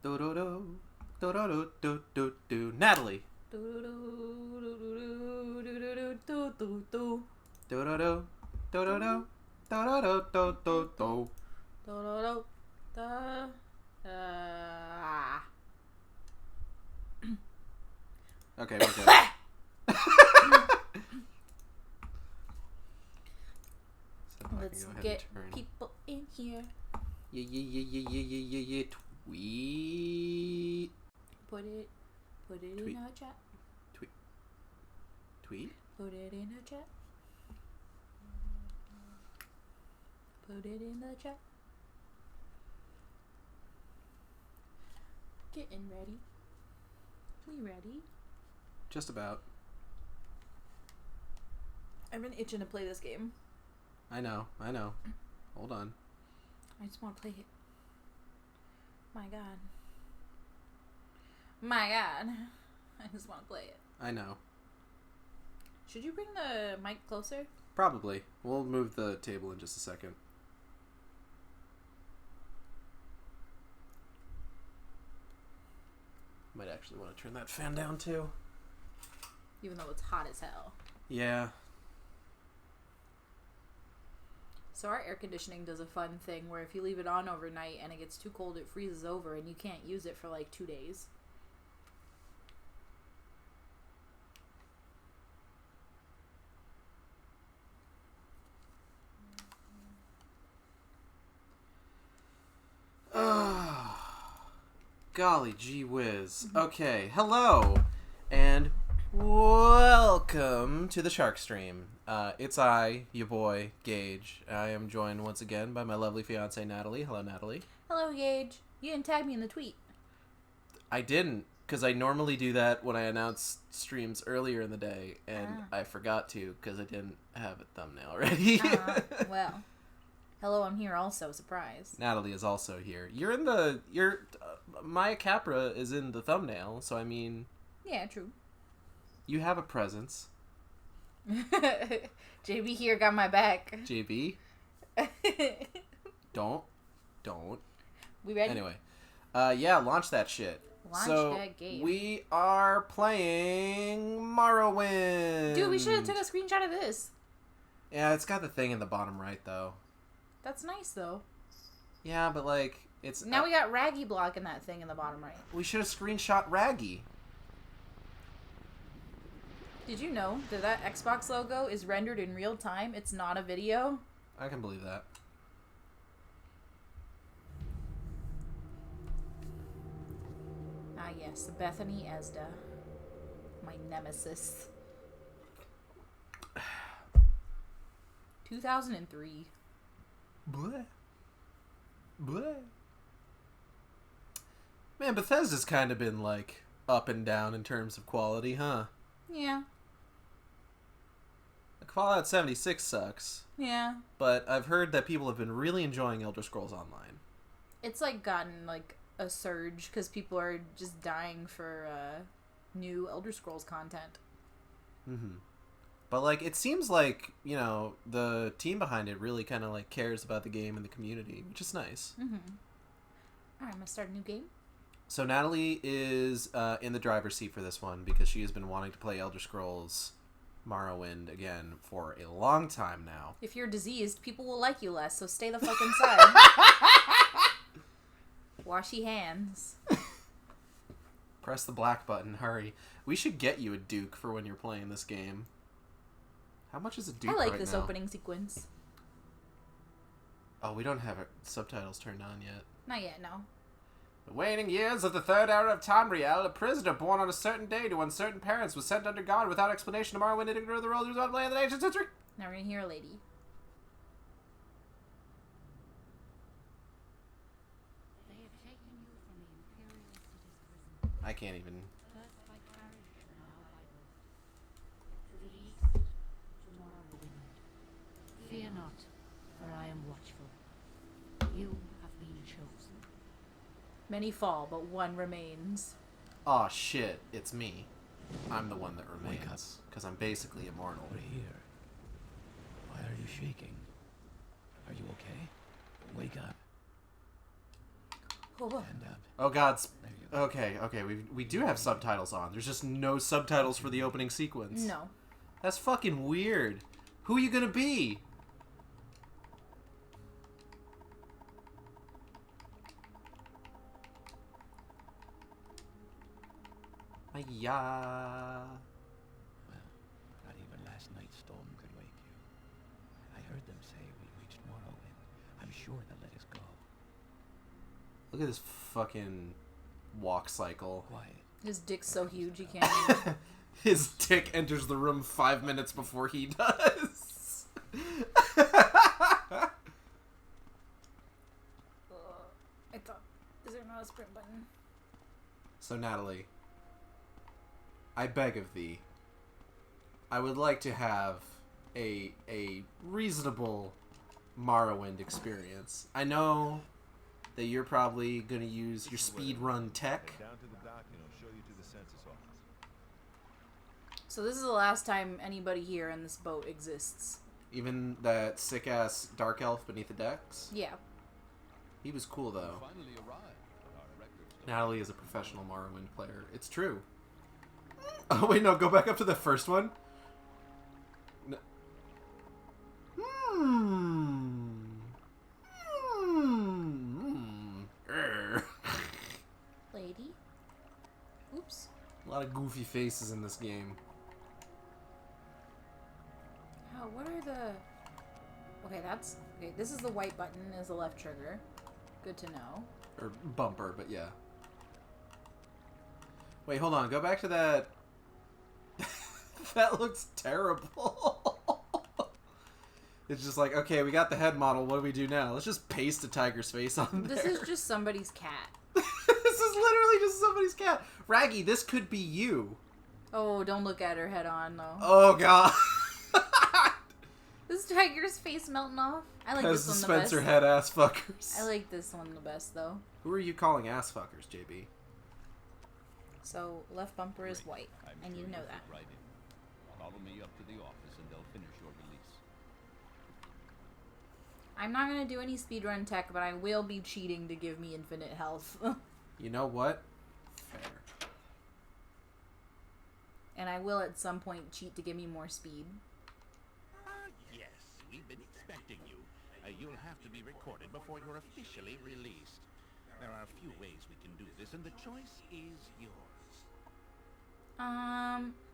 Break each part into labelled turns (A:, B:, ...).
A: Do do do do do do do do. Natalie. Do do do do do do do do do do do do. Okay, we're good.
B: Let's get people in here.
A: Yeah. Tweet.
B: Put it
A: Tweet.
B: in our chat.
A: Tweet?
B: Put it in the chat. Put it in the chat. Getting ready. We ready?
A: Just about.
B: I've been itching to play this game.
A: I know. Hold on.
B: I just want to play it. My god. I just want to play it.
A: I know.
B: Should you bring the mic closer?
A: Probably. We'll move the table in just a second. Might actually want to turn that fan down too.
B: Even though it's hot as hell.
A: Yeah.
B: So our air conditioning does a fun thing where if you leave it on overnight and it gets too cold, it freezes over and you can't use it for like 2 days.
A: Golly gee whiz. Okay, hello and welcome to the Shark Stream. It's I, your boy, Gage. I am joined once again by my lovely fiancée, Natalie. Hello, Natalie.
B: Hello, Gage. You didn't tag me in the tweet.
A: I didn't, because I normally do that when I announce streams earlier in the day, and I forgot to because I didn't have a thumbnail ready.
B: Well, hello, I'm here also. Surprise.
A: Natalie is also here. Maya Capra is in the thumbnail, so I mean...
B: Yeah, true.
A: You have a presence.
B: JB here got my back.
A: JB? Don't.
B: We ready?
A: Anyway. Yeah, launch that shit.
B: Launch that game.
A: We are playing Morrowind.
B: Dude, we should have took a screenshot of this.
A: Yeah, it's got the thing in the bottom right, though.
B: That's nice, though.
A: Yeah, but, like, it's...
B: Now we got Raggy Block in that thing in the bottom right.
A: We should have screenshot Raggy.
B: Did you know that Xbox logo is rendered in real time? It's not a video.
A: I can believe that.
B: Ah, yes. Bethany Esda. My nemesis. 2003.
A: Bleh. Man, Bethesda's kind of been, like, up and down in terms of quality, huh?
B: Yeah.
A: Like, Fallout 76 sucks.
B: Yeah.
A: But I've heard that people have been really enjoying Elder Scrolls Online.
B: It's, like, gotten, like, a surge because people are just dying for new Elder Scrolls content.
A: Mm-hmm. But, like, it seems like, you know, the team behind it really kind of, like, cares about the game and the community, which is nice.
B: Mm-hmm. Alright, I'm gonna start a new game.
A: So Natalie is in the driver's seat for this one because she has been wanting to play Elder Scrolls Morrowind again for a long time now.
B: If you're diseased, people will like you less, so stay the fuck inside. Wash your hands.
A: Press the black button, hurry. We should get you a Duke for when you're playing this game. How much is a Duke
B: I like
A: right
B: this
A: now?
B: opening sequence.
A: Oh, we don't have subtitles turned on yet.
B: Not yet, no.
A: The waning years of the third era of Tamriel, a prisoner born on a certain day to uncertain parents, was sent under guard without explanation to Morrowind, ignorant of the roles of the land of the nation's history.
B: Now we're gonna hear a lady.
C: They have taken you from the Imperial City's prison,
A: I can't even...
C: first by carriage, now by boat. To the east, to Morrowind. Fear not, for I am watchful. You have been chosen.
B: Many fall, but one remains.
A: Aw, shit, it's me. I'm the one that
D: Wake up.
A: remains. Because I'm basically immortal.
D: We're here. Why are you shaking? Are you okay? Wake up.
B: Whoa.
D: And
A: Oh God.
D: there you go.
A: Okay. We do have subtitles on. There's just no subtitles for the opening sequence.
B: No.
A: That's fucking weird. Who are you gonna be? Yeah.
D: Well, not even last night's storm could wake you. I heard them say we reached Morrowind. I'm sure they'll let us go.
A: Look at this fucking walk cycle.
D: Quiet.
B: His dick's so huge he can't even...
A: His dick enters the room 5 minutes before he does.
B: I thought... Is there not a sprint button?
A: So, Natalie, I beg of thee, I would like to have a reasonable Morrowind experience. I know that you're probably going to use your speedrun tech.
E: Down to the dock and I'll show you to the census office.
B: So this is the last time anybody here in this boat exists.
A: Even that sick-ass dark elf beneath the decks.
B: Yeah.
A: He was cool, though.
E: Finally arrived, but our records don't.
A: Natalie is a professional Morrowind player. It's true. Oh, wait, no. Go back up to the first one. No.
B: Lady? Oops.
A: A lot of goofy faces in this game.
B: Oh, what are the... Okay, that's... Okay, this is the white button is the left trigger. Good to know.
A: Or bumper, but yeah. Wait, hold on. Go back to that... That looks terrible. It's just like, okay, we got the head model. What do we do now? Let's just paste a tiger's face on there.
B: This is just somebody's cat.
A: This is literally just somebody's cat. Raggy, this could be you.
B: Oh, don't look at her head on, though.
A: Oh, God.
B: This tiger's face melting off. I like
A: As
B: this
A: the
B: one the best.
A: Spencer head ass fuckers.
B: I like this one the best, though.
A: Who are you calling ass fuckers, JB?
B: So, left bumper is white.
E: I'm
B: And you
E: sure
B: know
E: you'll
B: that.
E: fit right in. Follow me up to the office and they'll finish your release.
B: I'm not going to do any speedrun tech, but I will be cheating to give me infinite health.
A: You know what? Fair.
B: And I will at some point cheat to give me more speed.
F: Yes, we've been expecting you. You'll have to be recorded before you're officially released. There are a few ways we can do this, and the choice is yours.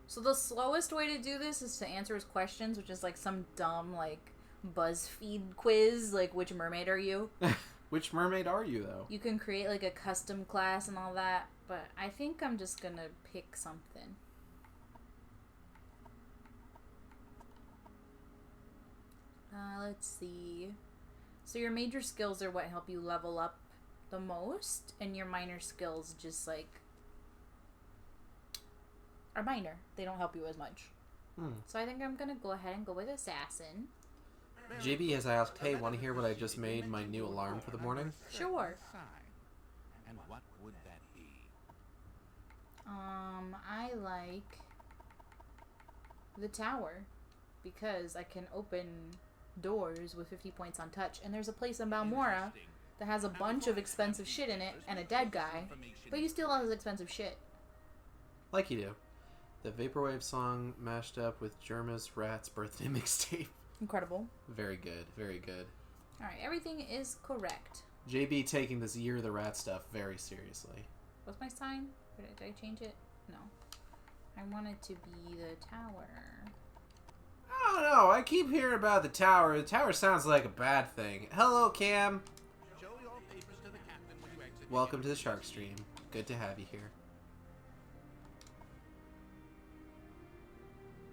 B: So the slowest way to do this is to answer his questions, which is like some dumb, like, BuzzFeed quiz, like, which mermaid are you?
A: Which mermaid are you, though?
B: You can create, like, a custom class and all that, but I think I'm just gonna pick something. Let's see. So your major skills are what help you level up the most, and your minor skills just, like, are minor. They don't help you as much. So I think I'm gonna go ahead and go with Assassin.
A: JB has asked, hey, want to hear what I just made my new alarm for the morning?
B: Sure.
F: And what would that be?
B: I like the tower because I can open doors with 50 points on touch, and there's a place in Balmora that has a bunch of expensive shit in it and a dead guy, but you steal all his expensive shit.
A: Like you do. The Vaporwave song mashed up with Jerma's Rat's birthday mixtape.
B: Incredible.
A: Very good, very good.
B: Alright, everything is correct.
A: JB taking this Year of the Rat stuff very seriously.
B: What's my sign? Did I change it? No. I want it to be the tower.
A: I don't know. I keep hearing about the tower. The tower sounds like a bad thing. Hello, Cam.
F: Show your papers to the captain when you exit.
A: Welcome to the Shark Stream. Good to have you here.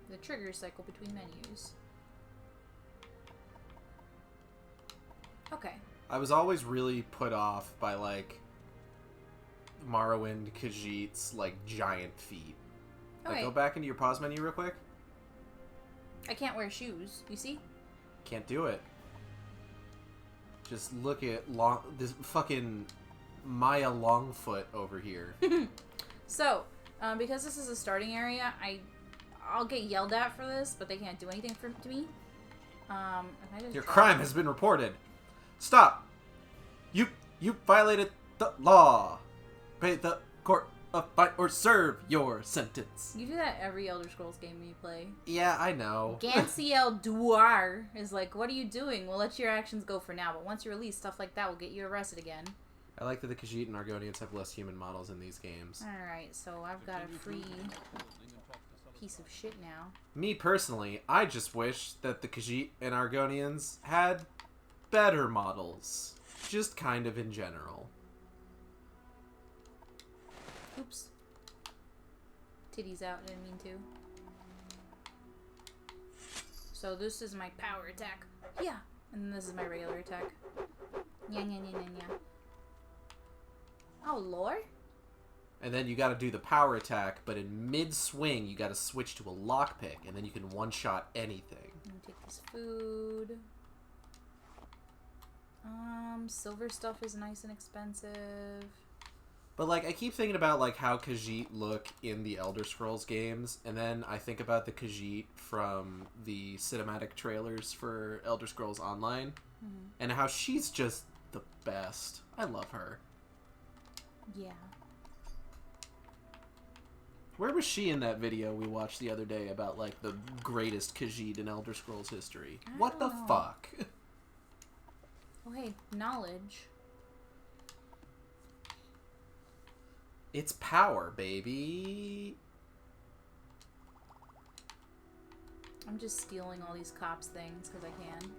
B: The trigger cycle between menus. Okay.
A: I was always really put off by, like, Morrowind Khajiit's, like, giant feet. Like,
B: Okay.
A: go back into your pause menu real quick.
B: I can't wear shoes. You see?
A: Can't do it. Just look at this fucking Maya Longfoot over here.
B: So, because this is a starting area, I'll get yelled at for this, but they can't do anything to me. If I just
A: Your
B: try-
A: crime has been reported. Stop. You violated the law. Pay the court a fine or serve your sentence.
B: You do that every Elder Scrolls game you play.
A: Yeah, I know.
B: Ganciel Duar is like, what are you doing? We'll let your actions go for now, but once you're released, stuff like that will get you arrested again.
A: I like that the Khajiit and Argonians have less human models in these games.
B: Alright, so I've got a free piece of shit now.
A: Me personally, I just wish that the Khajiit and Argonians had better models. Just kind of in general.
B: Oops. Titties out, didn't mean to. So this is my power attack. Yeah. And this is my regular attack. Nya nya nya nya nya. Oh, lore?
A: And then you gotta do the power attack, but in mid-swing, you gotta switch to a lockpick, and then you can one-shot anything.
B: I'm gonna take this food. Silver stuff is nice and expensive.
A: But, like, I keep thinking about, like, how Khajiit look in the Elder Scrolls games, and then I think about the Khajiit from the cinematic trailers for Elder Scrolls Online, and how she's just the best. I love her.
B: Yeah.
A: Where was she in that video we watched the other day about, like, the greatest Khajiit in Elder Scrolls history? What the fuck?
B: Oh, hey, knowledge.
A: It's power, baby.
B: I'm just stealing all these cops things because I can.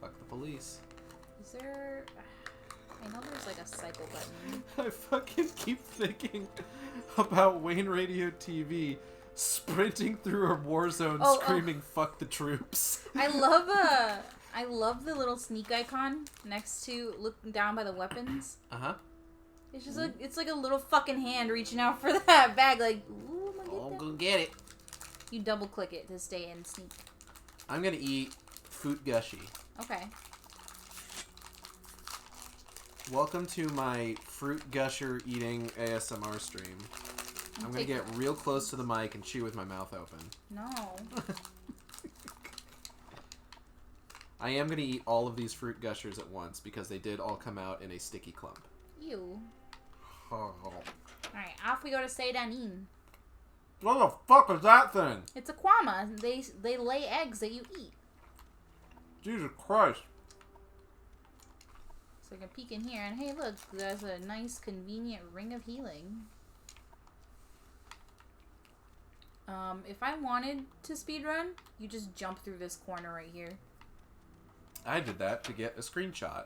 A: Fuck the police.
B: Is there... I know there's like a cycle button.
A: I fucking keep thinking about Wayne Radio TV sprinting through a war zone screaming fuck the troops.
B: I love the little sneak icon next to looking down by the weapons.
A: Uh-huh.
B: It's just like it's like a little fucking hand reaching out for that bag like, ooh,
A: I'm gonna get it.
B: You double click it to stay in sneak.
A: I'm gonna eat Fruit Gushy.
B: Okay.
A: Welcome to my Fruit Gusher eating ASMR stream. I'm gonna get real close to the mic and chew with my mouth open.
B: No.
A: I am gonna eat all of these Fruit Gushers at once because they did all come out in a sticky clump.
B: Ew.
A: Oh.
B: Alright, off we go to Seydanin.
A: What the fuck is that thing? It's
B: a kwama. They lay eggs that you eat.
A: Jesus Christ.
B: So I can peek in here and hey look, there's a nice convenient ring of healing. If I wanted to speedrun, you just jump through this corner right here.
A: I did that to get a screenshot.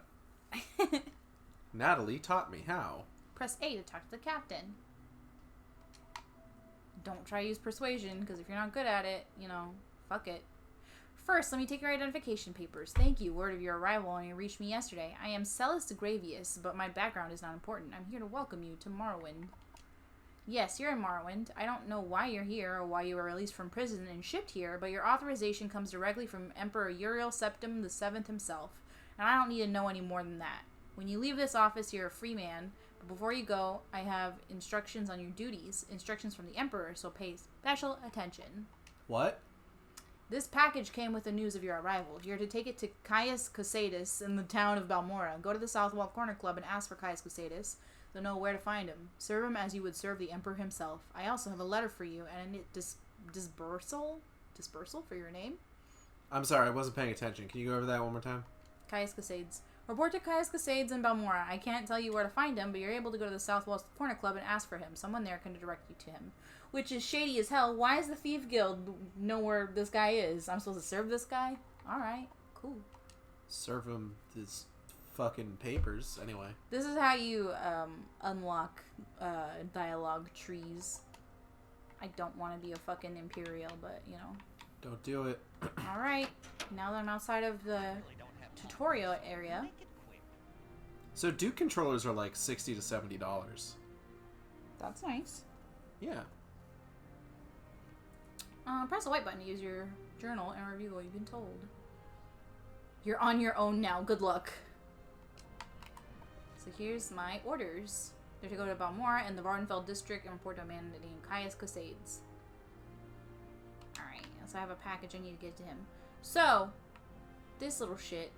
A: Natalie taught me how.
B: Press A to talk to the captain. Don't try to use persuasion, because if you're not good at it, you know, fuck it. First, let me take your identification papers. Thank you. Word of your arrival when you reached me yesterday. I am Celis de Gravius, but my background is not important. I'm here to welcome you to Morrowind. Yes, you're in Morrowind. I don't know why you're here or why you were released from prison and shipped here, but your authorization comes directly from Emperor Uriel Septim VII himself, and I don't need to know any more than that. When you leave this office, you're a free man, but before you go, I have instructions on your duties, instructions from the Emperor, so pay special attention.
A: What?
B: This package came with the news of your arrival. You're to take it to Caius Cosadus in the town of Balmora. Go to the Southwall Corner Club and ask for Caius Cosadus. They'll know where to find him. Serve him as you would serve the Emperor himself. I also have a letter for you and a dispersal for your name.
A: I'm sorry, I wasn't paying attention. Can you go over that one more time?
B: Caius Casades. Report to Caius Casades in Balmora. I can't tell you where to find him, but you're able to go to the Southwall Corner Club and ask for him. Someone there can direct you to him. Which is shady as hell. Why does the Thief Guild know where this guy is? I'm supposed to serve this guy? Alright, cool.
A: Serve him his fucking papers, anyway.
B: This is how you unlock dialogue trees. I don't want to be a fucking Imperial, but, you know.
A: Don't do it.
B: Alright, now that I'm outside of the tutorial area.
A: So Duke controllers are like $60 to $70.
B: That's nice.
A: Yeah.
B: Press the white button to use your journal and review what you've been told. You're on your own now. Good luck. So here's my orders. They're to go to Balmora and the Vardenfeld district and report to a man named Caius Casades. Alright, so I have a package I need to get to him. So, this little shit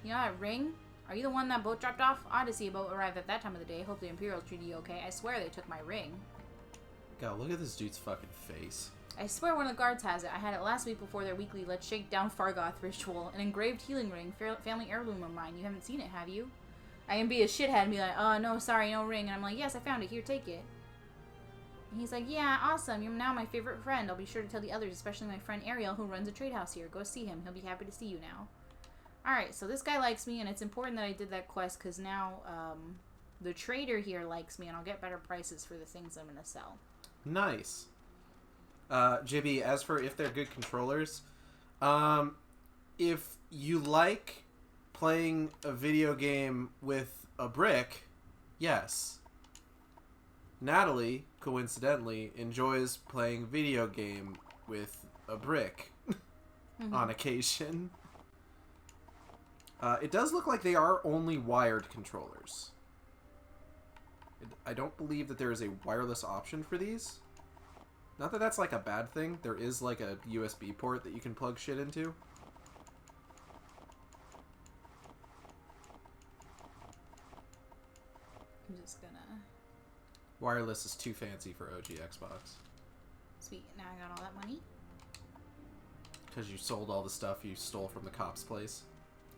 B: You know that ring? Are you the one that boat dropped off? Odyssey boat arrived at that time of the day. Hope the Imperials treated you okay. I swear they took my ring.
A: God, look at this dude's fucking face.
B: I swear one of the guards has it. I had it last week before their weekly Let's Shake Down Fargoth ritual. An engraved healing ring, family heirloom of mine. You haven't seen it, have you? I can be a shithead and be like, oh, no, sorry, no ring. And I'm like, yes, I found it. Here, take it. And he's like, yeah, awesome. You're now my favorite friend. I'll be sure to tell the others, especially my friend Ariel, who runs a trade house here. Go see him. He'll be happy to see you now. Alright, so this guy likes me, and it's important that I did that quest, because now, the trader here likes me, and I'll get better prices for the things I'm going to sell.
A: Nice. JB, as for if they're good controllers, if you like playing a video game with a brick, yes. Natalie, coincidentally, enjoys playing video game with a brick on occasion. It does look like they are only wired controllers. I don't believe that there is a wireless option for these. Not that that's like a bad thing. There is like a USB port that you can plug shit into.
B: I'm just gonna...
A: Wireless is too fancy for OG Xbox.
B: Sweet, now I got all that money.
A: Because you sold all the stuff you stole from the cop's place.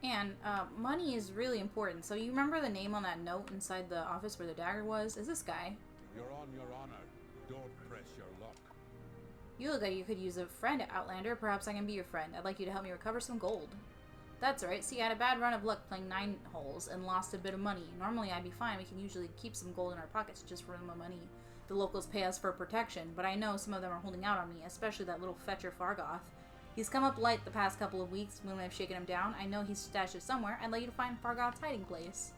B: And, money is really important. So you remember the name on that note inside the office where the dagger was? Is this guy.
F: You're on your honor. Don't press your luck.
B: You look like you could use a friend, Outlander. Perhaps I can be your friend. I'd like you to help me recover some gold. That's right. See, I had a bad run of luck playing 9 holes and lost a bit of money. Normally I'd be fine. We can usually keep some gold in our pockets just for the money the locals pay us for protection. But I know some of them are holding out on me, especially that little fetcher Fargoth. He's come up light the past couple of weeks when I've shaken him down. I know he's stashed it somewhere. I'd like you to find Fargoth's hiding place.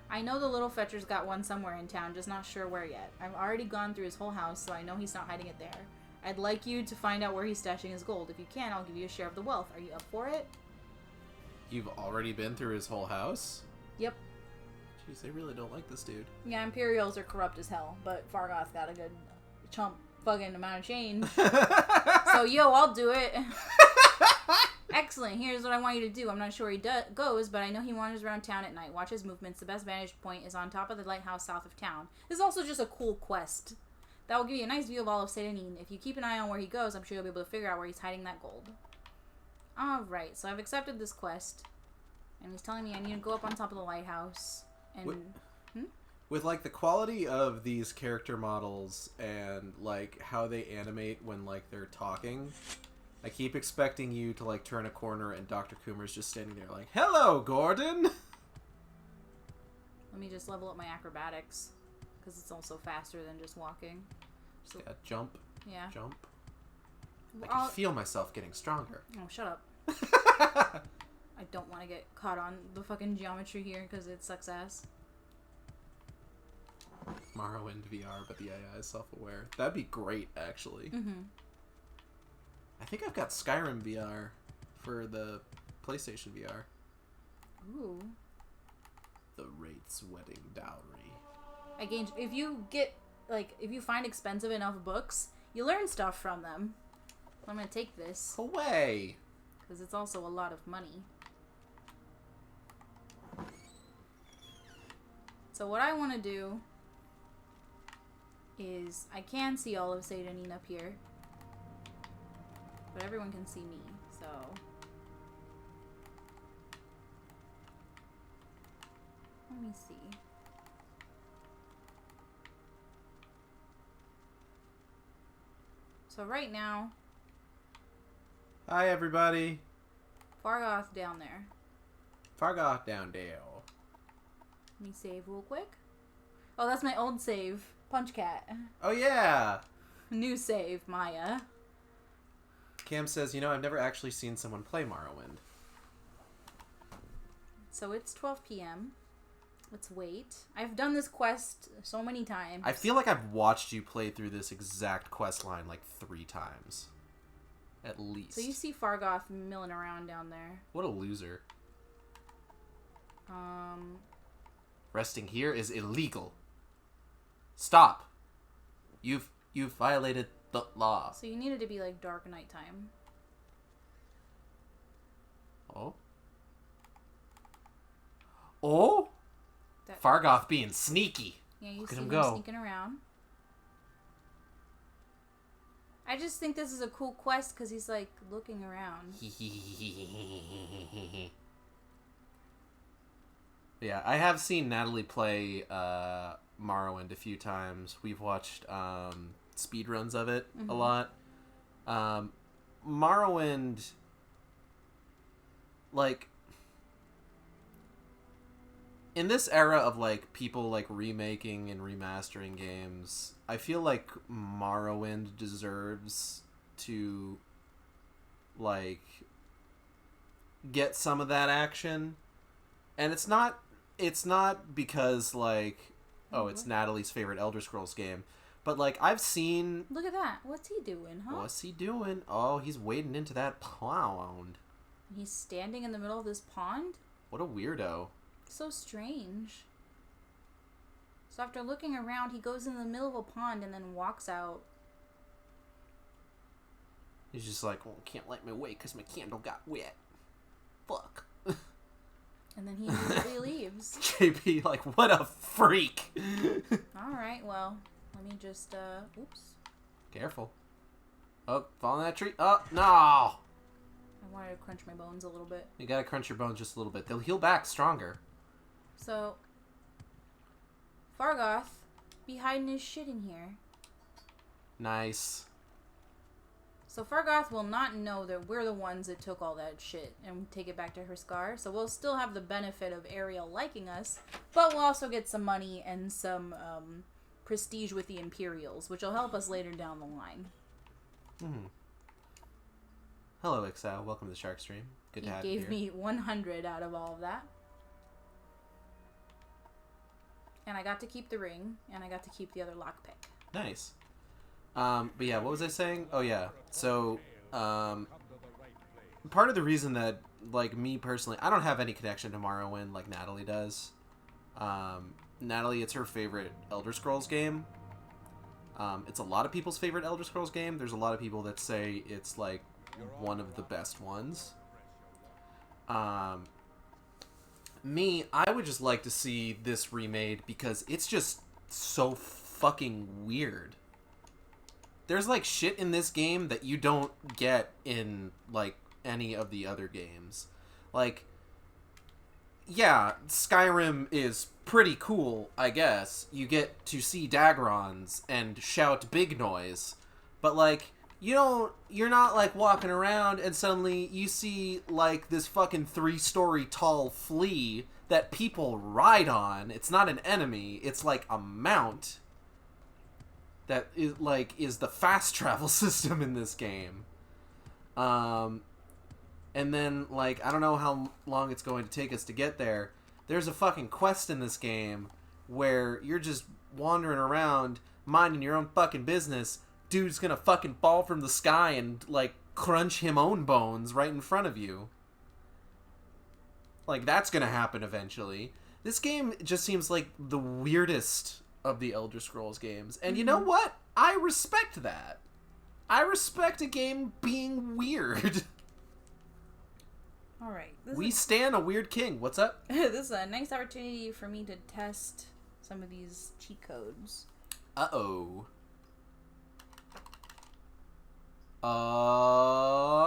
B: I know the little fetcher's got one somewhere in town, just not sure where yet. I've already gone through his whole house, so I know he's not hiding it there. I'd like you to find out where he's stashing his gold. If you can, I'll give you a share of the wealth. Are you up for it?
A: You've already been through his whole house?
B: Yep.
A: Jeez, they really don't like this dude.
B: Yeah, Imperials are corrupt as hell, but Fargoth got a good chump fucking amount of change. So, yo, I'll do it. Excellent. Here's what I want you to do. I'm not sure where he goes, but I know he wanders around town at night. Watch his movements. The best vantage point is on top of the lighthouse south of town. This is also just a cool quest. That will give you a nice view of all of Sedanine. If you keep an eye on where he goes, I'm sure you'll be able to figure out where he's hiding that gold. Alright, so I've accepted this quest. And he's telling me I need to go up on top of the lighthouse. And...
A: With, like, the quality of these character models and, like, how they animate when, like, they're talking, I keep expecting you to, like, turn a corner and Dr. Coomer's just standing there like, hello, Gordon!
B: Let me just level up my acrobatics. Because it's also faster than just walking. So,
A: Yeah, jump.
B: yeah.
A: Jump. I can feel myself getting stronger.
B: Oh, shut up. I don't want to get caught on the fucking geometry here because it sucks ass.
A: Morrowind VR, but the AI is self-aware. That'd be great, actually. I think I've got Skyrim VR for the PlayStation VR.
B: Ooh.
A: The Wraith's Wedding Dowry.
B: If you get, like, if you find expensive enough books, you learn stuff from them. I'm gonna take this.
A: Away!
B: Because it's also a lot of money. So what I want to do is, I can see all of Sedanine up here. But everyone can see me, so... Let me see. So right now...
A: Hi, everybody.
B: Fargoth down there.
A: Fargoth down there.
B: Let me save real quick. Oh, that's my old save. Punch Cat.
A: Oh, yeah!
B: New save, Maya.
A: Cam says, you know, I've never actually seen someone play Morrowind.
B: So it's 12 p.m. Let's wait. I've done this quest so many times.
A: I feel like I've watched you play through this exact quest line like 3 times. At least.
B: So you see Fargoth milling around down there.
A: What a loser. Resting here is illegal. Stop. You've violated the law.
B: So you needed to be like dark nighttime.
A: Oh? Oh,
B: That-
A: Fargoth being sneaky.
B: Yeah, you
A: Look
B: see
A: at
B: him
A: him go.
B: sneaking around. I just think this is a cool quest because he's like looking around.
A: Yeah, I have seen Natalie play Morrowind a few times. We've watched speedruns of it a lot. Morrowind, like, in this era of like people like remaking and remastering games, I feel like Morrowind deserves to like get some of that action. And it's not because like, oh, it's Natalie's favorite Elder Scrolls game, but like I've seen.
B: Look at that. What's he doing, huh?
A: What's he doing? Oh, he's wading into that pond.
B: He's standing in the middle of this pond?
A: What a weirdo.
B: So strange. So after looking around, he goes in the middle of a pond and then walks out.
A: He's just like, well, can't light my way because my candle got wet. Fuck.
B: And then he immediately leaves.
A: JP, like, what a freak.
B: Alright, well, let me just, oops.
A: Careful. Oh, fall in that tree. Oh, no.
B: I wanted to crunch my bones a little bit.
A: You gotta crunch your bones just a little bit. They'll heal back stronger.
B: So, Fargoth, be hiding his shit in here.
A: Nice.
B: So Fargoth will not know that we're the ones that took all that shit and take it back to her scar. So we'll still have the benefit of Ariel liking us, but we'll also get some money and some prestige with the Imperials, which will help us later down the line.
A: Mm-hmm. Hello, Exile. Welcome to the Shark Stream. Good to have you
B: He
A: here.
B: gave me 100 out of all of that. And I got to keep the ring, and I got to keep the other lockpick.
A: Nice. But yeah, what was I saying? Oh yeah. So, part of the reason that, like, me personally, I don't have any connection to Morrowind like Natalie does. Natalie, it's her favorite Elder Scrolls game. It's a lot of people's favorite Elder Scrolls game. There's a lot of people that say it's, like, one of the best ones. Me, I would just like to see this remade because it's just so fucking weird. There's, like, shit in this game that you don't get in, like, any of the other games. Like, yeah, Skyrim is pretty cool, I guess. You get to see Dagrons and shout big noise. But, like, you're not, like, walking around and suddenly you see, like, this fucking 3-story tall flea that people ride on. It's not an enemy. It's, like, a mount. That is the fast travel system in this game. And then, like, I don't know how long it's going to take us to get there. There's a fucking quest in this game where you're just wandering around, minding your own fucking business. Dude's gonna fucking fall from the sky and, like, crunch him own bones right in front of you. Like, that's gonna happen eventually. This game just seems like the weirdest of the Elder Scrolls games. And you know what? I respect that. I respect a game being weird.
B: Alright.
A: We stand a weird king. What's up?
B: This is a nice opportunity for me to test some of these cheat codes.
A: Uh-oh.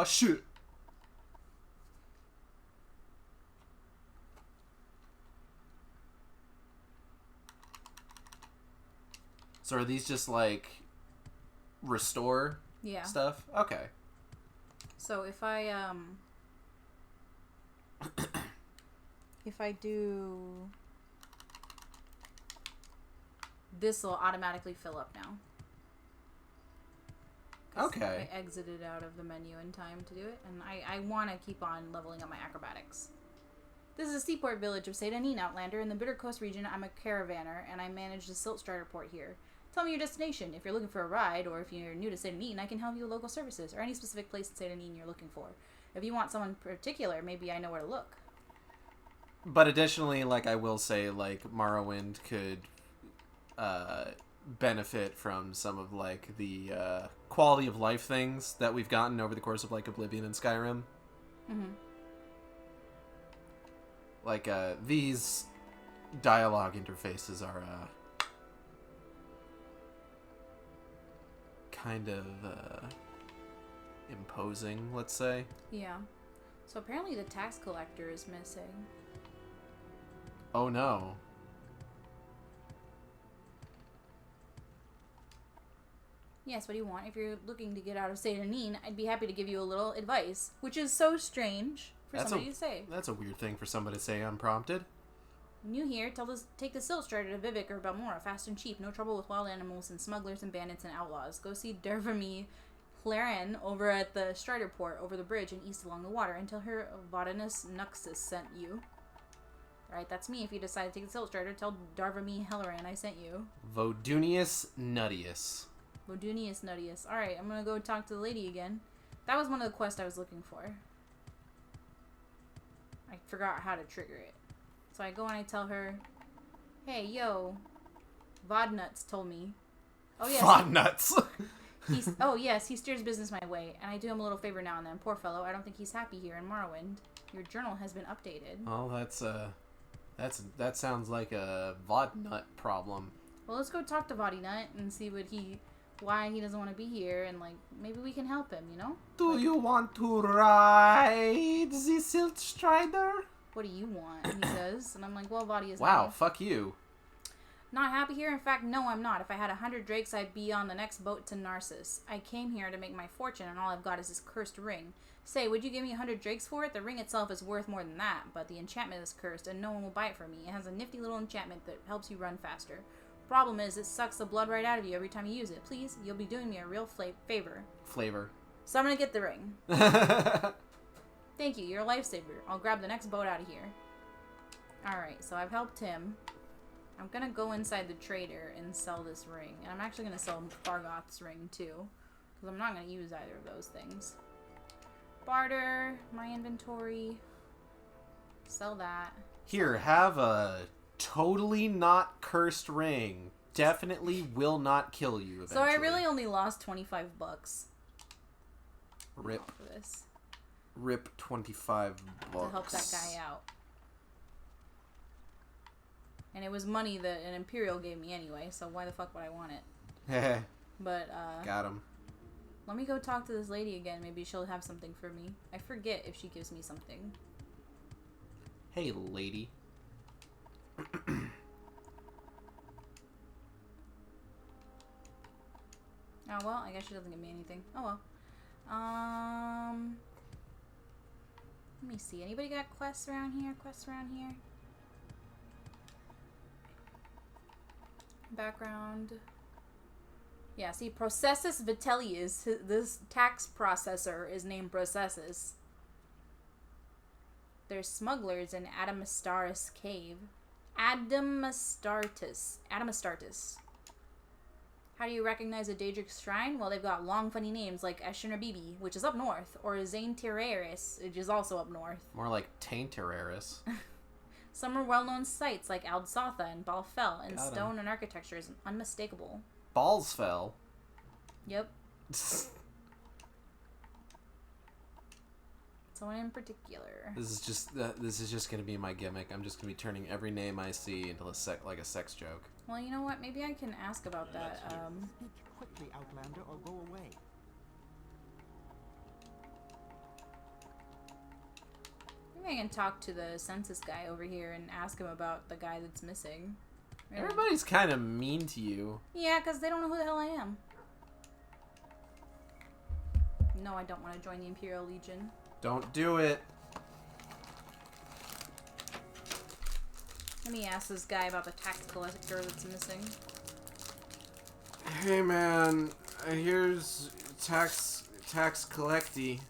A: Shit. So are these just, like, restore stuff? Okay.
B: So if I, if I do... This will automatically fill up now.
A: Okay.
B: I exited out of the menu in time to do it, and I want to keep on leveling up my acrobatics. This is a seaport village of Sedanin, Outlander. In the Bitter Coast region, I'm a caravaner, and I manage the Silt Strider port here. Tell me your destination. If you're looking for a ride, or if you're new to Sedanin, I can help you with local services, or any specific place in Sedanin you're looking for. If you want someone particular, maybe I know where to look.
A: But additionally, like, I will say, like, Morrowind could benefit from some of, like, the quality of life things that we've gotten over the course of, like, Oblivion and Skyrim.
B: Mm-hmm.
A: these dialogue interfaces are kind of imposing, let's say.
B: Yeah. So apparently the tax collector is missing.
A: Oh no.
B: Yes, what do you want? If you're looking to get out of Satanine, I'd be happy to give you a little advice, which is so strange for somebody to say.
A: That's a weird thing for somebody to say unprompted.
B: New here, take the Silt Strider to Vivek or Balmora, fast and cheap, no trouble with wild animals and smugglers and bandits and outlaws. Go see Dervami Hlaren over at the Strider Port over the bridge and east along the water and tell her Vodanus Nuxus sent you. Alright, that's me. If you decide to take the Silt Strider, tell Darvami Helleran I sent you.
A: Vodunius Nuttius.
B: Vodunius Nuttius. Alright, I'm gonna go talk to the lady again. That was one of the quests I was looking for. I forgot how to trigger it. So I go and I tell her, hey, yo, Vodnuts told me. Oh, yes.
A: Vodnuts!
B: Oh, yes, he steers business my way, and I do him a little favor now and then. Poor fellow, I don't think he's happy here in Morrowind. Your journal has been updated.
A: Oh, that sounds like a Vodnut problem.
B: Well, let's go talk to Vodnut and see why he doesn't want to be here, and, maybe we can help him, you know?
A: Do you want to ride the Silt Strider?
B: What do you want? He says. And I'm like, well, Vadi is
A: Wow,
B: nice.
A: fuck you.
B: Not happy here? In fact, no, I'm not. If I had 100 drakes, I'd be on the next boat to Narcissus. I came here to make my fortune, and all I've got is this cursed ring. Say, would you give me 100 drakes for it? The ring itself is worth more than that, but the enchantment is cursed, and no one will buy it from me. It has a nifty little enchantment that helps you run faster. Problem is, it sucks the blood right out of you every time you use it. Please, you'll be doing me a real favor.
A: Flavor.
B: So I'm gonna get the ring. Thank you, you're a lifesaver. I'll grab the next boat out of here. Alright, so I've helped him. I'm gonna go inside the trader and sell this ring. And I'm actually gonna sell Fargoth's ring too. Because I'm not gonna use either of those things. Barter, my inventory. Sell that.
A: Here, have a totally not cursed ring. Definitely will not kill you eventually.
B: So I really only lost 25 bucks.
A: Rip.
B: For this.
A: Rip 25 bucks.
B: To help that guy out. And it was money that an Imperial gave me anyway, so why the fuck would I want it?
A: Heh.
B: But,
A: Got him.
B: let me go talk to this lady again. Maybe she'll have something for me. I forget if she gives me something.
A: Hey, lady.
B: Oh, well, I guess she doesn't give me anything. Oh, well. Let me see. Anybody got quests around here? Background. Yeah, see, Processus Vitellius, this tax processor is named Processus. There's smugglers in Adamastarus Cave. Adamastartus. How do you recognize a Daedric shrine? Well, they've got long, funny names like Ashinabibi, which is up north, or Zaintireris, which is also up north.
A: More like Tainteraris.
B: Some are well-known sites like Aldsatha and Balfell, and
A: Got 'em.
B: stone and architecture is unmistakable.
A: Balls fell.
B: Yep. Someone in particular.
A: This is just gonna be my gimmick. I'm just gonna be turning every name I see into a sex joke.
B: Well, you know what? Maybe I can ask about that.
G: Speak quickly, Outlander, or go away.
B: Maybe I can talk to the census guy over here and ask him about the guy that's missing. Really?
A: Everybody's kind of mean to you.
B: Yeah, because they don't know who the hell I am. No, I don't want to join the Imperial Legion.
A: Don't do it.
B: Let me ask this guy about the tax collector that's missing.
A: Hey man, here's tax collecty.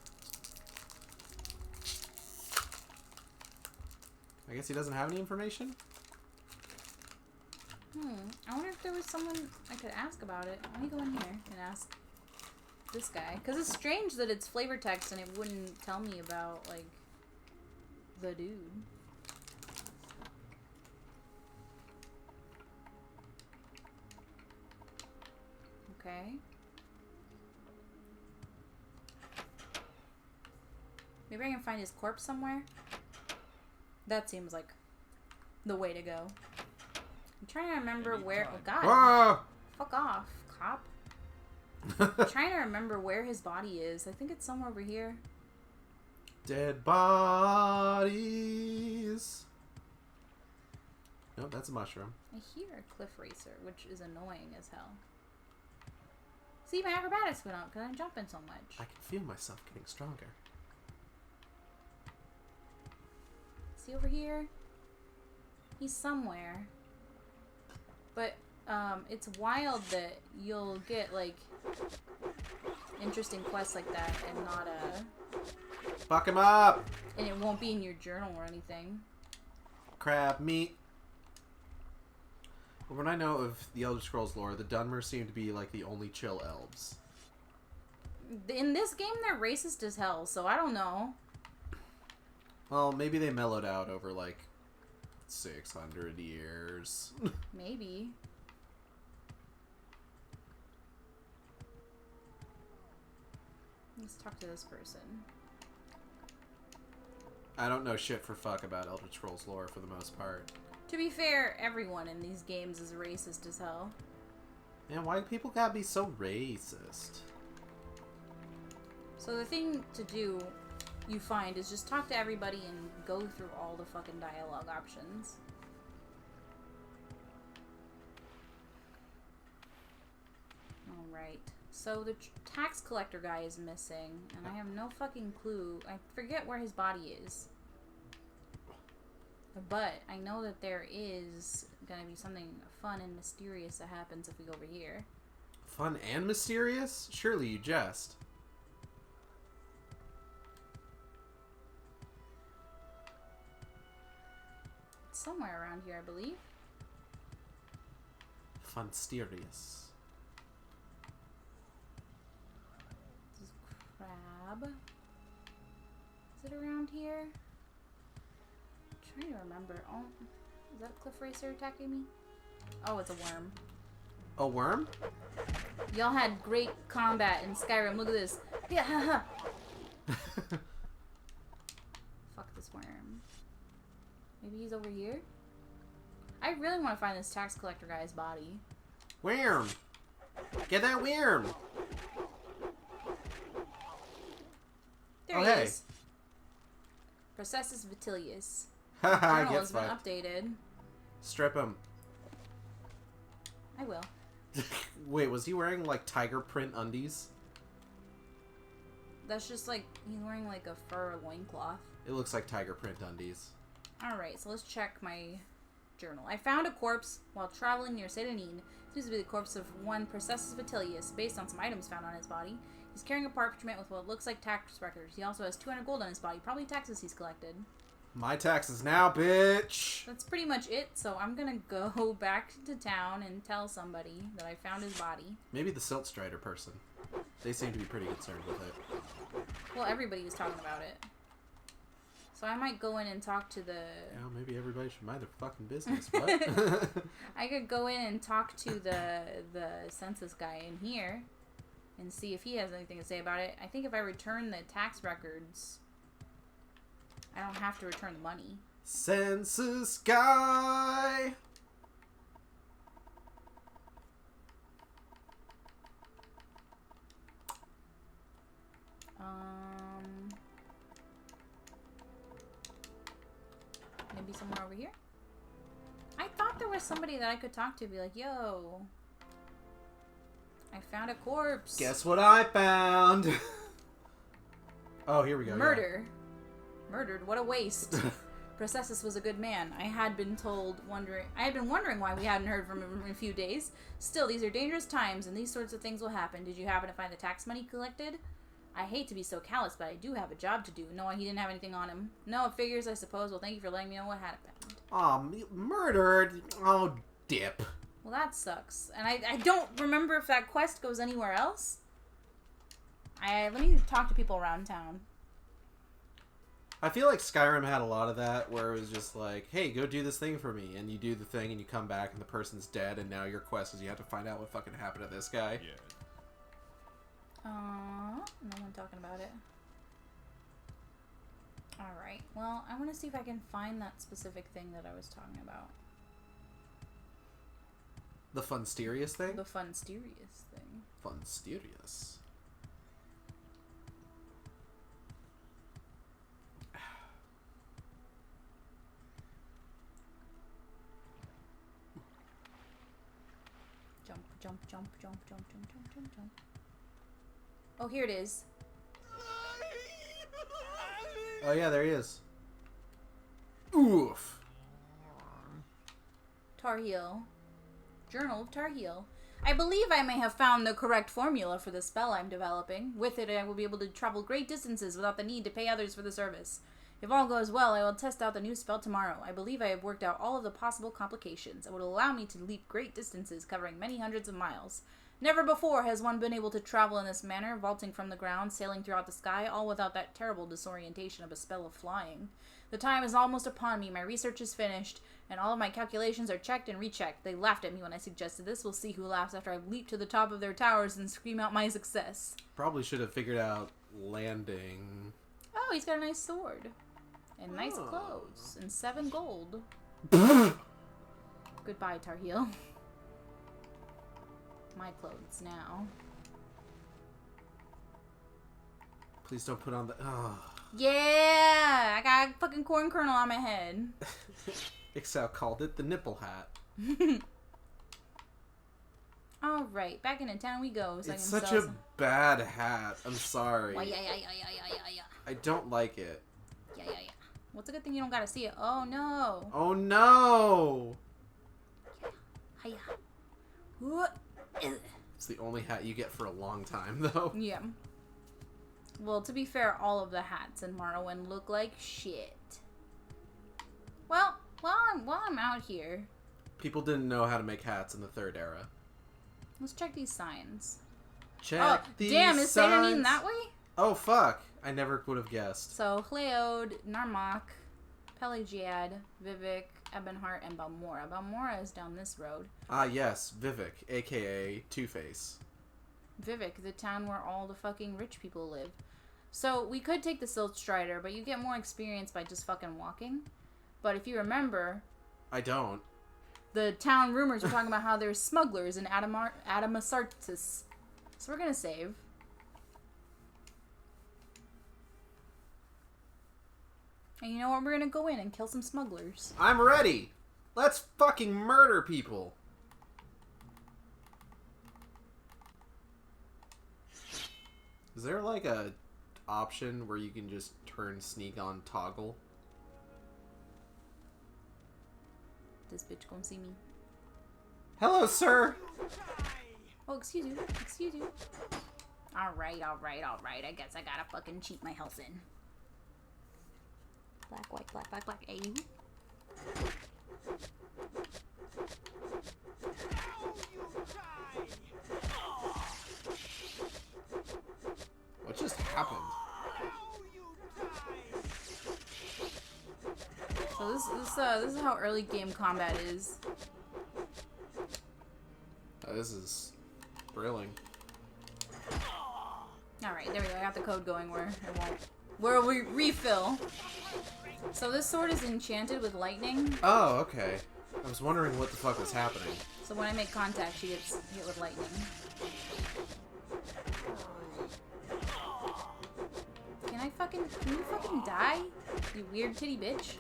A: I guess he doesn't have any information?
B: I wonder if there was someone I could ask about it. Let me go in here and ask this guy. Because it's strange that it's flavor text and it wouldn't tell me about, like, the dude. Okay. Maybe I can find his corpse somewhere? That seems like the way to go. I'm trying to remember where... Oh, God.
A: Ah!
B: Fuck off, cop. I'm trying to remember where his body is. I think it's somewhere over here.
A: Dead bodies. Nope, that's a mushroom.
B: I hear a cliff racer, which is annoying as hell. See, my acrobatics went up because I'm jumping so much.
A: I can feel myself getting stronger.
B: See over here? He's somewhere. But, it's wild that you'll get, like, interesting quests like that and not,
A: Fuck him up!
B: and it won't be in your journal or anything.
A: Crab meat. Well, when I know of the Elder Scrolls lore, the Dunmer seem to be, like, the only chill elves.
B: In this game, they're racist as hell, so I don't know.
A: Well, maybe they mellowed out over, like, 600 years.
B: Maybe. Let's talk to this person.
A: I don't know shit for fuck about Elder Scrolls lore for the most part.
B: To be fair, everyone in these games is racist as hell.
A: Man, why do people gotta be so racist?
B: So the thing to do, you find, is just talk to everybody and go through all the fucking dialogue options. Alright. So the tax collector guy is missing, and I have no fucking clue. I forget where his body is. But I know that there is gonna be something fun and mysterious that happens if we go over here.
A: Fun and mysterious? Surely you jest.
B: It's somewhere around here, I believe.
A: Fun-sterious.
B: This is crab. Is it around here? I'm trying to remember. Oh, is that a cliff racer attacking me? Oh, it's a worm.
A: A worm?
B: Y'all had great combat in Skyrim. Look at this. Yeah, haha. Fuck this worm. Maybe he's over here? I really want to find this tax collector guy's body.
A: Worm! Get that worm!
B: There
A: Oh,
B: he
A: hey.
B: is. Processus Vitellius.
A: Haha,
B: Journal
A: get
B: has been
A: fucked.
B: updated.
A: Strip him.
B: I will.
A: Wait, was he wearing, like, tiger print undies?
B: That's just like, he's wearing like a fur loincloth.
A: It looks like tiger print undies.
B: Alright, so let's check my journal. I found a corpse while traveling near Sedanine. Seems to be the corpse of one Processus Vitellius, based on some items found on his body. He's carrying a parchment with what looks like tax records. He also has 200 gold on his body, probably taxes he's collected.
A: My taxes now, bitch!
B: That's pretty much it, so I'm gonna go back to town and tell somebody that I found his body.
A: Maybe the Silt Strider person. They seem to be pretty concerned with it.
B: Well, everybody was talking about it. So I might go in and talk to the...
A: Yeah, maybe everybody should mind their fucking business. What?
B: I could go in and talk to the census guy in here and see if he has anything to say about it. I think if I return the tax records, I don't have to return the money.
A: Census guy!
B: Maybe somewhere over here? I thought there was somebody that I could talk to, be like, yo, I found a corpse.
A: Guess what I found? Oh, here we go.
B: Murder. Yeah. Murdered. What a waste. Processus was a good man. I had been wondering why we hadn't heard from him in a few days. Still, these are dangerous times, and these sorts of things will happen. Did you happen to find the tax money collected? I hate to be so callous, but I do have a job to do. No, he didn't have anything on him. No, it figures, I suppose. Well, thank you for letting me know what happened.
A: Aw, murdered? Oh, dip.
B: Well, that sucks. And I don't remember if that quest goes anywhere else. Let me talk to people around town.
A: I feel like Skyrim had a lot of that, where it was just like, hey, go do this thing for me, and you do the thing, and you come back, and the person's dead, and now your quest is you have to find out what fucking happened to this guy.
E: Yeah.
B: No one talking about it. Alright, well, I want to see if I can find that specific thing that I was talking about.
A: The Funsterious thing?
B: The Funsterious thing.
A: Funsterious.
B: Jump, jump, jump, jump, jump, jump, jump, jump, jump. Oh, here it is.
A: Oh yeah, there he is. Oof.
B: Tarheel. Journal of Tarheel. I believe I may have found the correct formula for the spell I'm developing. With it, I will be able to travel great distances without the need to pay others for the service. If all goes well, I will test out the new spell tomorrow. I believe I have worked out all of the possible complications. It would allow me to leap great distances, covering many hundreds of miles. Never before has one been able to travel in this manner, vaulting from the ground, sailing throughout the sky, all without that terrible disorientation of a spell of flying. The time is almost upon me. My research is finished, and all of my calculations are checked and rechecked. They laughed at me when I suggested this. We'll see who laughs after I leap to the top of their towers and scream out my success.
A: Probably should have figured out landing.
B: Oh, he's got a nice sword. And nice clothes. And 7 gold. Goodbye, Tarheel. My clothes now.
A: Please don't put on the... Oh.
B: Yeah! I got a fucking corn kernel on my head.
A: Ixal called it the nipple hat.
B: Alright, back into town we go. So
A: It's such a bad hat. I'm sorry.
B: Yeah.
A: I don't like it.
B: Yeah. What's a good thing you don't gotta see it? Oh no!
A: Oh no!
B: Hiya.
A: It's the only hat you get for a long time, though.
B: Yeah. Well, to be fair, all of the hats in Morrowind look like shit. Well, while I'm out here,
A: People didn't know how to make hats in the Third Era.
B: let's check these signs.
A: Check these
B: Damn, is Saturnine
A: signs.
B: that way?
A: Oh, fuck. I never would have guessed.
B: So, Hleod, Narmak, Pelagiad, Vivek, Ebonheart, and Balmora. Balmora is down this road.
A: Ah, yes. Vivek, a.k.a. Two-Face.
B: Vivek, the town where all the fucking rich people live. So, we could take the Silt Strider, but you get more experience by just fucking walking. But if you remember,
A: I don't.
B: the town rumors were talking about how there's smugglers in Adamasartus. So we're gonna save. And you know what? We're gonna go in and kill some smugglers.
A: I'm ready! Let's fucking murder people! Is there like a option where you can just turn sneak on toggle?
B: This bitch gonna see me.
A: Hello, sir!
B: Oh, excuse you. Excuse you. Alright. I guess I gotta fucking cheat my health in. Black, white, black. Hey, you.
A: What just happened?
B: So this is how early game combat is.
A: Oh, this is thrilling.
B: Alright, there we go. I got the code going where we refill. So this sword is enchanted with lightning.
A: Oh, okay. I was wondering what the fuck was happening.
B: So when I make contact, she gets hit with lightning. Can you fucking die? You weird titty bitch.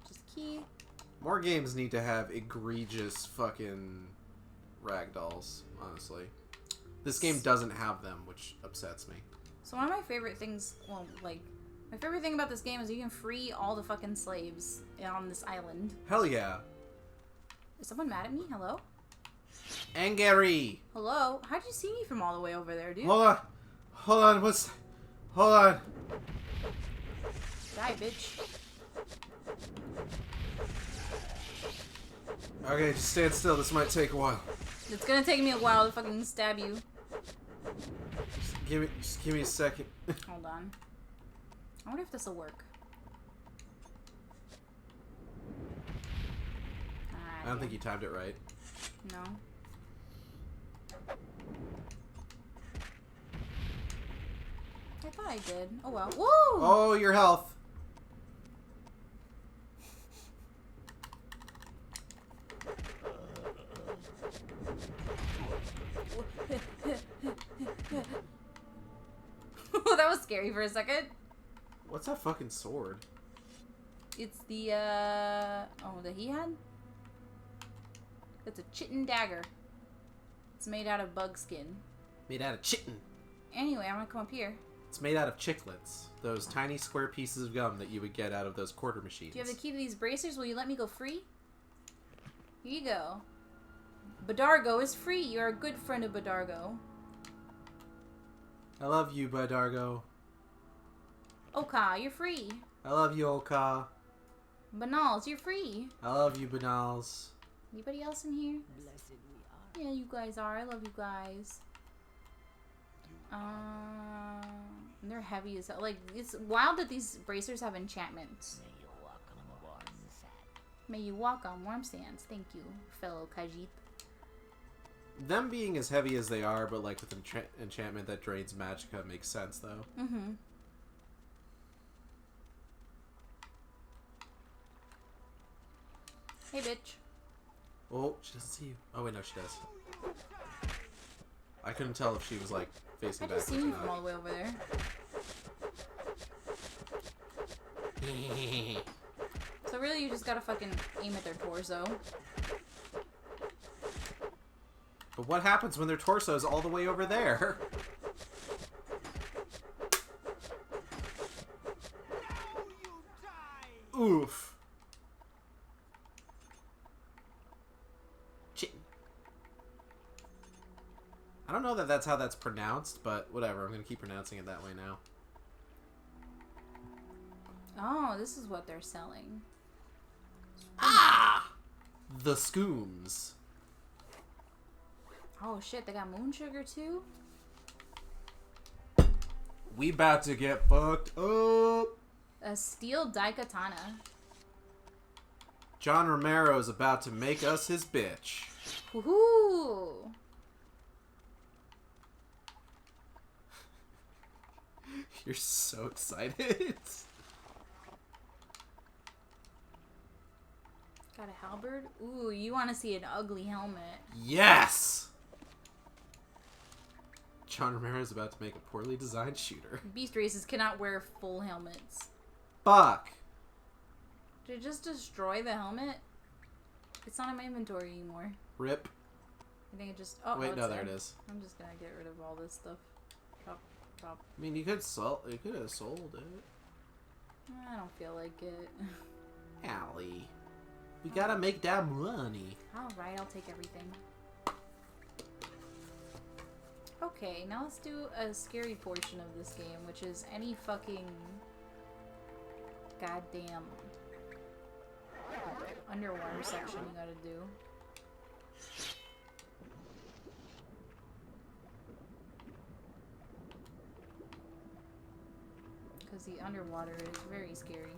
B: Just key.
A: More games need to have egregious fucking ragdolls, honestly. This game doesn't have them, which upsets me.
B: So one of my favorite things, well, like, my favorite thing about this game is you can free all the fucking slaves on this island.
A: Hell yeah.
B: Is someone mad at me? Hello?
A: Angary!
B: Hello? How'd you see me from all the way over there, dude?
A: Hold on, hold on.
B: Die, bitch.
A: Okay, just stand still, this might take a while.
B: It's gonna take me a while to fucking stab you.
A: Just give me a second.
B: Hold on. I wonder if this'll work.
A: I don't think you timed it right.
B: No. I thought I did. Oh well. Woo!
A: Oh, your health.
B: That was scary for a second.
A: What's that fucking sword?
B: It's the, oh, that he had? It's a Chitin Dagger. It's made out of bug skin.
A: Made out of chitin.
B: Anyway, I'm gonna come up here.
A: It's made out of chiclets. Those tiny square pieces of gum that you would get out of those quarter machines.
B: Do you have the key to these bracers? Will you let me go free? Here you go. Badargo is free. You're a good friend of Badargo.
A: I love you, Badargo.
B: Oka, you're free.
A: I love you, Oka.
B: Banals, you're free.
A: I love you, Banals.
B: Anybody else in here?
C: Blessed we are.
B: Yeah, you guys are. I love you guys. They're heavy as hell. Like, it's wild that these bracers have enchantments.
C: May you walk on warm sand.
B: May you walk on warm sands. Thank you, fellow Khajiit.
A: Them being as heavy as they are, but like with enchantment that drains magicka makes sense, though.
B: Mm-hmm. Hey, bitch.
A: Oh, she doesn't see you. Oh, wait, no, she does. I couldn't tell if she was, like, facing
B: I
A: back.
B: just seen you from all the way over there. So really, you just gotta fucking aim at their torso.
A: But what happens when their torso is all the way over there? Oof. Chitin. I don't know that that's how that's pronounced, but whatever. I'm going to keep pronouncing it that way now.
B: Oh, this is what they're selling.
A: Ah! The Scooms.
B: Oh shit, they got moon sugar too?
A: We about to get fucked up.
B: A steel daikatana.
A: John Romero's about to make us his bitch.
B: Woohoo!
A: You're so excited.
B: Got a halberd? Ooh, you want to see an ugly helmet.
A: Yes! John Romero's about to make a poorly designed shooter.
B: Beast races cannot wear full helmets.
A: Fuck.
B: Did it just destroy the helmet? It's not in my inventory anymore.
A: Rip.
B: I think it just... Oh,
A: Wait,
B: it's
A: no, there it is.
B: I'm just gonna get rid of all this stuff. Chop, chop.
A: I mean, you could have sold it.
B: I don't feel like it.
A: Allie. We gotta make that money.
B: Alright, I'll take everything. Okay, now let's do a scary portion of this game, which is any fucking goddamn underwater section you gotta do. Because the underwater is very scary.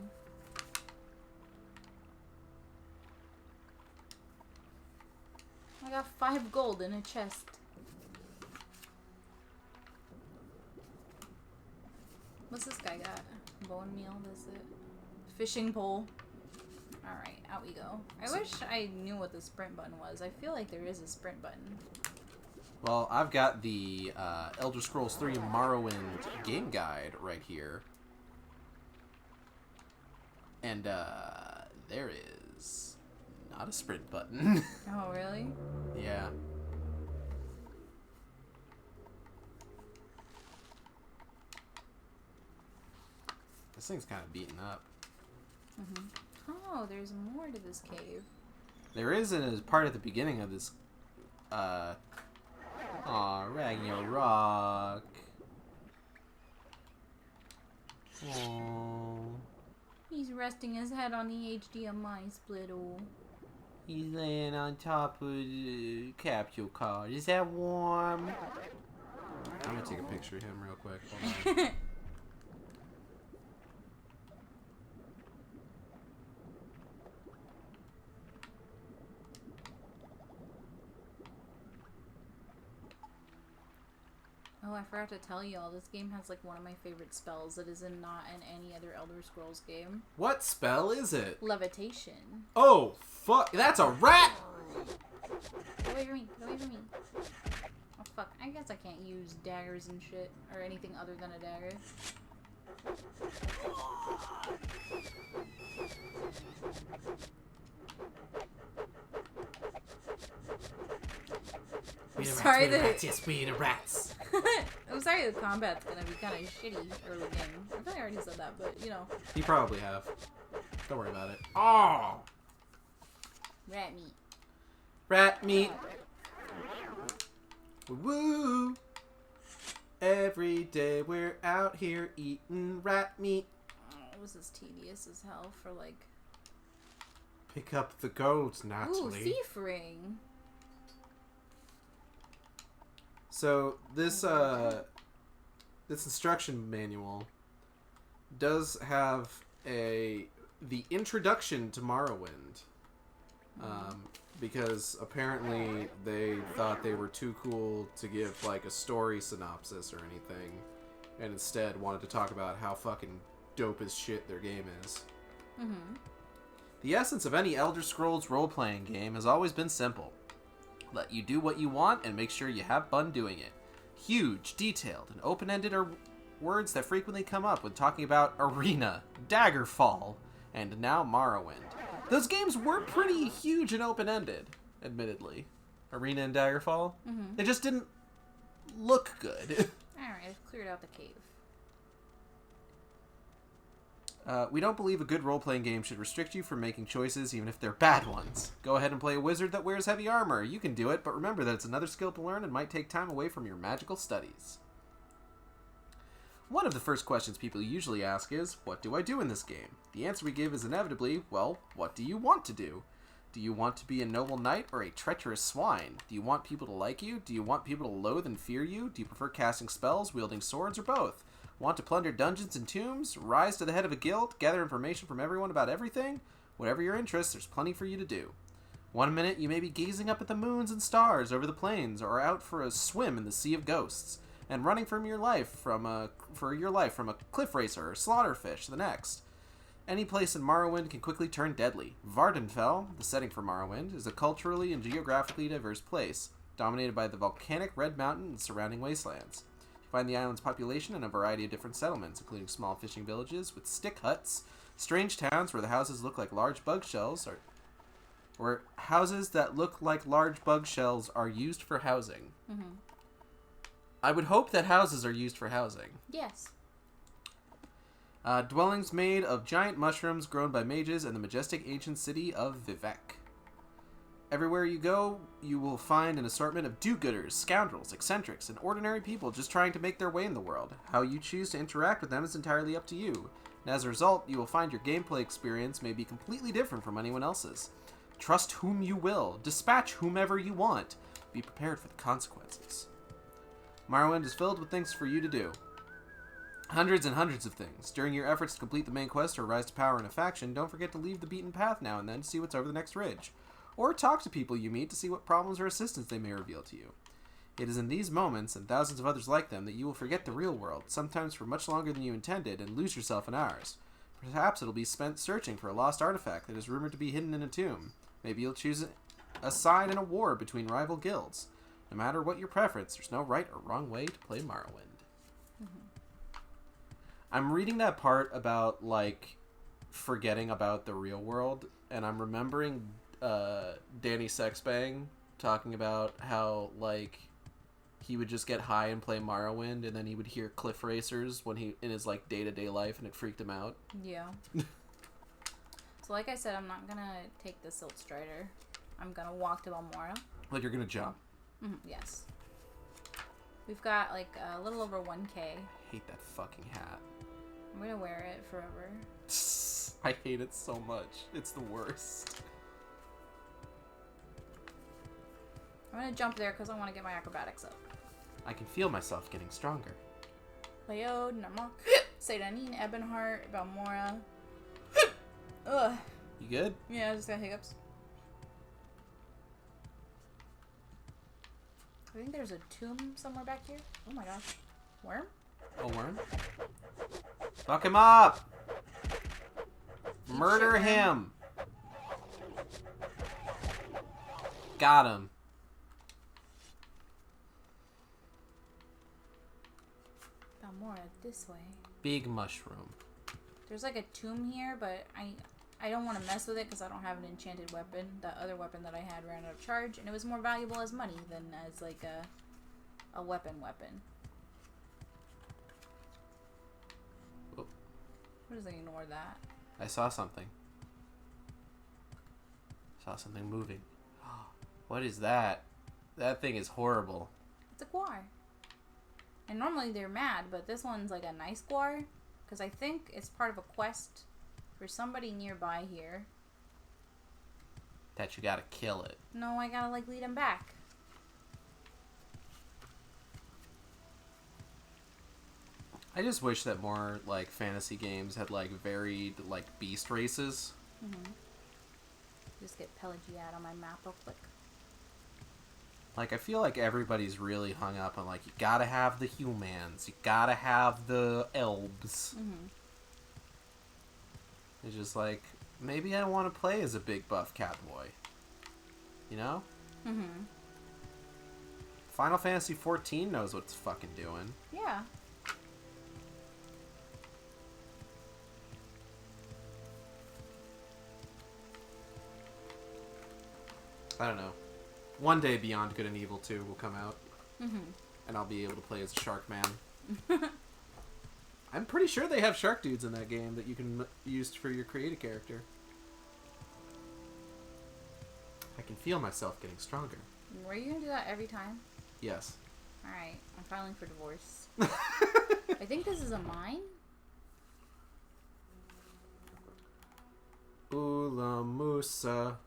B: I got 5 gold in a chest. What's this guy got? Bone meal, that's it. Fishing pole. Alright, out we go. I wish I knew what the sprint button was. I feel like there is a sprint button.
A: Well, I've got the Elder Scrolls 3 Morrowind game guide right here. And there is not a sprint button.
B: Oh, really?
A: Yeah. This thing's kind of beaten up.
B: Mm-hmm. Oh, there's more to this cave.
A: There is a part at the beginning of this. Aw, Ragnarok. Aww.
B: He's resting his head on the HDMI splitter.
A: He's laying on top of the capsule card. Is that warm? I'm gonna take a picture of him real quick. Hold on.
B: I forgot to tell y'all, this game has like one of my favorite spells that is not in any other Elder Scrolls game.
A: What spell is it?
B: Levitation.
A: Oh, fuck. That's a rat!
B: Get away from me. Get away from me. Oh, fuck. I guess I can't use daggers and shit, or anything other than a dagger. I'm sorry that...
A: Yes, we the rats.
B: I'm sorry the combat's gonna be kind of shitty early game. I feel like I already said that, but, you know.
A: You probably have. Don't worry about it. Oh!
B: Rat meat.
A: Rat meat. Woo! Every day we're out here eating rat meat.
B: Oh, this is tedious as hell for, like...
A: Pick up the gold, Natalie.
B: Ooh, thief ring.
A: So this this instruction manual does have the introduction to Morrowind, because apparently they thought they were too cool to give like a story synopsis or anything, and instead wanted to talk about how fucking dope as shit their game is.
B: Mm-hmm.
A: The essence of any Elder Scrolls role-playing game has always been simple. Let you do what you want and make sure you have fun doing it. Huge, detailed, and open-ended are words that frequently come up when talking about Arena, Daggerfall, and now Morrowind. Those games were pretty huge and open-ended, admittedly. Arena and Daggerfall.
B: Mm-hmm.
A: They just didn't look good.
B: Alright, I've cleared out the cave.
A: We don't believe a good role-playing game should restrict you from making choices, even if they're bad ones. Go ahead and play a wizard that wears heavy armor. You can do it, but remember that it's another skill to learn and might take time away from your magical studies. One of the first questions people usually ask is, what do I do in this game? The answer we give is inevitably, well, what do you want to do? Do you want to be a noble knight or a treacherous swine? Do you want people to like you? Do you want people to loathe and fear you? Do you prefer casting spells, wielding swords, or both? Want to plunder dungeons and tombs? Rise to the head of a guild? Gather information from everyone about everything? Whatever your interests, there's plenty for you to do. One minute you may be gazing up at the moons and stars over the plains, or out for a swim in the sea of ghosts, and running for your life from a cliff racer or slaughterfish the next. Any place in Morrowind can quickly turn deadly. Vardenfell, the setting for Morrowind, is a culturally and geographically diverse place, dominated by the volcanic Red Mountain and surrounding wastelands. Find the island's population in a variety of different settlements, including small fishing villages with stick huts, strange towns where the houses look like large bug shells, or houses that look like large bug shells are used for housing.
B: Mm-hmm.
A: I would hope that houses are used for housing.
B: Yes.
A: Dwellings made of giant mushrooms grown by mages in the majestic ancient city of Vivec. Everywhere you go, you will find an assortment of do-gooders, scoundrels, eccentrics, and ordinary people just trying to make their way in the world. How you choose to interact with them is entirely up to you, and as a result, you will find your gameplay experience may be completely different from anyone else's. Trust whom you will, dispatch whomever you want, be prepared for the consequences. Morrowind is filled with things for you to do. Hundreds and hundreds of things. During your efforts to complete the main quest or rise to power in a faction, don't forget to leave the beaten path now and then to see what's over the next ridge. Or talk to people you meet to see what problems or assistance they may reveal to you. It is in these moments, and thousands of others like them, that you will forget the real world, sometimes for much longer than you intended, and lose yourself in ours. Perhaps it'll be spent searching for a lost artifact that is rumored to be hidden in a tomb. Maybe you'll choose a side in a war between rival guilds. No matter what your preference, there's no right or wrong way to play Morrowind. Mm-hmm. I'm reading that part about, like, forgetting about the real world, and I'm remembering Danny Sexbang talking about how, like, he would just get high and play Morrowind, and then he would hear cliff racers when he in his, like, day-to-day life, and it freaked him out.
B: Yeah. So, like I said, I'm not gonna take the Silt Strider. I'm gonna walk to Balmora.
A: Like, you're gonna jump.
B: Mm-hmm, yes. We've got, like, a little over 1K.
A: I hate that fucking hat.
B: I'm gonna wear it forever.
A: I hate it so much. It's the worst.
B: I'm gonna jump there because I want to get my acrobatics up.
A: I can feel myself getting stronger.
B: Leod, Narmak, Sedanin, Ebonheart, Balmora. Ugh.
A: You good?
B: Yeah, I just got hiccups. I think there's a tomb somewhere back here. Oh my gosh. Worm?
A: A worm? Fuck him up!
B: Eat
A: Murder
B: shit,
A: him! Got him.
B: Balmora, this way.
A: Big mushroom.
B: There's like a tomb here, but I don't want to mess with it because I don't have an enchanted weapon. That other weapon that I had ran out of charge, and it was more valuable as money than as like a weapon.
A: Oh.
B: What does it ignore that?
A: I saw something. Saw something moving. What is that? That thing is horrible.
B: It's a guar. And normally they're mad, but this one's like a nice guar. Because I think it's part of a quest for somebody nearby here.
A: That you gotta kill it.
B: No, I gotta like lead him back.
A: I just wish that more like fantasy games had like varied like beast races.
B: Just get Pelagiad on my map real quick.
A: Like I feel like everybody's really hung up on like you gotta have the humans, you gotta have the elves. It's just like maybe I want to play as a big buff catboy. You know? Final Fantasy 14 knows what it's fucking doing.
B: Yeah.
A: I don't know. One day Beyond Good and Evil 2 will come out. And I'll be able to play as a shark man. I'm pretty sure they have shark dudes in that game that you can use for your create a character. I can feel myself getting stronger.
B: Were you gonna do that every time?
A: Yes.
B: Alright, I'm filing for divorce. I think this is a mine?
A: Ula Musa.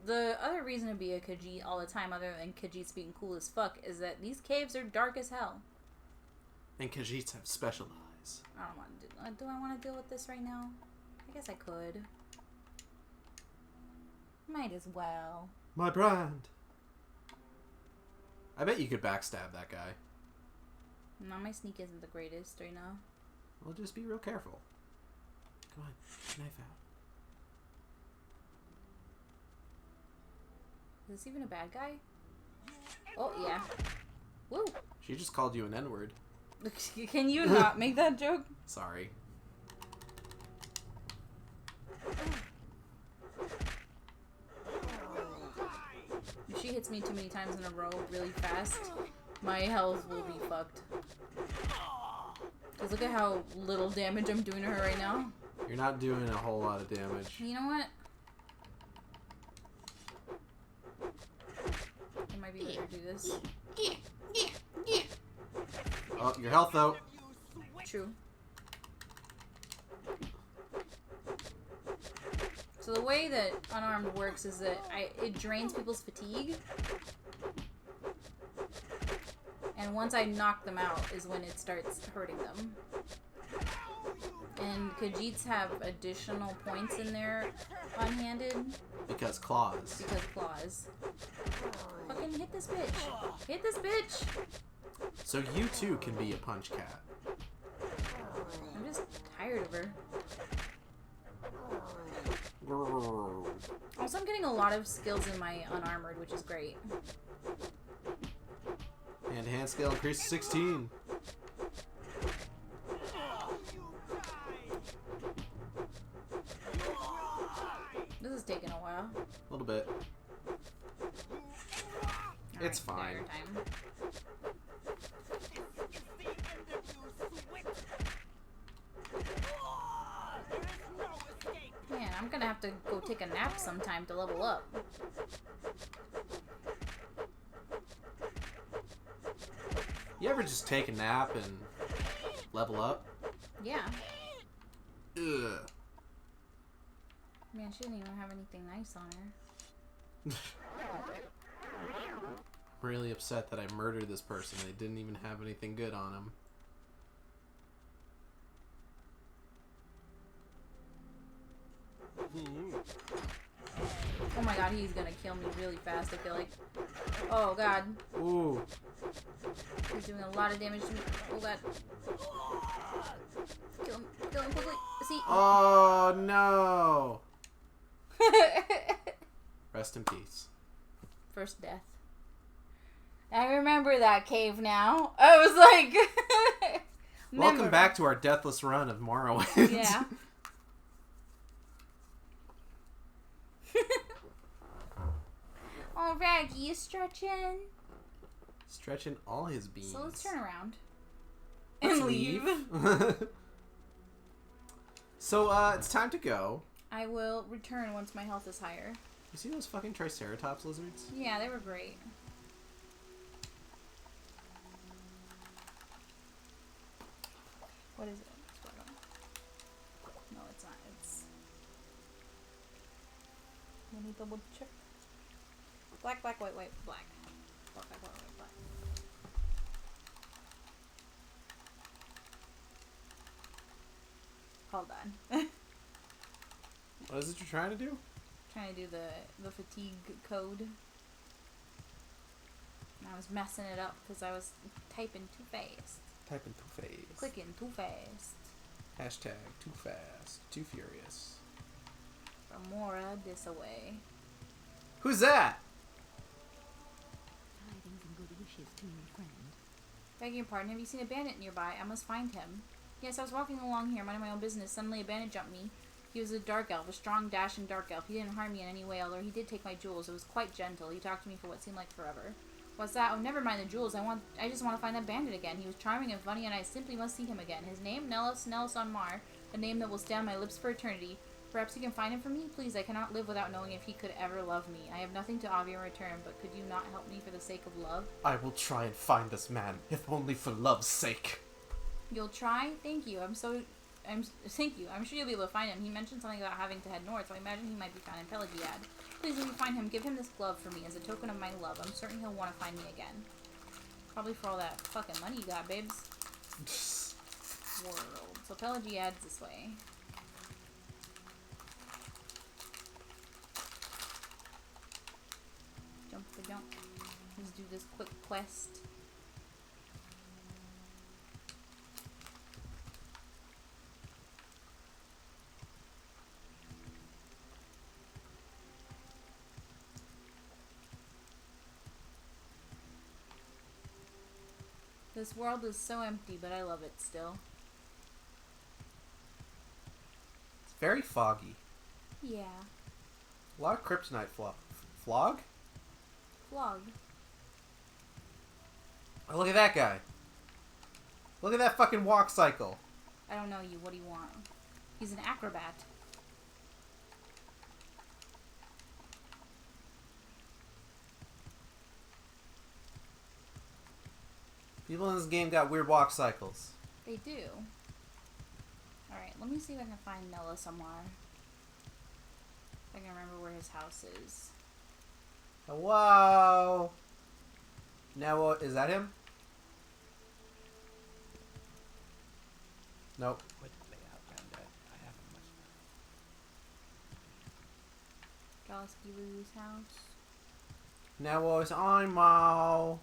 B: The other reason to be a Khajiit all the time, other than Khajiits being cool as fuck, is that these caves are dark as hell.
A: And Khajiits have special eyes.
B: I don't want to do I want to deal with this right now? I guess I could. Might as well.
A: My brand. I bet you could backstab that guy.
B: No, my sneak isn't the greatest right now.
A: Well, just be real careful. Come on, knife out.
B: Is this even a bad guy? Oh, yeah. Woo!
A: She just called you an N-word.
B: Can you not make that joke?
A: Sorry.
B: If she hits me too many times in a row really fast, my health will be fucked. Because look at how little damage I'm doing to her right now.
A: You're not doing a whole lot of damage.
B: You know what? It might be better to do this.
A: Oh, your health though.
B: True. So the way that unarmed works is that it drains people's fatigue. And once I knock them out is when it starts hurting them. And Khajiits have additional points in their unhanded.
A: Because claws.
B: Because claws. Fucking hit this bitch. Hit this bitch!
A: So you too can be a punch cat.
B: I'm just tired of her. Also, I'm getting a lot of skills in my unarmored, which is great.
A: And hand skill increased to 16.
B: This is taking a while.
A: A little bit. It's fine.
B: Dagger time. Man, I'm gonna have to go take a nap sometime to level up.
A: You ever just take a nap and level up?
B: Yeah.
A: Ugh.
B: Man, she didn't even have anything nice on her.
A: I'm really upset that I murdered this person. They didn't even have anything good on them.
B: Oh my god, he's gonna kill me really fast, I feel like. Oh god.
A: Ooh.
B: He's doing a lot of damage to me. Oh god. Kill him quickly. See?
A: Oh no. Rest in peace.
B: First death. I remember that cave now. I was like...
A: Welcome back to our deathless run of Morrowind.
B: Yeah. Oh, Raggy, you stretching?
A: Stretching all his beans.
B: So let's turn around.
A: Let's
B: And leave.
A: So, it's time to go.
B: I will return once my health is higher.
A: You see those fucking Triceratops lizards?
B: Yeah, they were great. What is it? No, it's not. It's... Let me double check. Black, white, black. Black, white, black. Hold on.
A: What is it you're trying to do?
B: Trying to do the fatigue code. And I was messing it up because I was typing too fast.
A: Typing too fast.
B: Clicking too fast.
A: Hashtag too fast. Too furious.
B: From Mora this away.
A: Who's that?
C: Tidings and good wishes to your friend.
B: Begging your pardon, have you seen a bandit nearby? I must find him. Yes, I was walking along here, minding my own business. Suddenly a bandit jumped me. He was a dark elf, a strong, dashing dark elf. He didn't harm me in any way, although he did take my jewels. It was quite gentle. He talked to me for what seemed like forever. What's that? Oh, never mind the jewels. I just want to find that bandit again. He was charming and funny, and I simply must see him again. His name? Nellis on Mar. A name that will stay on my lips for eternity. Perhaps you can find him for me? Please, I cannot live without knowing if he could ever love me. I have nothing to offer in return, but could you not help me for the sake of love?
A: I will try and find this man, if only for love's sake.
B: You'll try? Thank you. Thank you. I'm sure you'll be able to find him. He mentioned something about having to head north, so I imagine he might be found in Pelagiad. Please, when you find him, give him this glove for me as a token of my love. I'm certain he'll want to find me again. Probably for all that fucking money you got, babes. World. So Pelagiad's this way. Jump the jump. Let's do this quick quest. This world is so empty, but I love it still.
A: It's very foggy.
B: Yeah.
A: A lot of kryptonite flog?
B: Vlog.
A: Oh, look at that guy. Look at that fucking walk cycle.
B: I don't know you. What do you want? He's an acrobat.
A: People in this game got weird walk cycles.
B: They do. Alright, let me see if I can find Nella somewhere. If I can remember where his house is.
A: Hello? Now, is that him? Nope.
D: Quickly, Outlander. I have a much
B: Galaskiru's house.
A: Now is Einmal.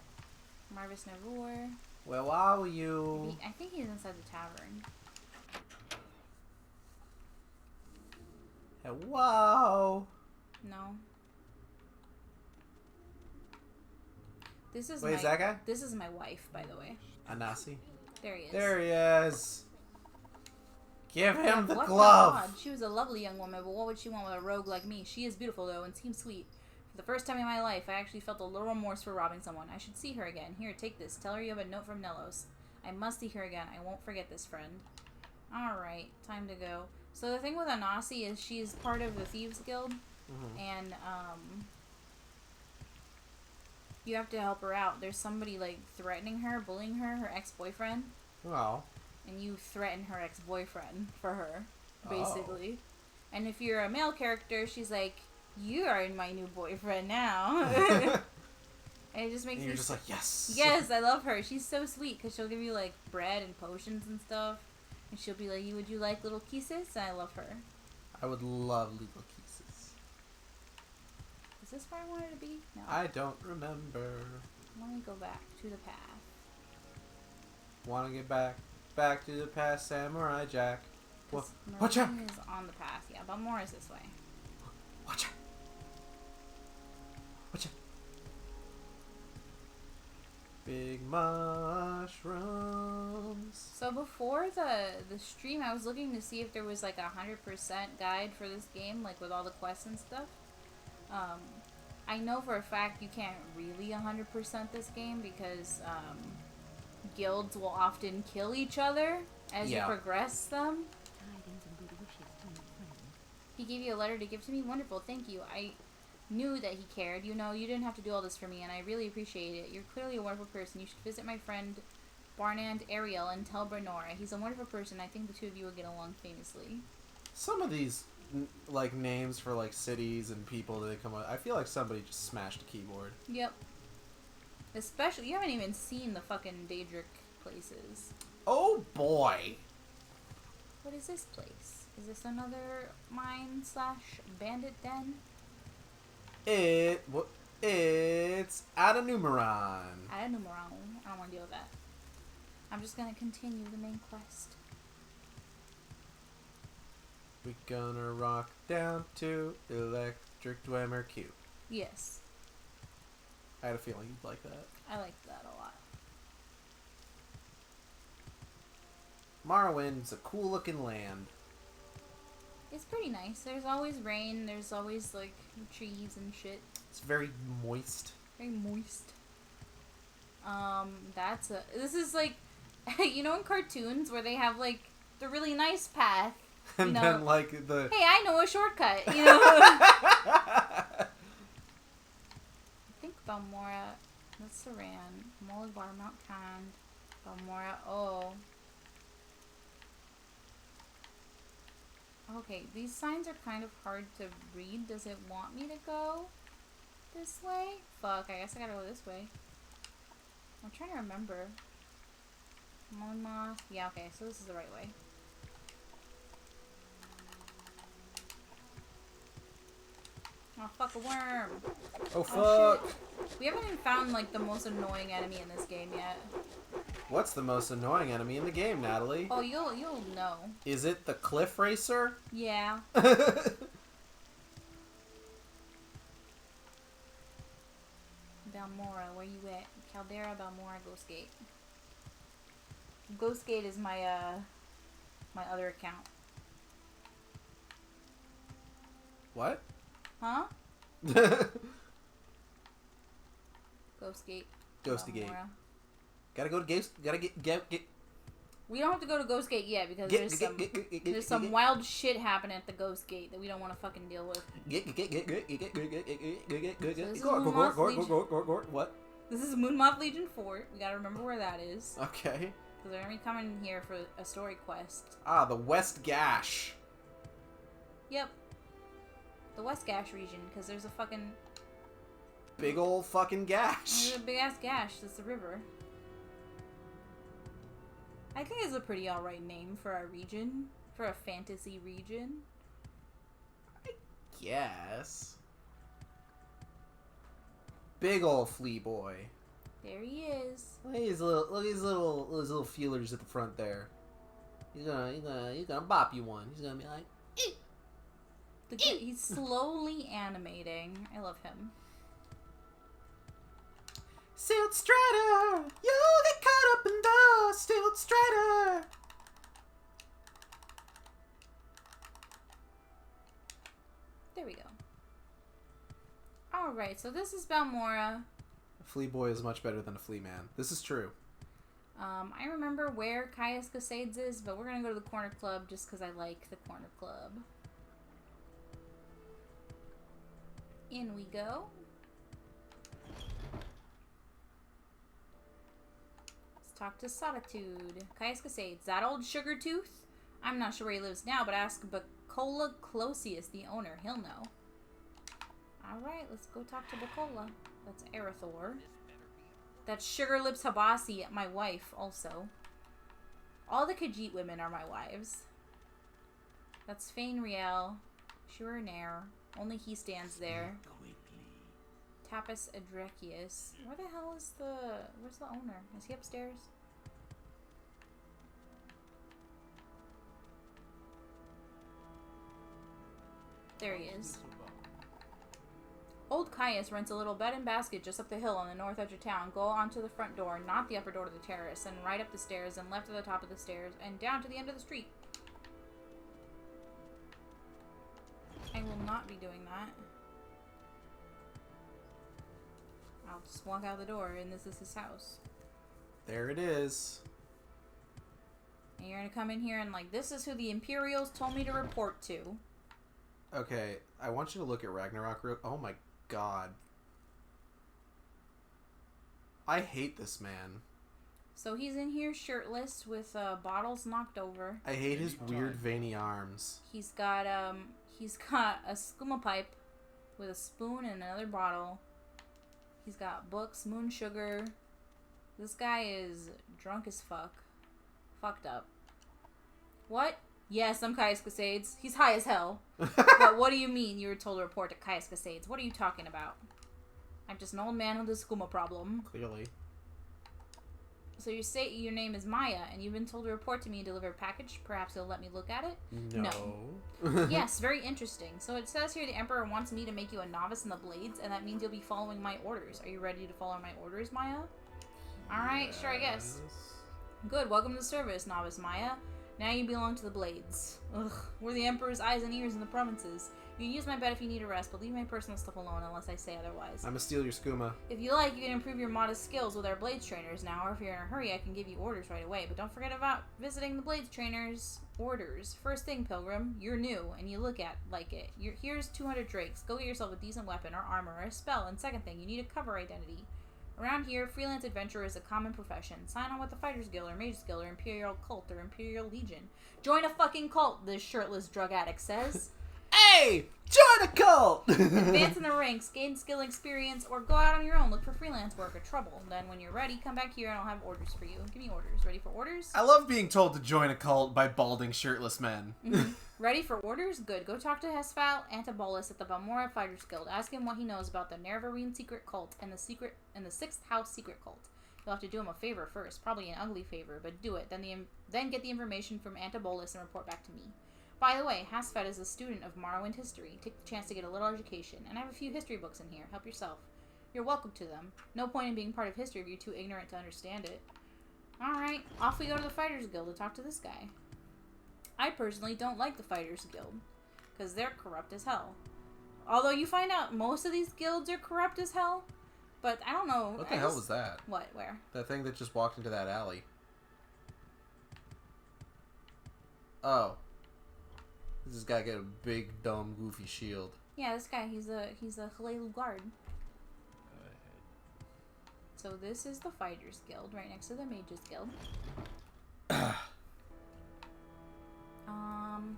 B: Marvis Navur.
A: Where are you?
B: I think he's inside the tavern.
A: Hello?
B: No. This is
A: Wait, is that guy?
B: This is my wife, by the way.
A: Anasi?
B: There he is.
A: There he is. Give him the
B: What
A: glove.
B: God? She was a lovely young woman, but what would she want with a rogue like me? She is beautiful, though, and seems sweet. For the first time in my life, I actually felt a little remorse for robbing someone. I should see her again. Here, take this. Tell her you have a note from Nellos. I must see her again. I won't forget this, friend. Alright, time to go. So the thing with Anasi is she's part of the Thieves Guild, and, you have to help her out. There's somebody, like, threatening her, bullying her, her ex-boyfriend.
A: Well.
B: And you threaten her ex-boyfriend for her, basically. And if you're a male character, she's like, you are my new boyfriend now. And it just makes
A: And
B: me...
A: you're just like, yes.
B: Yes, I love her. She's so sweet, because she'll give you, like, bread and potions and stuff. And she'll be like, would you like little kisses? And I love her.
A: I would love little kisses.
B: this where I wanted to be? No.
A: I don't remember.
B: Let me go back to the path.
A: Want to get back to the past, Samurai Jack. Watch out!
B: Morrowind is on the path. Yeah, but more is this way.
A: Watch out! Watch out! Big mushrooms.
B: So before the stream, I was looking to see if there was like a 100% guide for this game, like with all the quests and stuff. I know for a fact you can't really 100% this game because guilds will often kill each other as you progress them.
C: Tidings and good wishes to my friend.
B: He gave you a letter to give to me? Wonderful, thank you. I knew that he cared. You know, you didn't have to do all this for me, and I really appreciate it. You're clearly a wonderful person. You should visit my friend Barnand Ariel and tell Bernora. He's a wonderful person. I think the two of you will get along famously.
A: Some of these, like, names for, like, cities and people that they come up, I feel like somebody just smashed a keyboard.
B: Yep. Especially, you haven't even seen the fucking Daedric places.
A: Oh, boy!
B: What is this place? Is this another mine / bandit den?
A: It's Adanumeron.
B: I don't know, I don't want to deal with that. I'm just gonna continue the main quest.
A: We gonna rock down to Electric Dwemer Q.
B: Yes.
A: I had a feeling you'd like that.
B: I like that a lot.
A: Morrowind's a cool looking land.
B: It's pretty nice. There's always rain. There's always, like, trees and shit.
A: It's very moist.
B: Very moist. This is like, you know in cartoons where they have, like, the really nice path.
A: And then, like, the...
B: Hey, I know a shortcut, you know? I think Balmora, that's Saran, Molidbar, Mount Kand, Balmora, oh. Okay, these signs are kind of hard to read. Does it want me to go this way? Fuck, I guess I gotta go this way. I'm trying to remember. Monmouth. Yeah, okay, so this is the right way. Oh, fuck, a worm.
A: Oh, fuck.
B: Oh, shit. We haven't even found, like, the most annoying enemy in this game yet.
A: What's the most annoying enemy in the game, Natalie?
B: Oh, you'll know.
A: Is it the Cliff Racer?
B: Yeah. Balmora, where you at? Caldera, Balmora, Ghostgate. Ghostgate is my, my other account.
A: What?
B: Huh? Ghostgate.
A: Ghostygate.
B: Balmora.
A: Gotta go to get.
B: We don't have to go to Ghostgate yet because there's some wild shit happening at the Ghostgate that we don't want to fucking deal with.
A: What?
B: This is Moonmoth Legion Fort. We gotta remember where that is.
A: Okay.
B: Because they're gonna be coming here for a story quest.
A: Ah, the West Gash.
B: Yep. The West Gash region, because there's a fucking...
A: Big ol' fucking gash.
B: There's a big ass gash. That's the river. I think it's a pretty alright name for our region. For a fantasy region.
A: Yes. Big ol' flea boy.
B: There he is.
A: Look at his little feelers at the front there. He's gonna bop you one. He's gonna be like,
B: He's slowly animating. I love him.
A: Silt Strider! You'll get caught up in the Silt Strider!
B: There we go. Alright, so this is Balmora.
A: A flea boy is much better than a flea man. This is true.
B: I remember where Caius Casades is, but we're gonna go to the Corner Club just because I like the Corner Club. In we go. Let's talk to Solitude. Caius Casades. That old sugar tooth? I'm not sure where he lives now, but ask Bacola Closius, the owner. He'll know. Alright, let's go talk to Bacola. That's Arathor. That's Sugar Lips Habasi, my wife, also. All the Khajiit women are my wives. That's Fane Riel. Shurinair. Only he stands there. Tapis Adrecius. Where the hell is where's the owner? Is he upstairs? There he is. Old Caius rents a little bed and basket just up the hill on the north edge of town. Go onto the front door, not the upper door to the terrace, and right up the stairs, and left at the top of the stairs, and down to the end of the street. I will not be doing that. I'll just walk out the door, and this is his house.
A: There it is.
B: And you're gonna come in here and like, this is who the Imperials told me to report to.
A: Okay, I want you to look at Ragnarok real... Oh my god. I hate this man.
B: So he's in here shirtless with bottles knocked over.
A: I hate his weird veiny arms.
B: He's got a skooma pipe with a spoon and another bottle. He's got books, moon sugar. This guy is drunk as fuck. Fucked up. What? Yes, I'm Caius Casades. He's high as hell. But what do you mean you were told to report to Caius Casades? What are you talking about? I'm just an old man with a skooma problem.
A: Clearly.
B: So you say your name is Maya, and you've been told to report to me and deliver a package. Perhaps you'll let me look at it?
A: No.
B: Yes, very interesting. So it says here the Emperor wants me to make you a novice in the Blades, and that means you'll be following my orders. Are you ready to follow my orders, Maya? Alright,
A: Yes.
B: sure, I guess. Good, welcome to the service, novice Maya. Now you belong to the Blades. Ugh, we're the Emperor's eyes and ears in the provinces. You can use my bed if you need a rest, but leave my personal stuff alone unless I say otherwise.
A: I'ma steal your skooma.
B: If you like, you can improve your modest skills with our Blades trainers now, or if you're in a hurry, I can give you orders right away. But don't forget about visiting the Blades trainers' orders. First thing, Pilgrim, you're new, and you look like it. Here's 200 drakes. Go get yourself a decent weapon or armor or a spell. And second thing, you need a cover identity. Around here, freelance adventurer is a common profession. Sign on with the Fighters Guild or Mages Guild or Imperial Cult or Imperial Legion. Join a fucking cult, this shirtless drug addict says.
A: Hey! Join a cult!
B: Advance in the ranks, gain skill and experience, or go out on your own, look for freelance work or trouble. Then when you're ready, come back here and I'll have orders for you. Give me orders. Ready for orders?
A: I love being told to join a cult by balding shirtless men.
B: Mm-hmm. Ready for orders? Good. Go talk to Hesfal Antibolus at the Balmora Fighters Guild. Ask him what he knows about the Nervarine secret cult and the 6th house secret cult. You'll have to do him a favor first, probably an ugly favor, but do it. Then get the information from Antibolus and report back to me. By the way, Hasfet is a student of Morrowind history. Take the chance to get a little education, and I have a few history books in here. Help yourself. You're welcome to them. No point in being part of history if you're too ignorant to understand it. Alright, off we go to the Fighters Guild to talk to this guy. I personally don't like the Fighters Guild, because they're corrupt as hell. Although you find out most of these guilds are corrupt as hell, but I don't know.
A: What the hell was that?
B: What? Where?
A: That thing that just walked into that alley. Oh. This guy got a big, dumb, goofy shield.
B: Yeah, this guy, he's a Halelu guard. So this is the Fighters Guild, right next to the Mages Guild.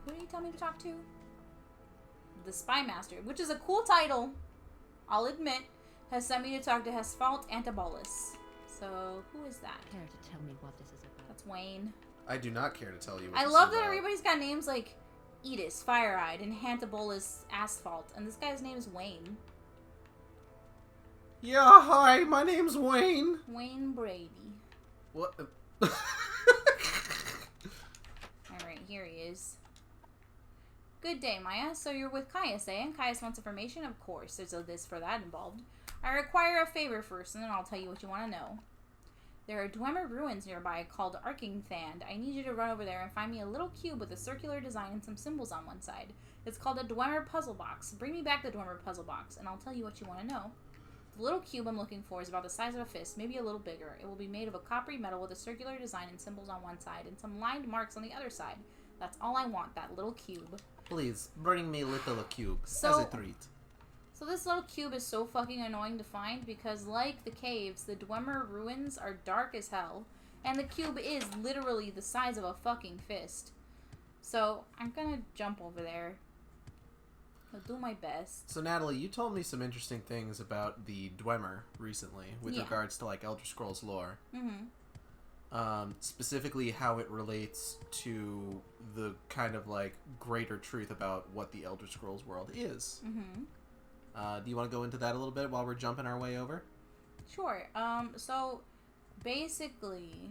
B: Who did he tell me to talk to? The Spy Master, which is a cool title, I'll admit, has sent me to talk to Hesfalt Antibolus. So, who is that?
C: Care to tell me what this is about?
B: That's Wayne.
A: I do not care to tell you what
B: I
A: this
B: love
A: is
B: that
A: about.
B: everybody's got names like Edis, Fire-Eyed, and Hantibolus Asphalt, and this guy's name is Wayne.
A: Yeah, hi, my name's Wayne.
B: Wayne Brady.
A: What?
B: Alright, here he is. Good day, Maya. So you're with Caius, eh? And Caius wants information? Of course, there's a this for that involved. I require a favor first, and then I'll tell you what you want to know. There are Dwemer ruins nearby called Arkingthand. I need you to run over there and find me a little cube with a circular design and some symbols on one side. It's called a Dwemer puzzle box. Bring me back the Dwemer puzzle box, and I'll tell you what you want to know. The little cube I'm looking for is about the size of a fist, maybe a little bigger. It will be made of a coppery metal with a circular design and symbols on one side, and some lined marks on the other side. That's all I want, that little cube.
A: Please, bring me little cube
B: So-
A: as a treat.
B: So this little cube is so fucking annoying to find because, like the caves, the Dwemer ruins are dark as hell, and the cube is literally the size of a fucking fist. So I'm gonna jump over there. I'll do my best.
A: So Natalie, you told me some interesting things about the Dwemer recently with
B: Yeah.
A: regards to like Elder Scrolls lore.
B: Mm-hmm.
A: Specifically how it relates to the kind of like greater truth about what the Elder Scrolls world is.
B: Mm-hmm.
A: Do you want to go into that a little bit while we're jumping our way over?
B: Sure. So basically,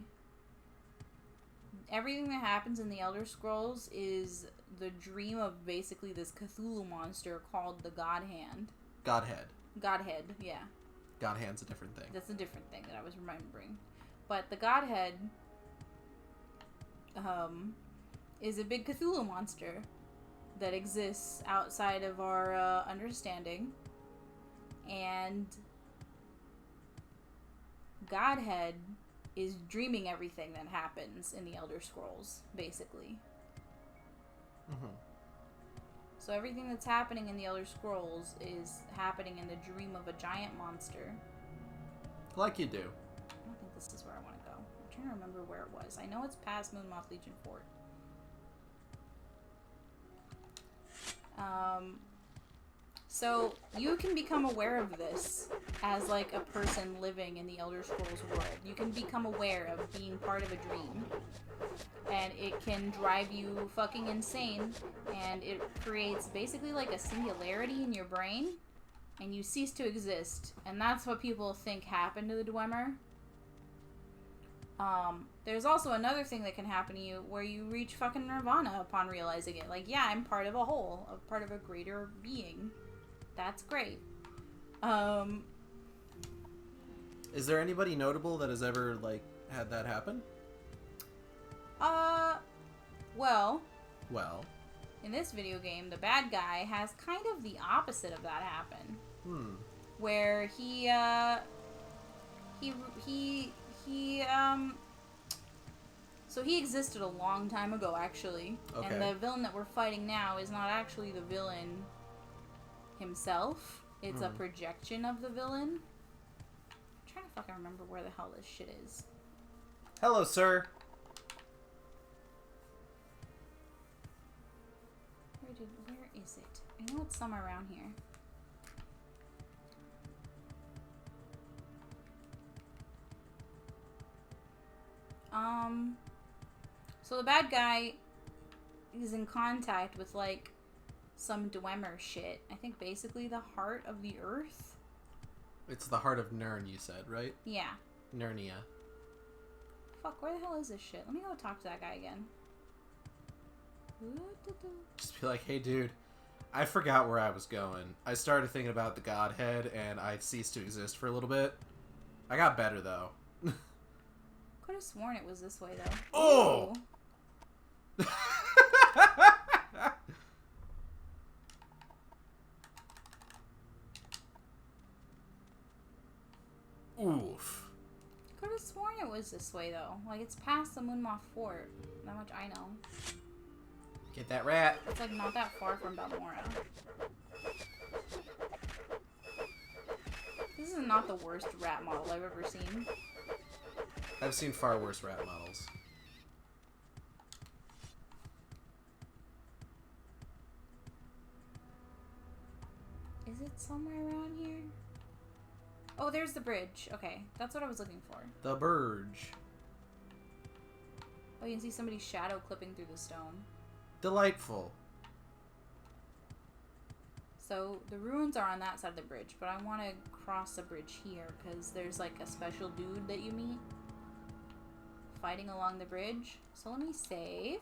B: everything that happens in the Elder Scrolls is the dream of basically this Cthulhu monster called the God Hand.
A: Godhead.
B: Godhead, yeah.
A: Godhand's a different thing.
B: That's a different thing that I was remembering. But the Godhead is a big Cthulhu monster that exists outside of our understanding. And Godhead is dreaming everything that happens in the Elder Scrolls, basically.
A: Mm-hmm.
B: So everything that's happening in the Elder Scrolls is happening in the dream of a giant monster.
A: Like you do.
B: I don't think this is where I want to go. I'm trying to remember where it was. I know it's past Moonmoth Legion Fort. So you can become aware of this as like a person living in the Elder Scrolls world. You can become aware of being part of a dream. And it can drive you fucking insane. And it creates basically like a singularity in your brain. And you cease to exist. And that's what people think happened to the Dwemer. There's also another thing that can happen to you where you reach fucking nirvana upon realizing it. Like, yeah, I'm part of a whole, a part of a greater being. That's great.
A: Is there anybody notable that has ever, like, had that happen?
B: Well,
A: Well.
B: in this video game, the bad guy has kind of the opposite of that happen. Where so he existed a long time ago, actually.
A: Okay.
B: And the villain that we're fighting now is not actually the villain himself. It's a projection of the villain. I'm trying to fucking remember where the hell this shit is.
A: Hello, sir.
B: Where is it? I know it's somewhere around here. So the bad guy is in contact with, like, some Dwemer shit. I think basically the heart of the earth.
A: It's the heart of Nirn, you said, right?
B: Yeah.
A: Nirnia.
B: Fuck, where the hell is this shit? Let me go talk to that guy again.
A: Just be like, hey, dude, I forgot where I was going. I started thinking about the Godhead, and I ceased to exist for a little bit. I got better, though.
B: Could have sworn it was this way, though.
A: Oh! Oof.
B: Could have sworn it was this way, though. Like, it's past the Moonmoth Fort. That much I know.
A: Get that rat.
B: It's, like, not that far from Balmora. This is not the worst rat model I've ever seen.
A: I've seen far worse rat models.
B: Is it somewhere around here? Oh, there's the bridge. Okay, that's what I was looking for.
A: The Burge.
B: Oh, you can see somebody's shadow clipping through the stone.
A: Delightful.
B: So, the ruins are on that side of the bridge, but I want to cross the bridge here, because there's, like, a special dude that you meet fighting along the bridge. So let me save.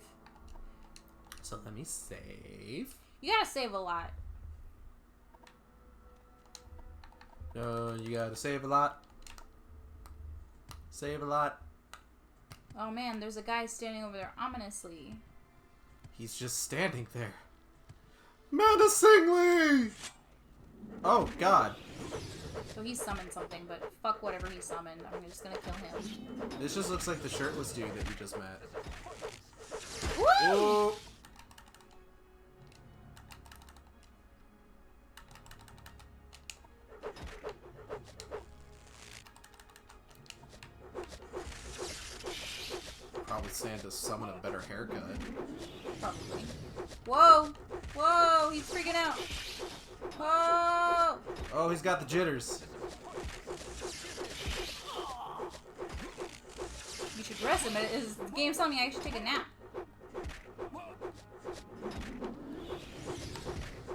B: You gotta save a lot.
A: You gotta save a lot. Save a lot.
B: Oh man, there's a guy standing over there ominously.
A: He's just standing there. Menacingly! Oh, God.
B: So he summoned something, but fuck whatever he summoned. I'm just gonna kill him.
A: This just looks like the shirtless dude that you just met.
B: Woo!
A: Whoa. Probably stand to summon a better haircut.
B: Probably. Whoa! Whoa! He's freaking out! Whoa!
A: Oh, he's got the jitters.
B: You should rest him. The game's telling me I should take a nap.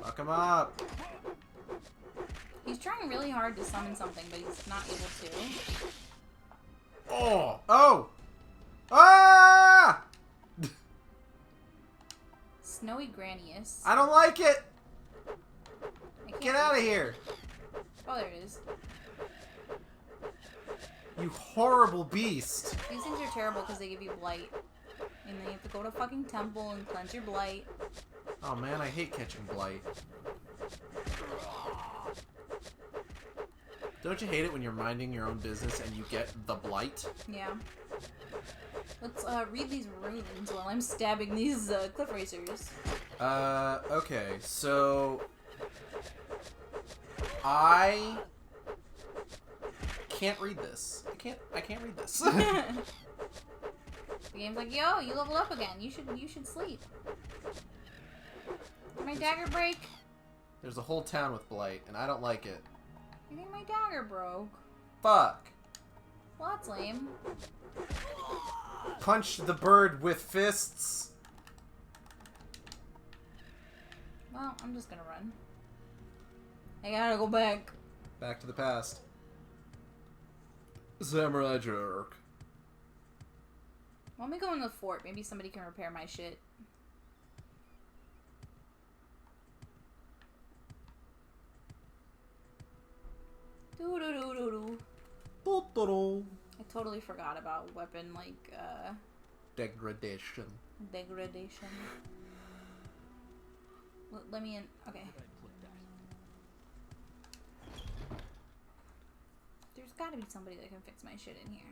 A: Fuck him up.
B: He's trying really hard to summon something, but he's not able to.
A: Oh! Oh! Ah!
B: Snowy Granius.
A: I don't like it!
B: I can't
A: Get out of
B: reach it.
A: here!
B: Oh, there it is.
A: You horrible beast!
B: These things are terrible because they give you blight. And then you have to go to a fucking temple and cleanse your blight.
A: Oh man, I hate catching blight. Don't you hate it when you're minding your own business and you get the blight?
B: Yeah. Let's read these runes while I'm stabbing these cliff racers.
A: Okay, so I can't read this. I can't read this.
B: The game's like, yo, you level up again. You should sleep. Did my dagger break?
A: There's a whole town with blight, and I don't like it.
B: I think my dagger broke.
A: Fuck.
B: Well, that's lame.
A: Punch the bird with fists.
B: Well, I'm just gonna run. I gotta go back.
A: Back to the past. Samurai jerk.
B: Let me go in the fort. Maybe somebody can repair my shit. Doo-doo-doo-doo-doo.
A: Totoro.
B: I totally forgot about weapon,
A: Degradation.
B: degradation. Let me in. Okay. There's gotta be somebody that can fix my shit in here.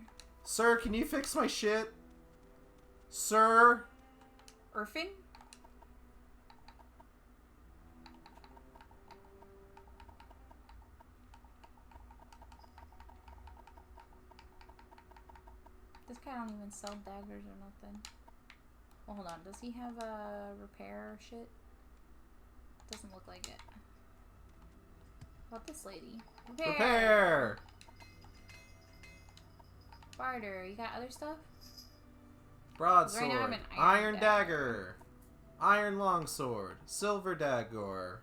A: Sir, can you fix my shit? Sir?
B: Irfing? This guy don't even sell daggers or nothing. Well, hold on. Does he have a repair shit? Doesn't look like it. What about this lady?
A: Repair!
B: Barter, you got other stuff?
A: Broadsword.
B: Right now I have an
A: Iron dagger. Iron longsword. Silver dagger.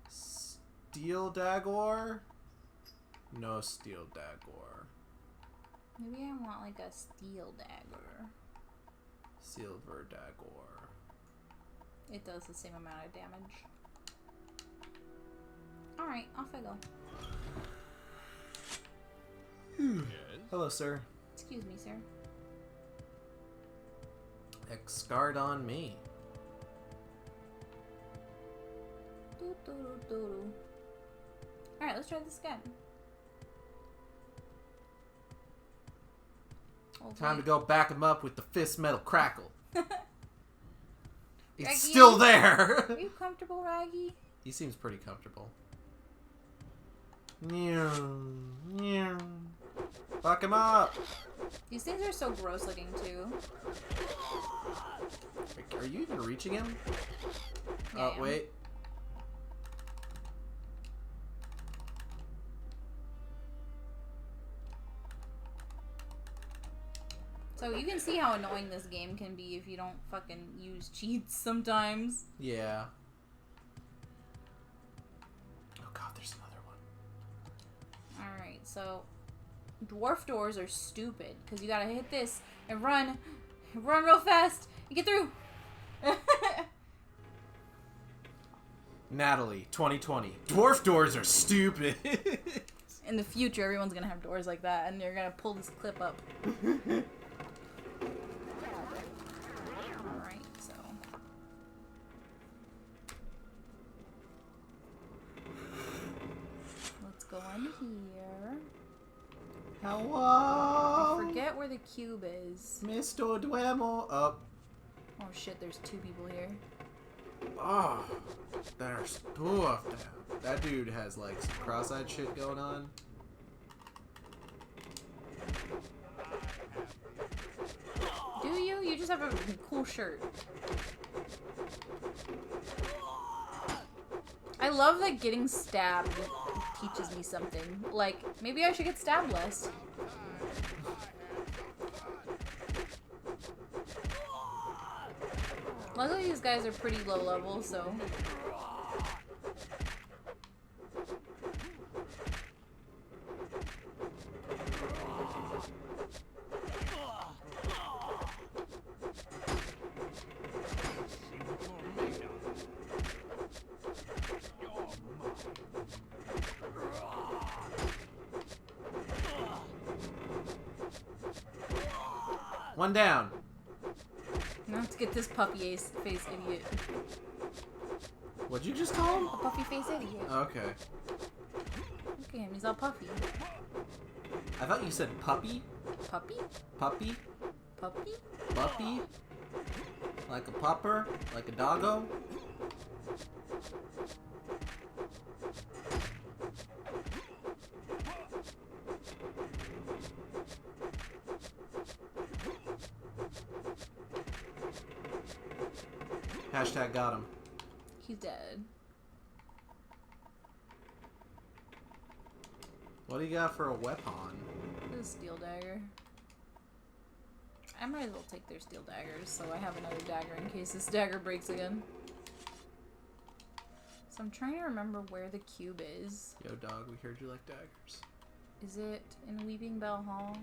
A: Steel dagger? No steel dagger.
B: Maybe I want like a steel dagger.
A: Silver dagger.
B: It does the same amount of damage. Alright, off I go.
A: Hello, sir.
B: Excuse me, sir.
A: Excard on me.
B: Alright, let's try this again.
A: Time to go back him up with the fist metal crackle. It's
B: Raggy?
A: still there.
B: Are you comfortable, Raggy?
A: He seems pretty comfortable. Meow. Fuck him up.
B: These things are so gross looking too.
A: Are you even reaching him?
B: Yeah,
A: Oh, wait.
B: So you can see how annoying this game can be if you don't fucking use cheats sometimes.
A: Yeah. Oh god, there's another one.
B: Alright, so dwarf doors are stupid because you gotta hit this and run real fast and get through.
A: Natalie, 2020. Dwarf doors are stupid.
B: In the future, everyone's gonna have doors like that and they're gonna pull this clip up. Alright, so. Let's go in here.
A: Hello?
B: I forget where the cube is.
A: Mr. Duemo. Oh.
B: Oh shit, there's two people here.
A: Oh. There's two of them. That dude has like some cross-eyed shit going on.
B: Do you? You just have a cool shirt. I love that getting stabbed teaches me something. Like, maybe I should get stabbed less. Luckily these guys are pretty low level, so...
A: One down.
B: Now let's get this puffy face idiot.
A: What'd you just call him?
B: A puffy face idiot.
A: Okay.
B: Look at him, he's all puffy.
A: I thought you said puppy?
B: Puppy?
A: Puppy?
B: Puppy?
A: Puppy? Like a pupper? Like a doggo? Hashtag got him.
B: He's dead.
A: What do you got for a weapon?
B: This is steel dagger. I might as well take their steel daggers, so I have another dagger in case this dagger breaks again. So I'm trying to remember where the cube is.
A: Yo, dog, we heard you like daggers.
B: Is it in Weeping Bell Hall?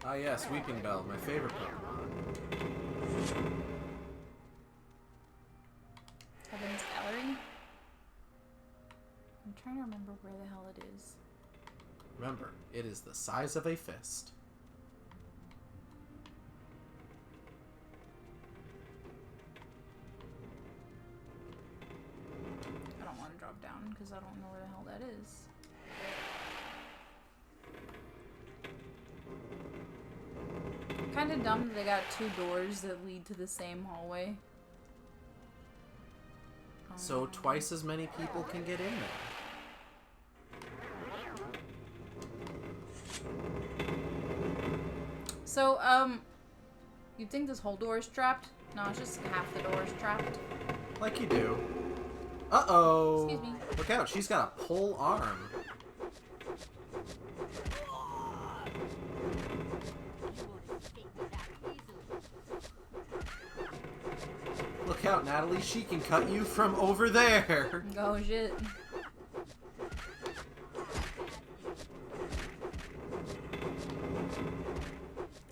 A: Ah yes, Weeping Bell, my favorite Pokemon.
B: Heaven's Gallery? I'm trying to remember where the hell it is.
A: Remember, it is the size of a fist.
B: I don't want to drop down because I don't know where the hell that is. Kind of dumb that they got two doors that lead to the same hallway.
A: So twice as many people can get in there.
B: So, you'd think this whole door is trapped? No, it's just half the door is trapped.
A: Like you do. Uh-oh!
B: Excuse me.
A: Look out, she's got a pole arm. Look out, Natalie, she can cut you from over there!
B: Oh, shit.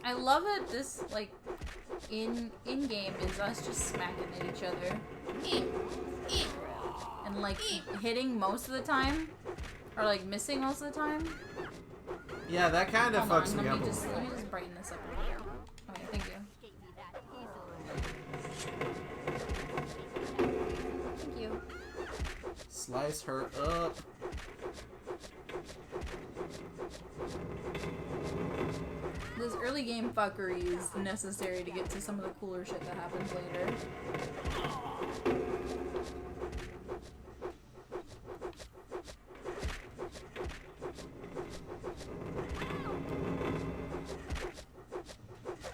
B: I love it, this, like, in-game is us just smacking at each other. And, like, hitting most of the time. Or, like, missing most of the time.
A: Yeah, that kind of
B: Hold
A: fucks
B: on,
A: me
B: let
A: up
B: me
A: a
B: just
A: little.
B: brighten this up a little. Okay, thank you. Thank you.
A: Slice her up.
B: This early game fuckery is necessary to get to some of the cooler shit that happens later.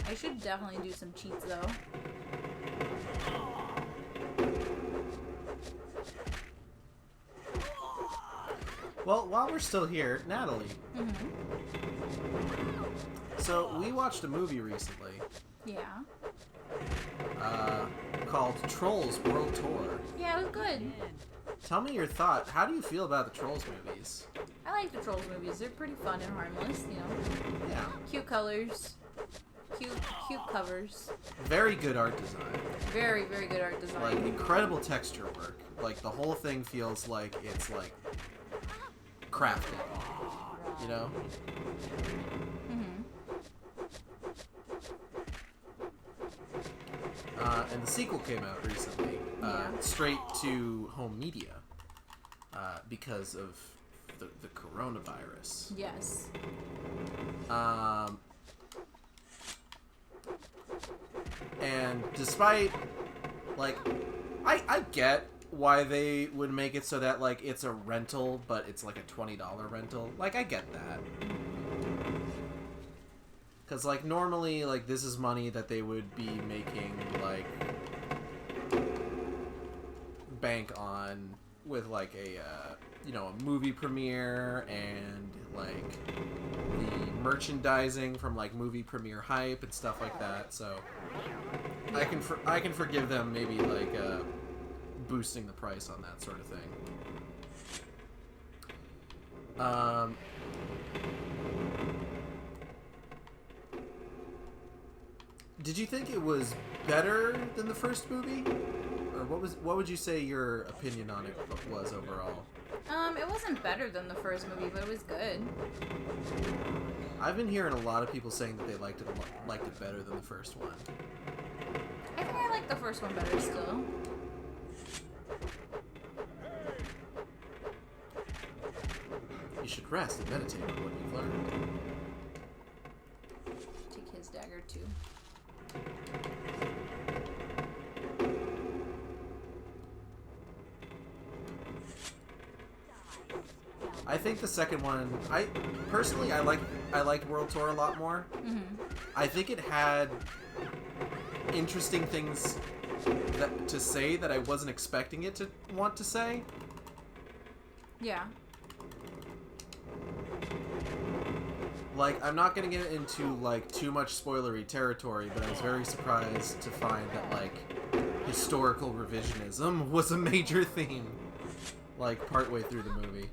B: I should definitely do some cheats though.
A: Well, while we're still here, Natalie. So, we watched a movie recently.
B: Yeah.
A: Called Trolls World Tour.
B: Yeah, it was good.
A: Tell me your thought. How do you feel about the Trolls movies?
B: I like the Trolls movies. They're pretty fun and harmless, you know.
A: Yeah.
B: Cute colors. Cute covers.
A: Very good art design.
B: Very, very good art design.
A: Like, incredible texture work. Like, the whole thing feels like it's, like, crafted. You know? And the sequel came out recently, straight to home media, because of the coronavirus.
B: Yes.
A: And despite, like, I get why they would make it so that, like, it's a rental, but it's like a $20 rental. Like, I get that. Because, like, normally, like, this is money that they would be making, like, bank on with, like, a, you know, a movie premiere and, like, the merchandising from, like, movie premiere hype and stuff like that. So, I can forgive them maybe, like, boosting the price on that sort of thing. Did you think it was better than the first movie? Or what would you say your opinion on it was overall?
B: It wasn't better than the first movie, but it was good.
A: I've been hearing a lot of people saying that they liked it better than the first one.
B: I think I like the first one better still.
A: You should rest and meditate on what you've learned.
B: Take his dagger too.
A: I think the second one, personally I liked World Tour a lot more.
B: Mm-hmm.
A: I think it had interesting things to say that I wasn't expecting it to want to say.
B: Yeah.
A: Like, I'm not gonna get into, like, too much spoilery territory, but I was very surprised to find that, like, historical revisionism was a major theme, like, partway through the movie.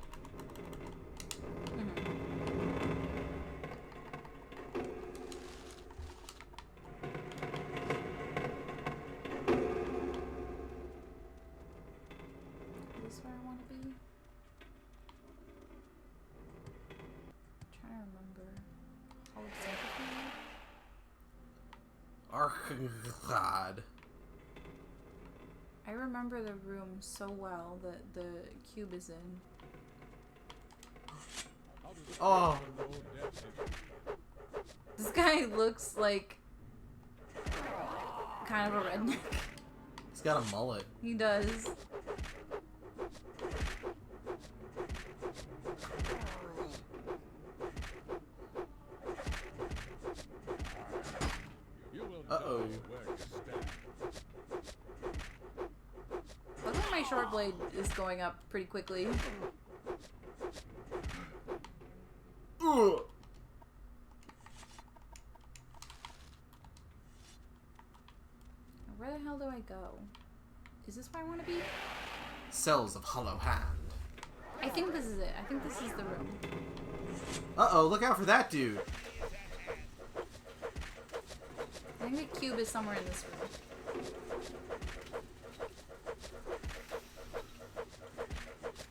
A: God.
B: I remember the room so well that the cube is in.
A: Oh.
B: This guy looks like kind of a redneck.
A: He's got a mullet.
B: He does.
A: Uh-oh.
B: Looks like my short blade is going up pretty quickly.
A: Ugh.
B: Where the hell do I go? Is this where I want to be?
A: Cells of Hollow Hand.
B: I think this is it. I think this is the room.
A: Uh-oh, look out for that dude.
B: I think the cube is somewhere in this room.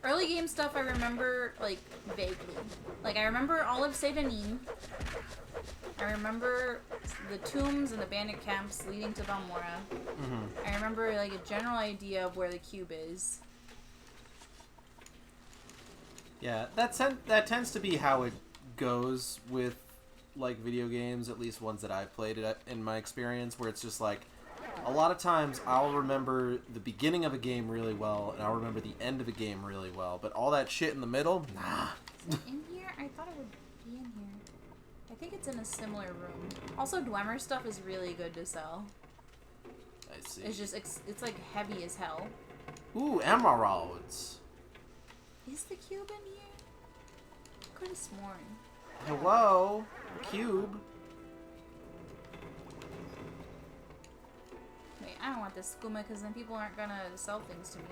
B: Early game stuff I remember, like, vaguely. Like, I remember all of Sedanin. I remember the tombs and the bandit camps leading to Balmora.
A: Mm-hmm.
B: I remember, like, a general idea of where the cube is.
A: Yeah, that tends to be how it goes with, like, video games, at least ones that I've played it in my experience, where it's just like, a lot of times I'll remember the beginning of a game really well, and I'll remember the end of a game really well, but all that shit in the middle, nah.
B: Is it in here? I thought it would be in here. I think it's in a similar room. Also, Dwemer stuff is really good to sell.
A: I see.
B: It's just, it's like heavy as hell.
A: Ooh, emeralds.
B: Is the cube in here? Could have sworn.
A: Hello, cube.
B: Wait, I don't want this skooma because then people aren't gonna sell things to me.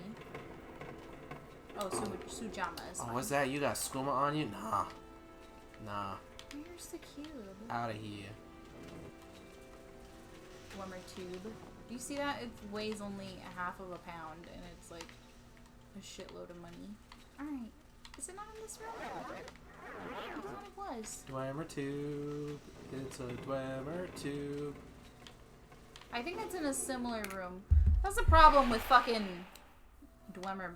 B: Oh, Sujama is fine.
A: Oh, what's that? You got skooma on you? Nah. Nah.
B: Where's the cube?
A: Out of here.
B: Dwemer tube. Do you see that? It weighs only half of a pound and it's like a shitload of money. Alright. Is it not in this room? I thought it was.
A: Dwemer tube. It's a Dwemer tube.
B: I think it's in a similar room. That's the problem with fucking Dwemer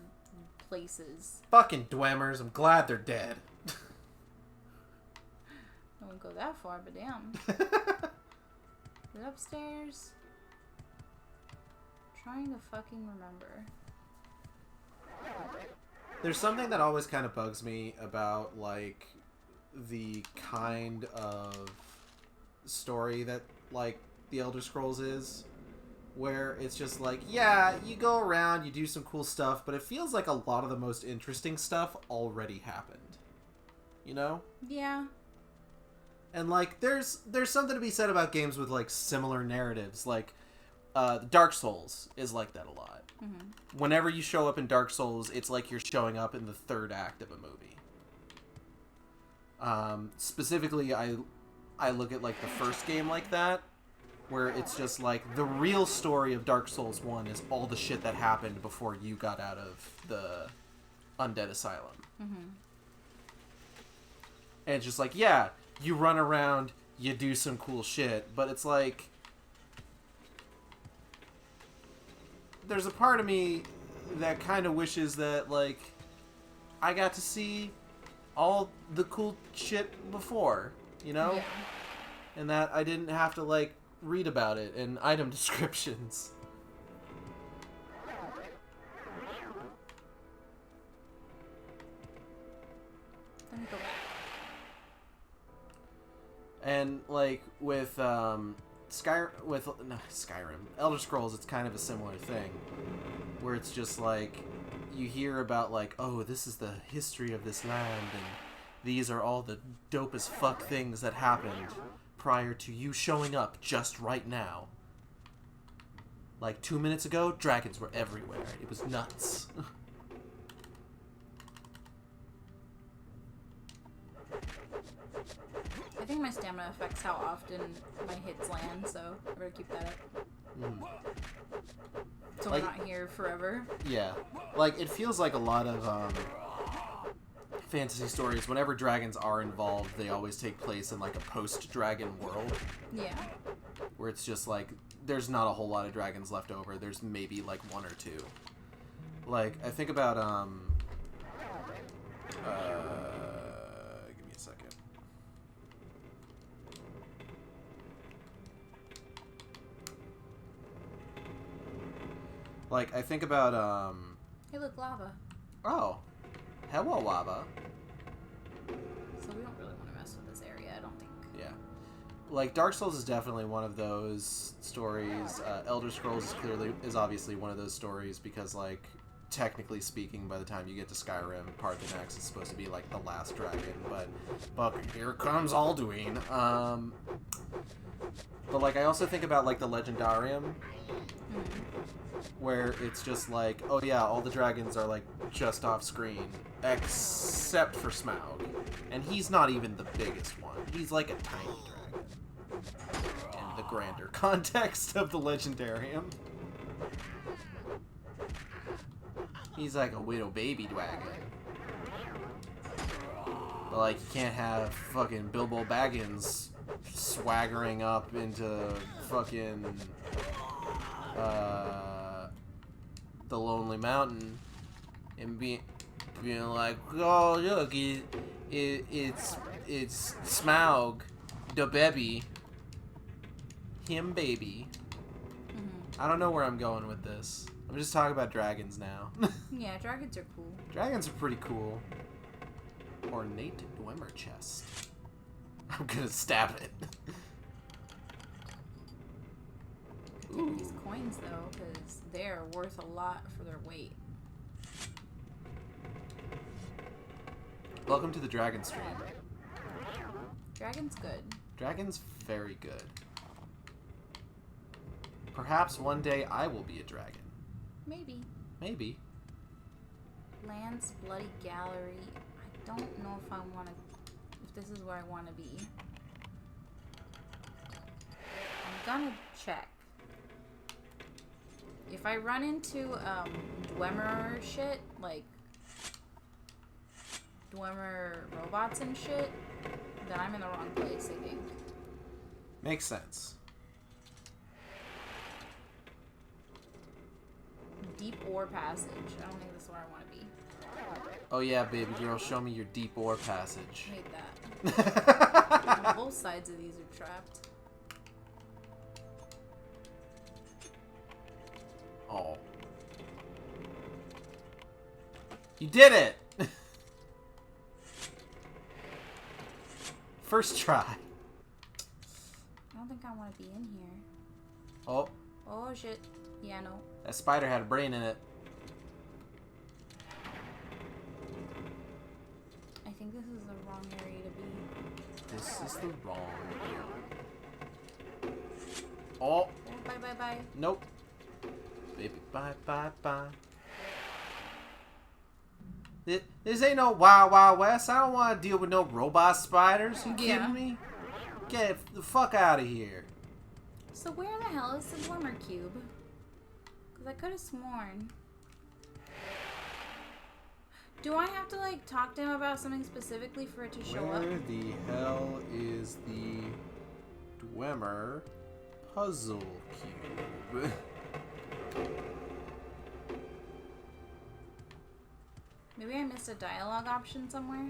B: places.
A: Fucking Dwemers. I'm glad they're dead.
B: I wouldn't go that far, but damn. Is it upstairs? Trying to fucking remember.
A: There's something that always kind of bugs me about, like, the kind of story that, like, the Elder Scrolls is, where it's just like, yeah, you go around, you do some cool stuff, but it feels like a lot of the most interesting stuff already happened. You know?
B: Yeah.
A: And, like, there's something to be said about games with, like, similar narratives. Like, Dark Souls is like that a lot.
B: Mm-hmm.
A: Whenever you show up in Dark Souls, it's like you're showing up in the third act of a movie. Specifically, I look at, like, the first game like that, where it's just like, the real story of Dark Souls 1 is all the shit that happened before you got out of undead asylum.
B: Mm-hmm.
A: And it's just like, yeah, you run around, you do some cool shit, but it's like, there's a part of me that kind of wishes that, like, I got to see all the cool shit before, you know?
B: Yeah.
A: And that I didn't have to, like, read about it in item descriptions.
B: Let me go back.
A: And, like, with, Skyrim, Elder Scrolls, it's kind of a similar thing. Where it's just, like, you hear about, like, oh, this is the history of this land, and these are all the dope as fuck things that happened prior to you showing up just right now. Like, 2 minutes ago, dragons were everywhere. It was nuts.
B: I think my stamina affects how often my hits land, so I better keep that up. So
A: Like-
B: we're not here forever.
A: Yeah. Like, it feels like a lot of, fantasy stories, whenever dragons are involved, they always take place in, like, a post-dragon world.
B: Yeah.
A: Where it's just, like, there's not a whole lot of dragons left over. There's maybe, like, one or two. Like, I think about, give me a second. Like, I think about,
B: Hey, look, lava.
A: oh. Hello, Lava.
B: So we don't really want to mess with this area, I don't think.
A: Yeah. Like, Dark Souls is definitely one of those stories. Elder Scrolls is obviously one of those stories because, like, technically speaking, by the time you get to Skyrim, Parthenax is supposed to be, like, the last dragon, but here comes Alduin. But, like, I also think about, like, the Legendarium, where it's just like, oh yeah, all the dragons are, like, just off screen, except for Smaug. And he's not even the biggest one. He's like a tiny dragon in the grander context of the Legendarium. He's like a little baby dragon. But, like, you can't have fucking Bilbo Baggins swaggering up into fucking the Lonely Mountain and being like, oh look, it's Smaug, the baby, him baby. I don't know where I'm going with this. I'm just talking about dragons now.
B: Yeah, dragons are cool.
A: Dragons are pretty cool. Ornate Dwemer chest. I'm gonna stab it.
B: Good these coins though, because they're worth a lot for their weight.
A: Welcome to the Dragon Stream.
B: Dragon's good.
A: Dragon's very good. Perhaps one day I will be a dragon.
B: Maybe.
A: Maybe.
B: Lance Bloody Gallery. I don't know if I want to. If this is where I want to be. I'm gonna check. If I run into Dwemer shit, like Dwemer robots and shit, then I'm in the wrong place, I think.
A: Makes sense.
B: Deep Ore Passage. I don't think this is where I want to be.
A: Oh yeah, baby girl, show me your deep ore passage.
B: I hate that. Both sides of these are trapped.
A: Oh. You did it! First try.
B: I don't think I want to be in here.
A: Oh,
B: Oh shit. Yeah, no.
A: that spider had a brain in it.
B: I think this is the wrong area to be.
A: This is the wrong area. Oh,
B: Oh, bye bye bye.
A: nope. Baby, bye, bye, bye. This ain't no Wild Wild West. I don't want to deal with no robot spiders. You
B: Yeah.
A: kidding me? Get the fuck out of here.
B: So where the hell is the Dwemer Cube? Because I could have sworn. Do I have to, like, talk to him about something specifically for it to show up?
A: Where the hell is the Dwemer puzzle cube?
B: Maybe I missed a dialogue option somewhere?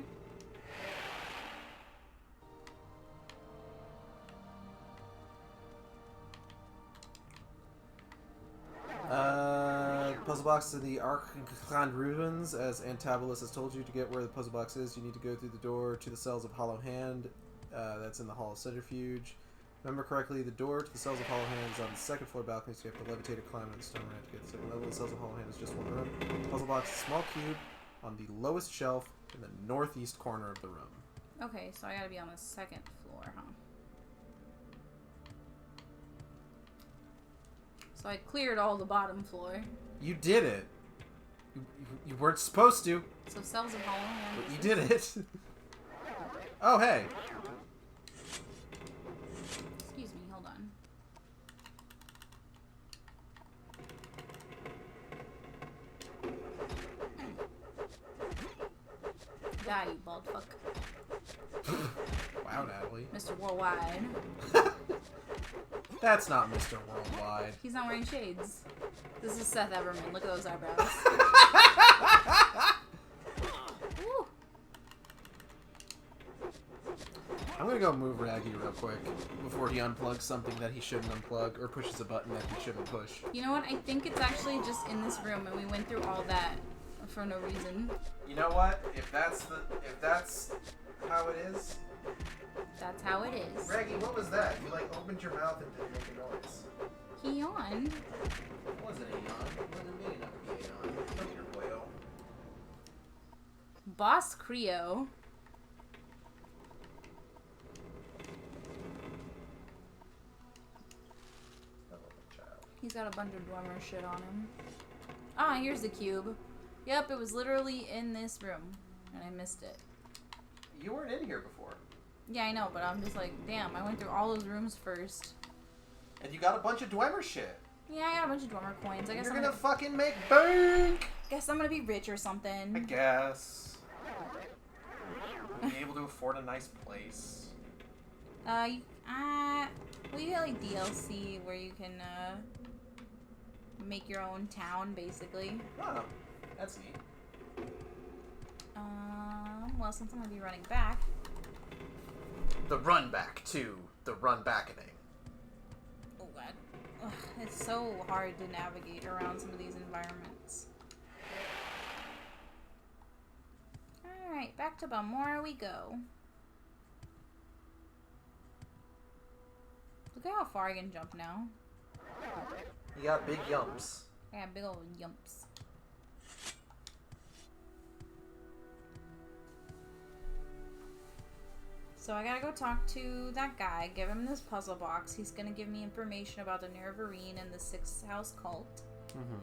A: Puzzle box to the Archon ruins. As Antabolus has told you, to get where the puzzle box is, you need to go through the door to the cells of Hollow Hand. That's in the Hall of Centrifuge. Remember correctly, the door to the cells of Hollow Hand is on the second floor balcony, so you have to levitate or climb on the stone ramp to get to the second level. The cells of Hollow Hand is just one room. Puzzle box is a small cube on the lowest shelf in the northeast corner of the room.
B: Okay, so I gotta be on the second floor, huh? So I cleared all the bottom floor.
A: You did it. You weren't supposed to,
B: So cells of Hollow Hand.
A: but you did it. Oh, hey.
B: Excuse me, hold on. Die, you bald fuck.
A: Wow, Natalie.
B: Mr. Worldwide.
A: That's not Mr. Worldwide.
B: He's not wearing shades. This is Seth Everman. Look at those eyebrows. Woo.
A: I'm gonna go move Raggy real quick before he unplugs something that he shouldn't unplug or pushes a button that he shouldn't push.
B: You know what? I think it's actually just in this room, and we went through all that for no reason.
A: You know what? If that's how it is.
B: That's how it is.
A: Raggy, what was that? You like opened your mouth and didn't make a noise.
B: He on.
A: It wasn't a yawn. It wasn't mean enough to be a yawn. Come here, boyo.
B: Boss Creo. He's got a bunch of Dwemer shit on him. Ah, here's the cube. Yep, it was literally in this room, and I missed it.
A: You weren't in here before.
B: Yeah, I know, but I'm just like, damn, I went through all those rooms first.
A: And you got a bunch of Dwemer shit.
B: Yeah, I got a bunch of Dwemer coins. I guess
A: You're
B: I'm
A: gonna fucking make bank!
B: guess I'm gonna be rich or something.
A: I guess. Be able to afford a nice place.
B: We get like DLC where you can make your own town, basically.
A: Oh, that's neat.
B: Well, since I'm gonna be running back.
A: The run back to the run backening.
B: Oh god. Ugh, it's so hard to navigate around some of these environments. Alright, back to Balmora we go. Look at how far I can jump now.
A: You got big yumps.
B: I got big old yumps. So I gotta go talk to that guy, give him this puzzle box. He's gonna give me information about the Nerevarine and the Sixth House cult,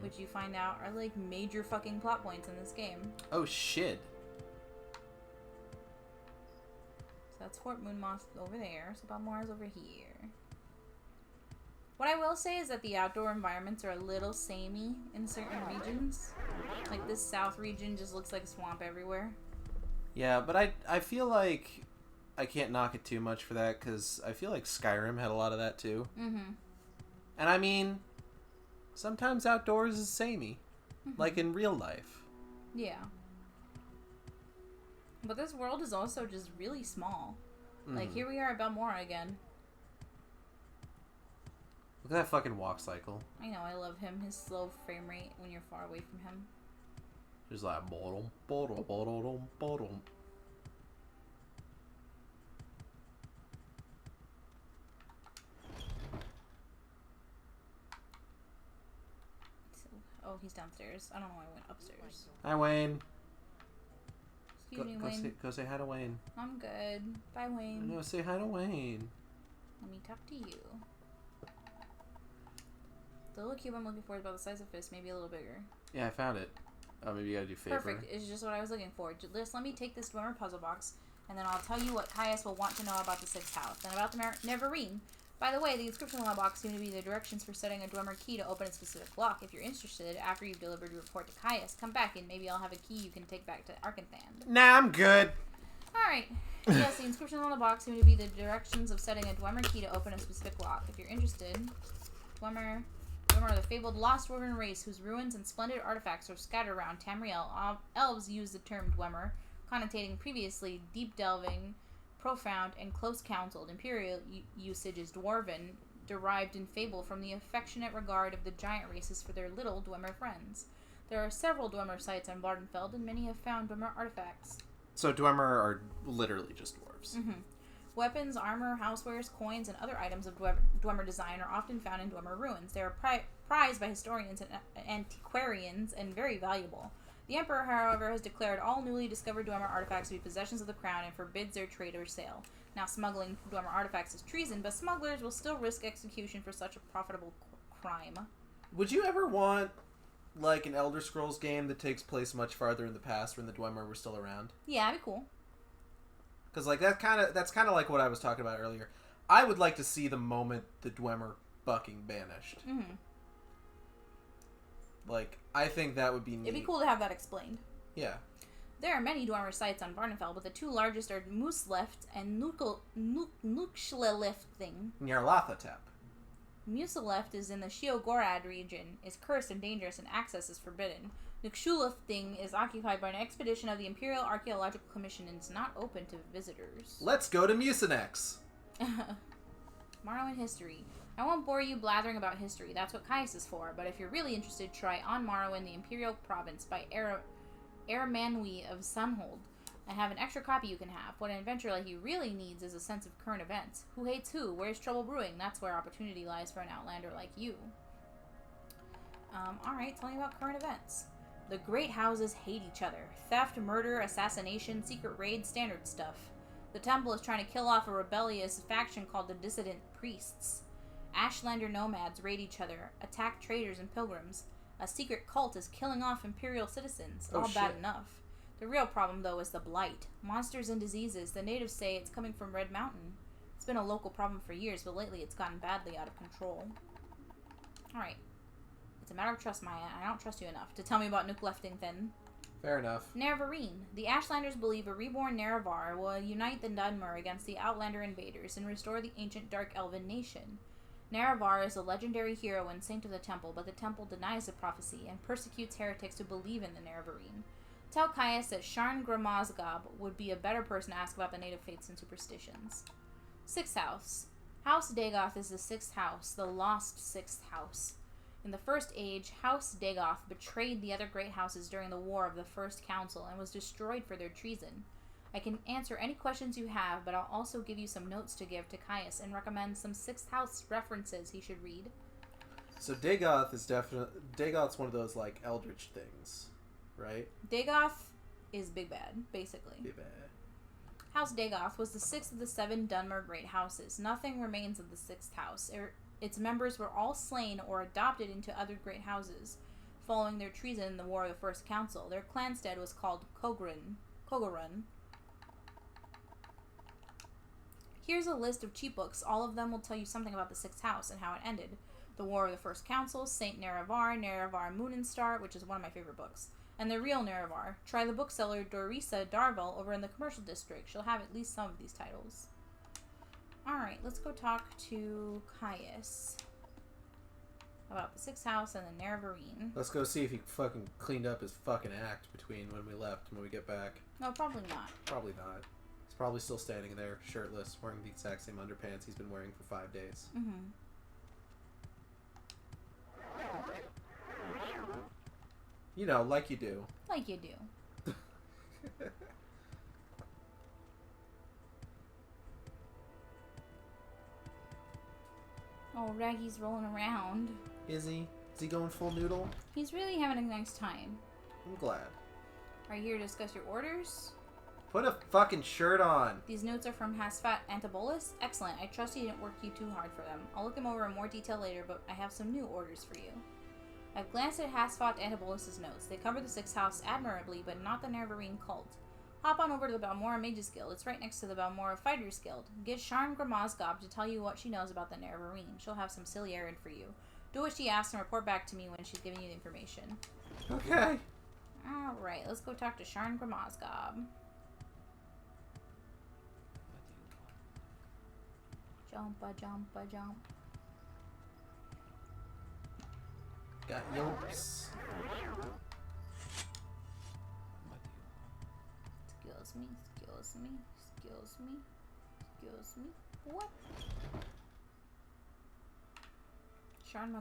B: which you find out are like major fucking plot points in this game.
A: Oh shit.
B: So that's Fort Moonmoth over there, so Balmora's over here. What I will say is that the outdoor environments are a little samey in certain regions. Like this south region just looks like a swamp everywhere.
A: Yeah, but I feel like I can't knock it too much for that, because I feel like Skyrim had a lot of that too. Mm-hmm. And I mean, sometimes outdoors is samey. Like in real life.
B: Yeah. But this world is also just really small. Like, here we are at Balmora again.
A: Look at that fucking walk cycle.
B: I know, I love him. His slow frame rate when you're far away from him.
A: Just like bottom, bottom, bottom, bottom.
B: Oh, he's downstairs. I don't know why I went upstairs.
A: Hi, Wayne.
B: Excuse me, Wayne.
A: Go say hi to Wayne.
B: I'm good. Bye, Wayne.
A: No, say hi to Wayne.
B: Let me talk to you. The little cube I'm looking for is about the size of a fist, maybe a little bigger.
A: Yeah, I found it. Oh, maybe you gotta do favor.
B: Perfect. It's just what I was looking for. Just let me take this Dwemer puzzle box, and then I'll tell you what Caius will want to know about the Sixth House and about the Neverine By the way, the inscription on the box seem to be the directions for setting a Dwemer key to open a specific lock. If you're interested, after you've delivered your report to Caius, come back and maybe I'll have a key you can take back to Arkanthan.
A: Nah, I'm good.
B: Alright. Yes, the inscription on the box seem to be the directions of setting a Dwemer key to open a specific lock. If you're interested, Dwemer are the fabled lost dwarven race whose ruins and splendid artifacts are scattered around Tamriel. Elves use the term Dwemer, connotating previously deep-delving, profound, and close-counseled. Imperial usage is dwarven, derived in fable from the affectionate regard of the giant races for their little Dwemer friends. There are several Dwemer sites on Bardenfeld, and many have found Dwemer artifacts.
A: So Dwemer are literally just dwarves.
B: Mm-hmm. Weapons, armor, housewares, coins, and other items of Dwemer design are often found in Dwemer ruins. They are prized by historians and antiquarians and very valuable. The Emperor, however, has declared all newly discovered Dwemer artifacts to be possessions of the crown and forbids their trade or sale. Now, smuggling Dwemer artifacts is treason, but smugglers will still risk execution for such a profitable crime.
A: Would you ever want, like, an Elder Scrolls game that takes place much farther in the past when the Dwemer were still around?
B: Yeah, that'd be cool.
A: Because, like, that's kind of like what I was talking about earlier. I would like to see the moment the Dwemer fucking banished.
B: Mm-hmm.
A: Like, I think that would be neat.
B: It'd be cool to have that explained.
A: Yeah.
B: There are many Dwemer sites on Barnefeld, but the two largest are Moosleft and Nuxlelifting.
A: Nyarlathotep.
B: Museleft is in the Sheogorad region, is cursed and dangerous, and access is forbidden. Nuxlelifting is occupied by an expedition of the Imperial Archaeological Commission and is not open to visitors.
A: Let's go to Mucinex.
B: Morrowind history. I won't bore you blathering about history, that's what Caius is for, but if you're really interested, try On Morrowind, the Imperial Province by Eramanwi of Sunhold. I have an extra copy you can have. What an adventure like you really needs is a sense of current events. Who hates who? Where's trouble brewing? That's where opportunity lies for an outlander like you. Alright, tell me about current events. The great houses hate each other. Theft, murder, assassination, secret raids, standard stuff. The temple is trying to kill off a rebellious faction called the Dissident Priests. Ashlander nomads raid each other, attack traders and pilgrims. A secret cult is killing off imperial citizens.
A: Oh,
B: all bad
A: shit.
B: enough. The real problem, though, is the blight. Monsters and diseases. The natives say it's coming from Red Mountain. It's been a local problem for years, but lately it's gotten badly out of control. Alright. It's a matter of trust, Maya. I don't trust you enough to tell me about Nuklefting then.
A: Fair enough.
B: Nerevarine. The Ashlanders believe a reborn Nerevar will unite the Dunmer against the Outlander invaders and restore the ancient Dark Elven nation. Nerevar is a legendary hero and saint of the temple, but the temple denies the prophecy and persecutes heretics who believe in the Nerevarine. Tell Caius that Sharn Gramazgab would be a better person to ask about the native faiths and superstitions. Sixth House. House Dagoth is the sixth house, the lost sixth house. In the First Age, House Dagoth betrayed the other great houses during the War of the First Council and was destroyed for their treason. I can answer any questions you have, but I'll also give you some notes to give to Caius and recommend some sixth house references he should read.
A: So Dagoth is Dagoth's one of those, like, eldritch things, right?
B: Dagoth is Big Bad, basically.
A: Big bad.
B: House Dagoth was the sixth of the 7 Dunmer great houses. Nothing remains of the sixth house. Its members were all slain or adopted into other great houses, following their treason in the War of the First Council. Their clanstead was called Kogorun. Here's a list of cheap books. All of them will tell you something about the sixth house and how it ended. The War of the First Council, Saint Nerevar, Nerevar Moon and Star, which is one of my favorite books, and the real Nerevar. Try the bookseller Dorisa Darvel over in the commercial district. She'll have at least some of these titles. Alright, let's go talk to Caius about the sixth house and the Nerevarine.
A: Let's go see if he fucking cleaned up his fucking act between when we left and when we get back.
B: No, probably not.
A: Probably not. He's probably still standing there, shirtless, wearing the exact same underpants he's been wearing for 5 days.
B: Mm-hmm.
A: You know, like you do.
B: Like you do. Oh, Raggy's rolling around.
A: Is he? Is he going full noodle?
B: He's really having a nice time.
A: I'm glad.
B: Are you here to discuss your orders?
A: Put a fucking shirt on.
B: These notes are from Hasfat Antibolus. Excellent. I trust you didn't work you too hard for them. I'll look them over in more detail later, but I have some new orders for you. I've glanced at Hasfat Antibolus' notes. They cover the sixth house admirably, but not the Nerevarine cult. Hop on over to the Balmora Mages Guild. It's right next to the Balmora Fighters Guild. Get Sharn Gramazgob to tell you what she knows about the Nerevarine. She'll have some silly errand for you. Do what she asks and report back to me when she's giving you the information.
A: Okay.
B: Alright, let's go talk to Sharn Gramazgob. Jumpa, jumpa, jump.
A: Got yolks.
B: Excuse me, excuse me, excuse me, excuse me. What? Sharn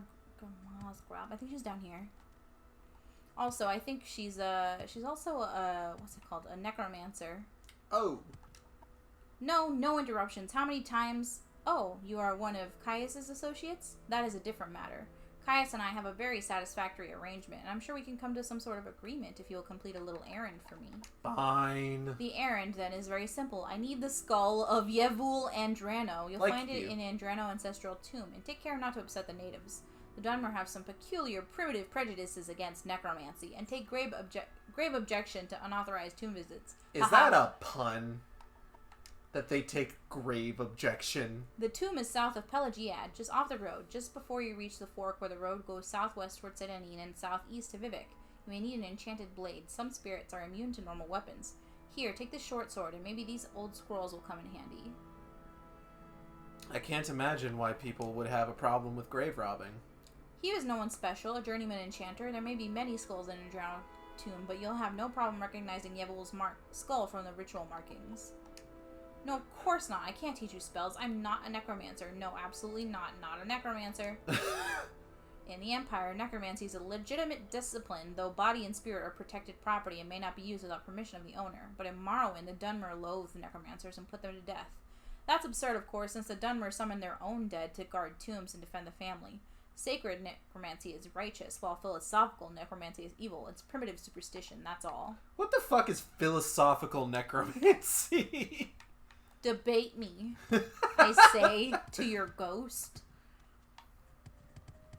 B: Gramazgob. I think she's down here. Also, I think she's also a, what's it called? A necromancer.
A: Oh.
B: No interruptions. How many times? Oh, you are one of Caius's associates? That is a different matter. Caius and I have a very satisfactory arrangement, and I'm sure we can come to some sort of agreement if you'll complete a little errand for me.
A: Fine.
B: The errand, then, is very simple. I need the skull of Yevul Andrano. You'll find it in Andrano Ancestral Tomb, and take care not to upset the natives. The Dunmer have some peculiar, primitive prejudices against necromancy, and take grave objection to unauthorized tomb visits.
A: Is that a pun? That they take grave objection?
B: The tomb is south of Pelagiad, just off the road, just before you reach the fork where the road goes southwest towards Sedanin and southeast to Vivek. You may need an enchanted blade. Some spirits are immune to normal weapons. Here, take this short sword, and maybe these old scrolls will come in handy.
A: I can't imagine why people would have a problem with grave robbing.
B: He is no one special, a journeyman enchanter. There may be many skulls in a drowned tomb, but you'll have no problem recognizing Yevul's skull from the ritual markings. No, of course not. I can't teach you spells. I'm not a necromancer. No, absolutely not. Not a necromancer. In the Empire, necromancy is a legitimate discipline, though body and spirit are protected property and may not be used without permission of the owner. But in Morrowind, the Dunmer loathe necromancers and put them to death. That's absurd, of course, since the Dunmer summon their own dead to guard tombs and defend the family. Sacred necromancy is righteous, while philosophical necromancy is evil. It's primitive superstition, that's all.
A: What the fuck is philosophical necromancy?
B: Debate me, I say to your ghost.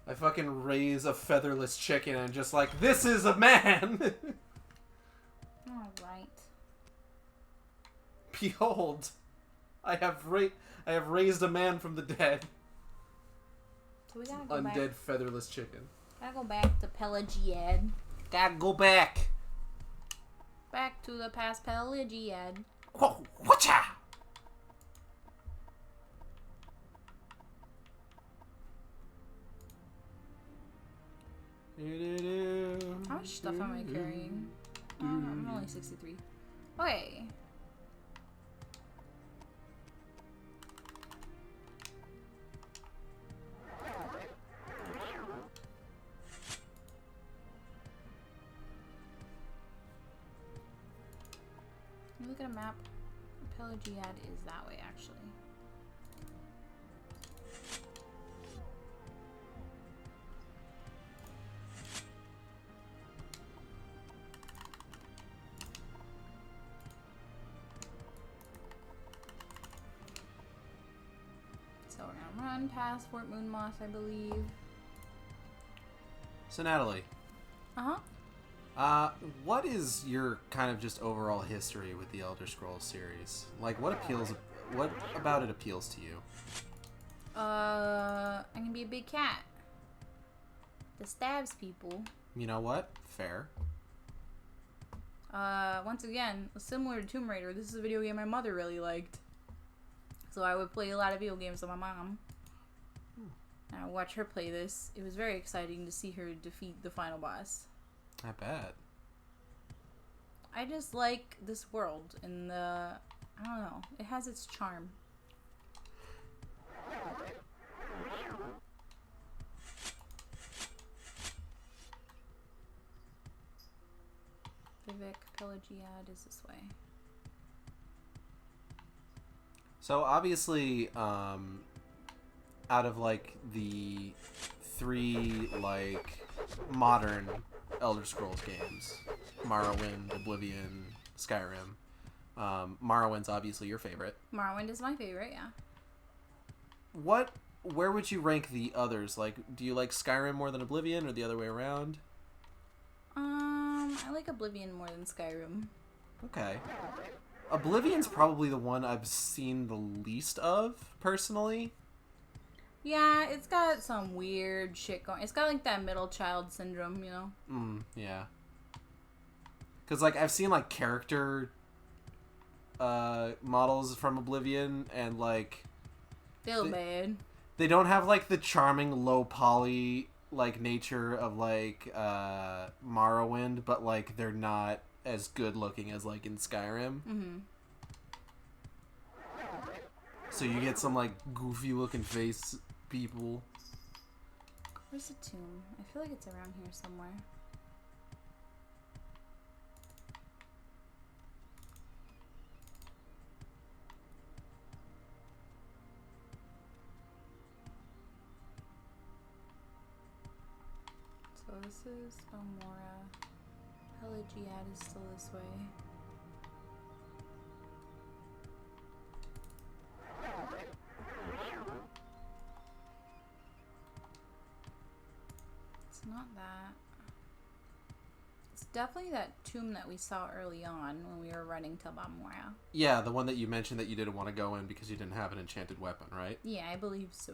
A: I fucking raise a featherless chicken and just like, this is a man!
B: Alright.
A: Behold, I have raised a man from the dead.
B: So we gotta go
A: Undead
B: back.
A: featherless chicken.
B: Gotta go back to Pelagiad.
A: Gotta go back.
B: Back to the past Pelagiad.
A: Whoa, whatcha?
B: How much stuff am I carrying? Oh, I'm only 63. Okay. Look at a map. Pelagiad is that way, actually. So we're gonna run past Fort Moonmoth, I believe.
A: So Natalie, what is your kind of just overall history with the Elder Scrolls series? Like, what about it appeals to you?
B: I can be a big cat that stabs people.
A: You know what? Fair.
B: Once again, similar to Tomb Raider, this is a video game my mother really liked. So I would play a lot of video games with my mom. And I would watch her play this. It was very exciting to see her defeat the final boss.
A: I bet.
B: I just like this world and I don't know, it has its charm. Vivek Pelagiad is this way.
A: So obviously, out of like the 3 like modern Elder Scrolls games, Morrowind, Oblivion, Skyrim, Morrowind's obviously your favorite.
B: Morrowind is my favorite, yeah.
A: Where would you rank the others? Like, do you like Skyrim more than Oblivion, or the other way around?
B: I like Oblivion more than Skyrim.
A: Okay. Oblivion's probably the one I've seen the least of, personally.
B: Yeah, it's got some weird shit going. It's got like that middle child syndrome, you know?
A: Yeah. Because, like, I've seen, like, character models from Oblivion, and, like...
B: Feel bad.
A: They don't have, like, the charming, low-poly, like, nature of, like, Morrowind, but, like, they're not as good-looking as, like, in Skyrim.
B: Mm-hmm.
A: So you get some, like, goofy-looking face people.
B: Where's the tomb? I feel like it's around here somewhere. So this is Balmora. Pelagiad is still this way. It's not that. It's definitely that tomb that we saw early on when we were running to Balmora.
A: Yeah, the one that you mentioned that you didn't want to go in because you didn't have an enchanted weapon, right?
B: Yeah, I believe so.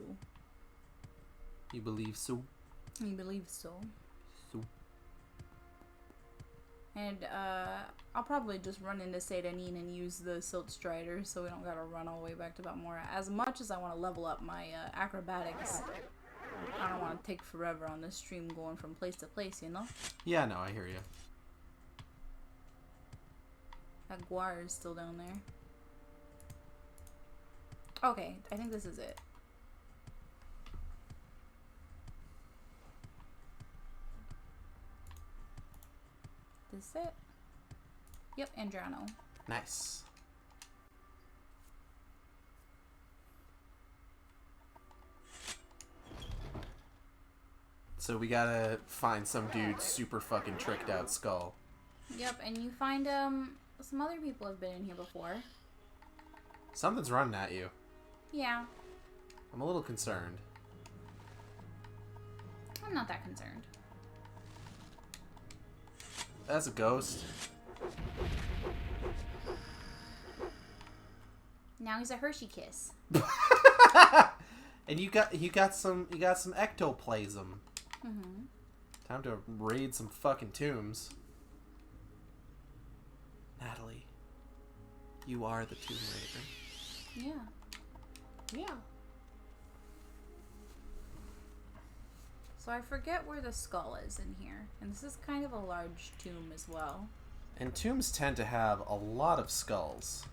A: You believe so?
B: I believe so.
A: So.
B: And I'll probably just run into Seydanin and use the Silt Strider so we don't gotta run all the way back to Balmora. As much as I want to level up my acrobatics, I don't want to take forever on this stream going from place to place, you know?
A: Yeah, no, I hear you.
B: That Guar is still down there. Okay, I think this is it. This is it? Yep, Andrano.
A: Nice. So we gotta find some dude super fucking tricked out skull.
B: Yep, and you find some other people have been in here before.
A: Something's running at you.
B: Yeah,
A: I'm a little concerned.
B: I'm not that concerned.
A: That's a ghost.
B: Now he's a Hershey Kiss.
A: And you got some ectoplasm.
B: Mm-hmm.
A: Time to raid some fucking tombs. Natalie, you are the Tomb Raider.
B: Yeah.
A: Yeah.
B: So I forget where the skull is in here. And this is kind of a large tomb as well.
A: And tombs tend to have a lot of skulls.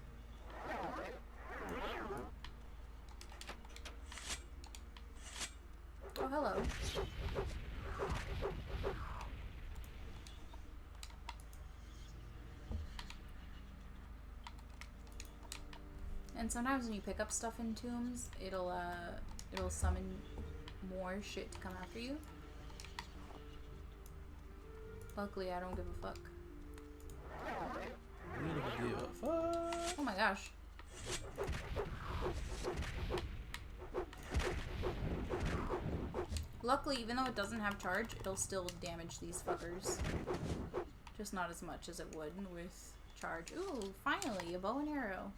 B: Oh, hello. And sometimes when you pick up stuff in tombs, it'll summon more shit to come after you. Luckily, I don't give a fuck.
A: We don't give a fuck.
B: Oh my gosh. Luckily, even though it doesn't have charge, it'll still damage these fuckers. Just not as much as it would with charge. Ooh, finally, a bow and arrow.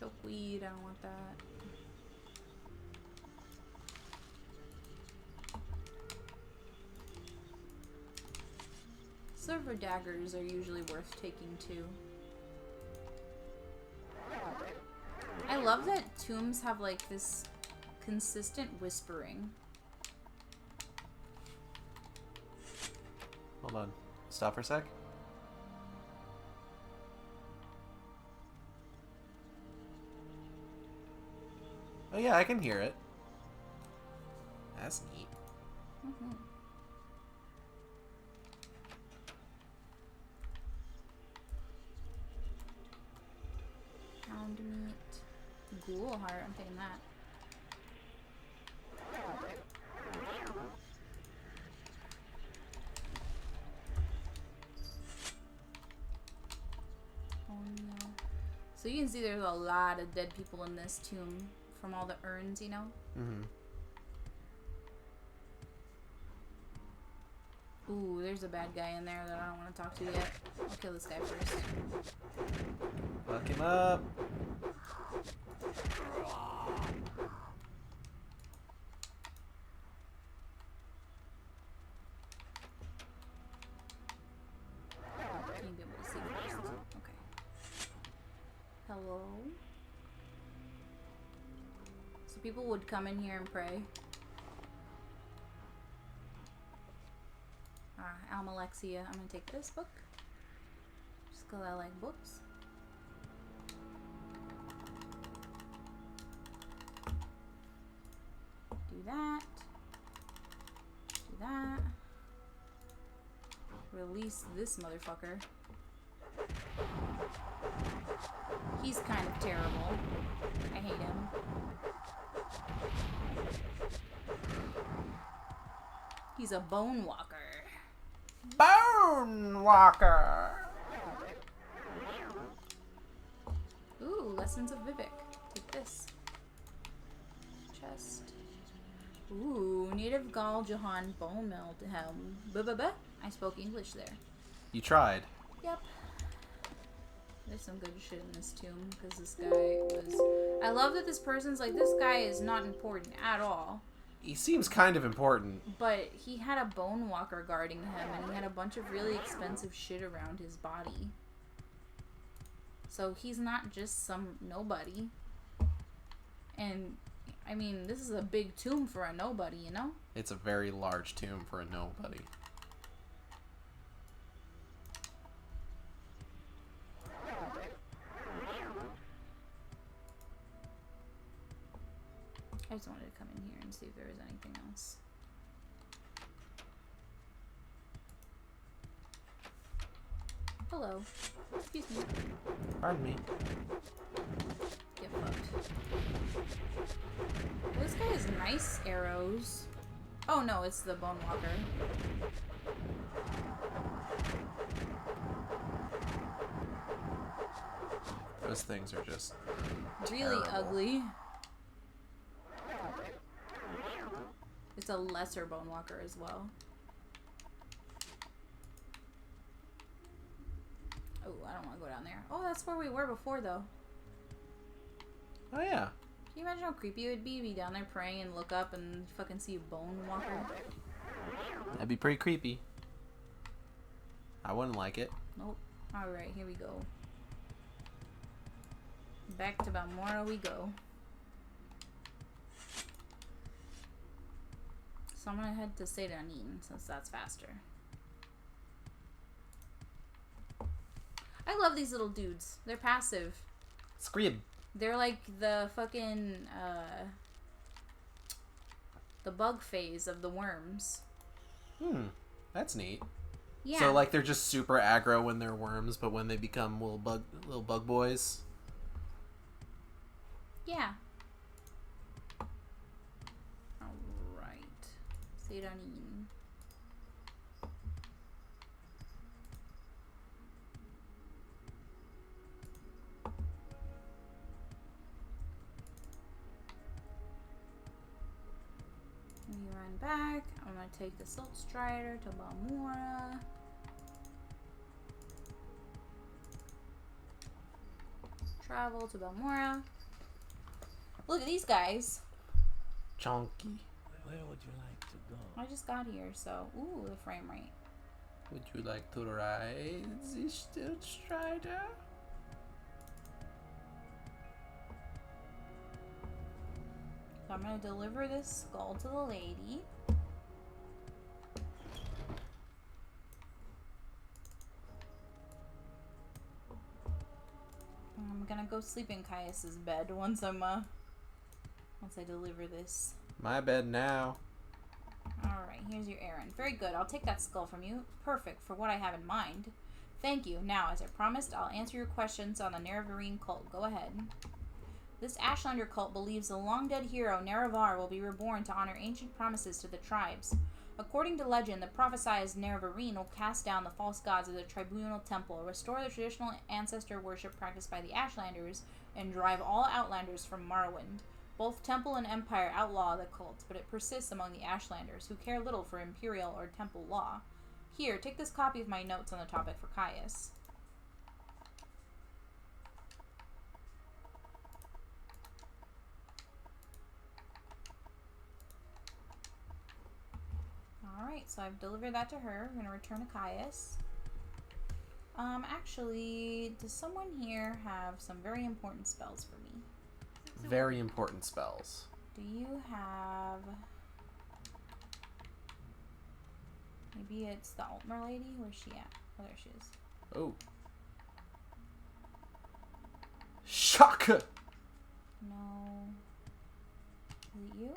B: Chokeweed, I don't want that. Silver daggers are usually worth taking too. I love that tombs have like this consistent whispering.
A: Hold on. Stop for a sec. Oh yeah, I can hear it. That's neat.
B: Mm-hmm. Pound meat. Ghoul heart, I'm taking that. Oh no. So you can see there's a lot of dead people in this tomb from all the urns, you know?
A: Mm-hmm.
B: Ooh, there's a bad guy in there that I don't want to talk to yet. I'll kill this guy first.
A: Fuck him up.
B: Can you be able to see first? Okay. Hello? So people would come in here and pray. Almalexia. I'm gonna take this book. Just because I like books. Do that. Do that. Release this motherfucker. He's kind of terrible. I hate him. He's a bone walker.
A: Bone Walker!
B: Ooh, Lessons of Vivek. Take this. Chest. Ooh, Native Gaul Jahan Bone Melt Helm. Buh. I spoke English there.
A: You tried.
B: Yep. There's some good shit in this tomb, because this guy was... I love that this person's like, this guy is not important at all.
A: He seems kind of important.
B: But he had a bone walker guarding him, and he had a bunch of really expensive shit around his body. So he's not just some nobody. And, I mean, this is a big tomb for a nobody, you know?
A: It's a very large tomb for a nobody.
B: I just wanted to come in here and see if there was anything else. Hello. Excuse me.
A: Pardon me.
B: Get fucked. This guy has nice arrows. Oh no, it's the Bone Walker.
A: Those things are just
B: Really
A: terrible.
B: ugly. It's a lesser Bone Walker as well. Oh, I don't want to go down there. Oh, that's where we were before, though.
A: Oh yeah.
B: Can you imagine how creepy it would be down there praying and look up and fucking see a Bone Walker?
A: That'd be pretty creepy. I wouldn't like it.
B: Nope. Alright, here we go. Back to Balmora we go. So I'm gonna head to Sedanin since that's faster. I love these little dudes. They're passive.
A: Scream.
B: They're like the fucking, the bug phase of the worms.
A: That's neat.
B: Yeah.
A: So like they're just super aggro when they're worms, but when they become little bug boys.
B: Yeah. Alright. Sedanin. We run back. I'm gonna take the Silt Strider to Balmora. Travel to Balmora. Look at these guys.
A: Chonky.
D: Where would you like to go?
B: I just got here, so ooh, the frame rate.
A: Would you like to ride the Stilt Strider?
B: So I'm gonna deliver this skull to the lady. I'm gonna go sleep in Caius's bed once I deliver this.
A: My bed now.
B: Alright, here's your errand. Very good. I'll take that skull from you. Perfect for what I have in mind. Thank you. Now, as I promised, I'll answer your questions on the Nerevarine cult. Go ahead. This Ashlander cult believes the long-dead hero Nerevar will be reborn to honor ancient promises to the tribes. According to legend, the prophesied Nerevarine will cast down the false gods of the tribunal temple, restore the traditional ancestor worship practiced by the Ashlanders, and drive all Outlanders from Morrowind. Both Temple and Empire outlaw the cult, but it persists among the Ashlanders, who care little for Imperial or Temple law. Here, take this copy of my notes on the topic for Caius. Alright, so I've delivered that to her. I'm going to return to Caius. Actually, does someone here have some very important spells for me?
A: Very important spells.
B: Do you have... Maybe it's the Altmer lady? Where's she at? Oh, there she is.
A: Oh. Shaka!
B: No. Is it you?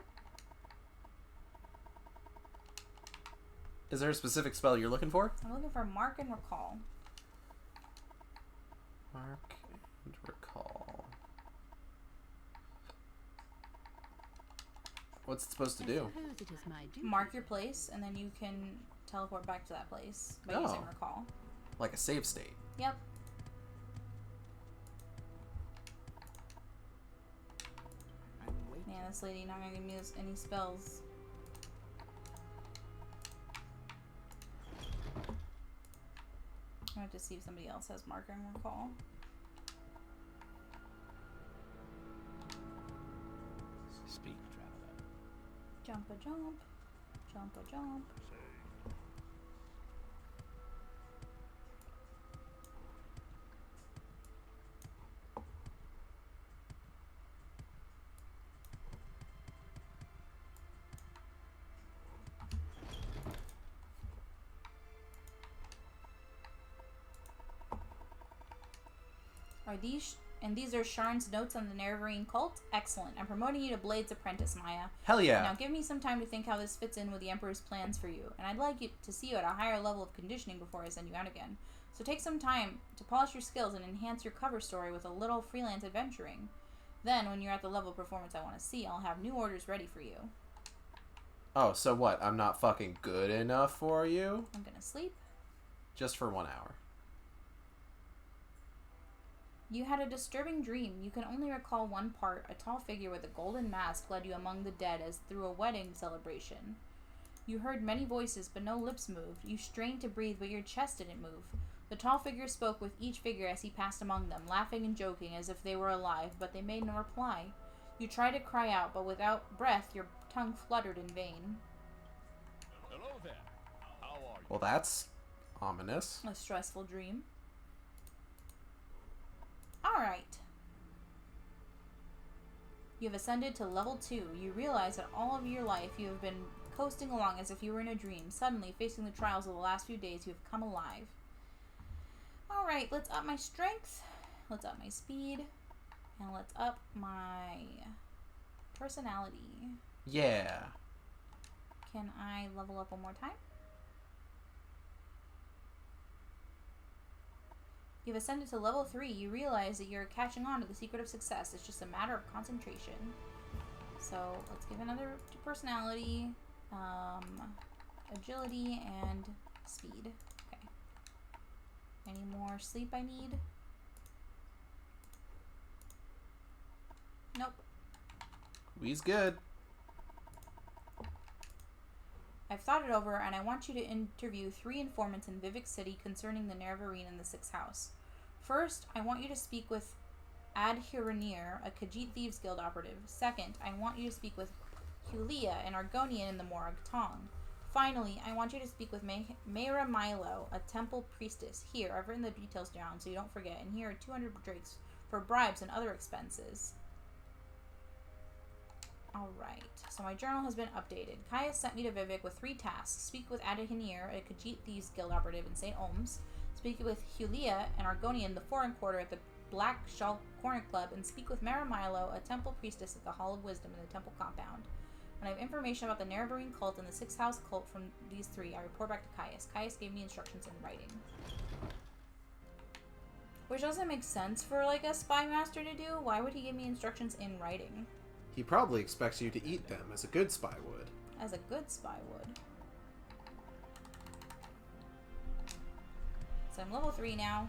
A: Is there a specific spell you're looking for?
B: I'm looking for Mark and Recall.
A: Mark and Recall. What's it supposed to do?
B: Mark your place, and then you can teleport back to that place by using Recall.
A: Like a save state.
B: Yep. Man, this lady not gonna give me any spells. I have to see if somebody else has Mark and Recall.
D: Speak, traveler.
B: Jump a jump. Jump a jump. These are Sharn's notes on the Nerevarine cult? Excellent. I'm promoting you to Blade's apprentice, Maya.
A: Hell yeah.
B: Now give me some time to think how this fits in with the Emperor's plans for you, and I'd like you to see you at a higher level of conditioning before I send you out again. So take some time to polish your skills and enhance your cover story with a little freelance adventuring. Then, when you're at the level of performance I want to see, I'll have new orders ready for you.
A: Oh, so what? I'm not fucking good enough for you?
B: I'm gonna sleep.
A: Just for 1 hour.
B: You had a disturbing dream. You can only recall one part. A tall figure with a golden mask led you among the dead as through a wedding celebration. You heard many voices, but no lips moved. You strained to breathe, but your chest didn't move. The tall figure spoke with each figure as he passed among them, laughing and joking as if they were alive, but they made no reply. You tried to cry out, but without breath, your tongue fluttered in vain.
E: Hello there. How are you?
A: Well, that's ominous.
B: A stressful dream. Alright. You have ascended to level 2. You realize that all of your life you have been coasting along as if you were in a dream. Suddenly, facing the trials of the last few days, you have come alive. Alright, let's up my strength. Let's up my speed. And let's up my personality.
A: Yeah.
B: Can I level up one more time? You've ascended to level 3. You realize that you're catching on to the secret of success. It's just a matter of concentration. So let's give another to personality, agility, and speed. Okay. Any more sleep I need? Nope.
A: We's good.
B: I've thought it over, and I want you to interview 3 informants in Vivek City concerning the Nerevarine and the 6th house. First, I want you to speak with Adhiranir, a Khajiit Thieves Guild operative. Second, I want you to speak with Hulia, an Argonian in the Morag Tong. Finally, I want you to speak with Mayra Milo, a temple priestess. Here, I've written the details down so you don't forget, and here are 200 drakes for bribes and other expenses. Alright, so my journal has been updated. Kaya sent me to Vivek with 3 tasks. Speak with Adahinir, a Khajiit Thieves Guild operative in St. Olms. Speak with Hulia, an Argonian in the Foreign Quarter at the Black Shawl Corner Club. And speak with Mara Milo, a temple priestess at the Hall of Wisdom in the temple compound. When I have information about the Nerevarine cult and the 6th house cult from these 3, I report back to Caius. Caius gave me instructions in writing. Which doesn't make sense for, like, a spy master to do. Why would he give me instructions in writing?
A: He probably expects you to eat them, as a good spy would.
B: As a good spy would. So I'm level 3 now.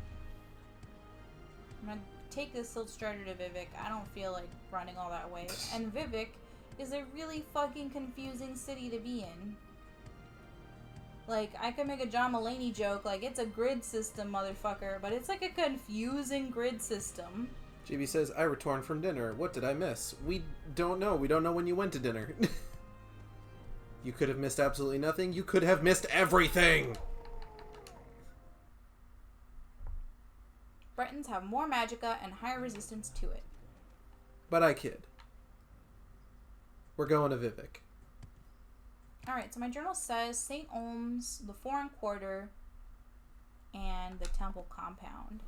B: I'm gonna take this Silt Strider to Vivek. I don't feel like running all that way. And Vivek is a really fucking confusing city to be in. Like, I could make a John Mulaney joke, like, it's a grid system, motherfucker, but it's like a confusing grid system.
A: JB says, I returned from dinner. What did I miss? We don't know. We don't know when you went to dinner. You could have missed absolutely nothing. You could have missed everything!
B: Bretons have more magicka and higher resistance to it.
A: But I kid. We're going to Vivek.
B: Alright, so my journal says St. Olm's, the Foreign Quarter, and the Temple Compound.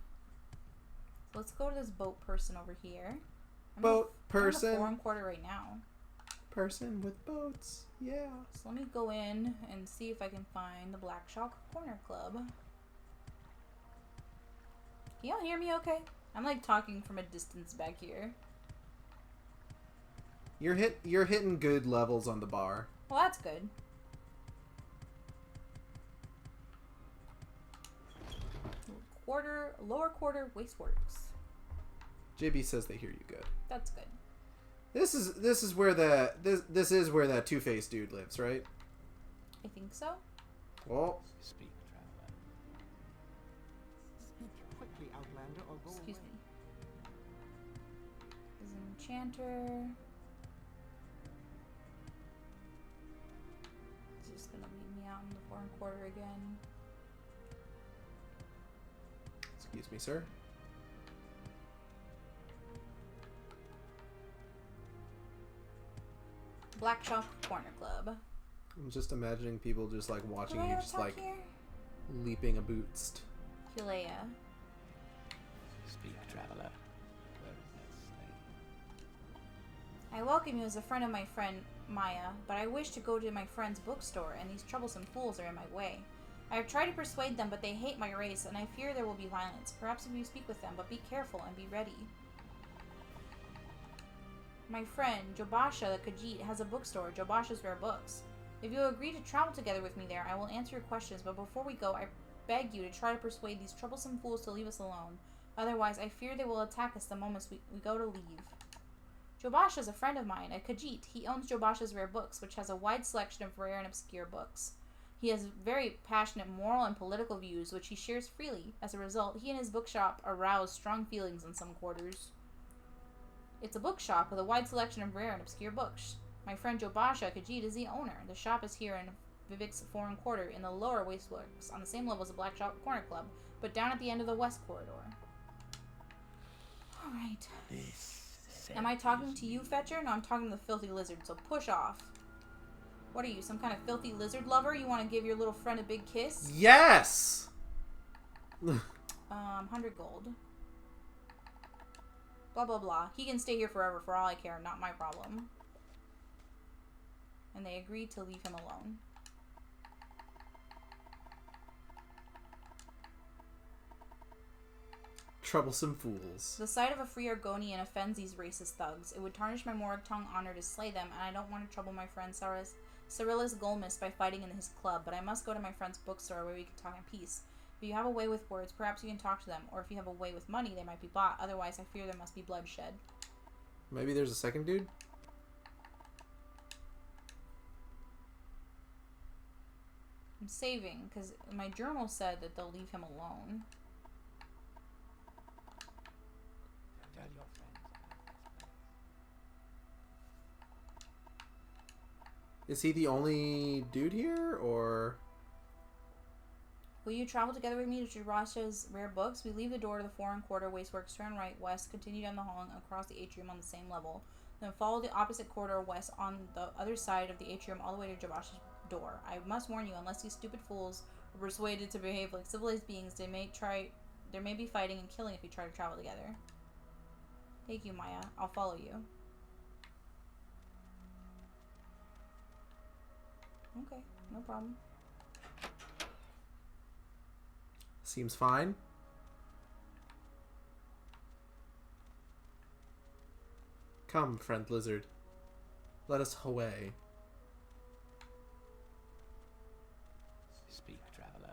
B: So let's go to this boat person over here. I'm in
A: Person?
B: the Foreign Quarter right now.
A: Person with boats. Yeah.
B: So let me go in and see if I can find the Black Shark Corner Club. Can y'all hear me okay? I'm like talking from a distance back here.
A: You're hitting good levels on the bar.
B: Well, that's good. Lower quarter wasteworks.
A: JB says they hear you good.
B: That's good.
A: This is where that two-faced dude lives, right?
B: I think so.
A: Well,
D: Speak, traveler.
G: Speak quickly, Outlander, or go
B: Excuse
G: away.
B: me. There's an enchanter. He's just gonna leave me out in the Foreign Quarter again.
A: excuse me, sir.
B: Black Chalk Corner Club.
A: I'm just imagining people just like watching
B: Do I
A: you
B: have a
A: just
B: talk
A: like
B: here?
A: leaping a boost.
B: Hilea.
D: Speak, traveler. Where is that slave?
B: I welcome you as a friend of my friend Maya, but I wish to go to my friend's bookstore, and these troublesome fools are in my way. I have tried to persuade them, but they hate my race, and I fear there will be violence. Perhaps if you speak with them, but be careful and be ready. My friend, Jobasha the Khajiit, has a bookstore, Jobasha's Rare Books. If you agree to travel together with me there, I will answer your questions, but before we go, I beg you to try to persuade these troublesome fools to leave us alone. Otherwise, I fear they will attack us the moment we go to leave. Jobasha is a friend of mine, a Khajiit. He owns Jobasha's Rare Books, which has a wide selection of rare and obscure books. He has very passionate moral and political views, which he shares freely. As a result, he and his bookshop arouse strong feelings in some quarters. It's a bookshop with a wide selection of rare and obscure books. My friend Jobasha Khajiit is the owner. The shop is here in Vivek's Foreign Quarter in the lower wasteworks, on the same level as the Black Shop Corner Club, but down at the end of the west corridor. Alright. Am I talking to you, Fetcher? No, I'm talking to the filthy lizard, so push off. What are you, some kind of filthy lizard lover? You want to give your little friend a big kiss?
A: Yes!
B: 100 gold. Blah, blah, blah. He can stay here forever for all I care. Not my problem. And they agreed to leave him alone.
A: Troublesome fools.
B: The sight of a free Argonian offends these racist thugs. It would tarnish my Moragtong honor to slay them, and I don't want to trouble my friend Cyrillus Golmus by fighting in his club, but I must go to my friend's bookstore where we can talk in peace. If you have a way with words, perhaps you can talk to them, or if you have a way with money, they might be bought. Otherwise, I fear there must be bloodshed.
A: Maybe there's a second dude?
B: I'm saving, because my journal said that they'll leave him alone.
D: Tell your friends about this place.
A: Is he the only dude here, or...
B: Will you travel together with me to Jobasha's Rare Books? We leave the door to the Foreign Quarter Wasteworks, turn right west, continue down the hall and across the atrium on the same level. Then follow the opposite corridor west on the other side of the atrium all the way to Jobasha's door. I must warn you, unless these stupid fools are persuaded to behave like civilized beings, there may be fighting and killing if you try to travel together. Thank you, Maya. I'll follow you. Okay, no problem.
A: Seems fine. Come, friend lizard. Let us away.
D: Speak, traveler.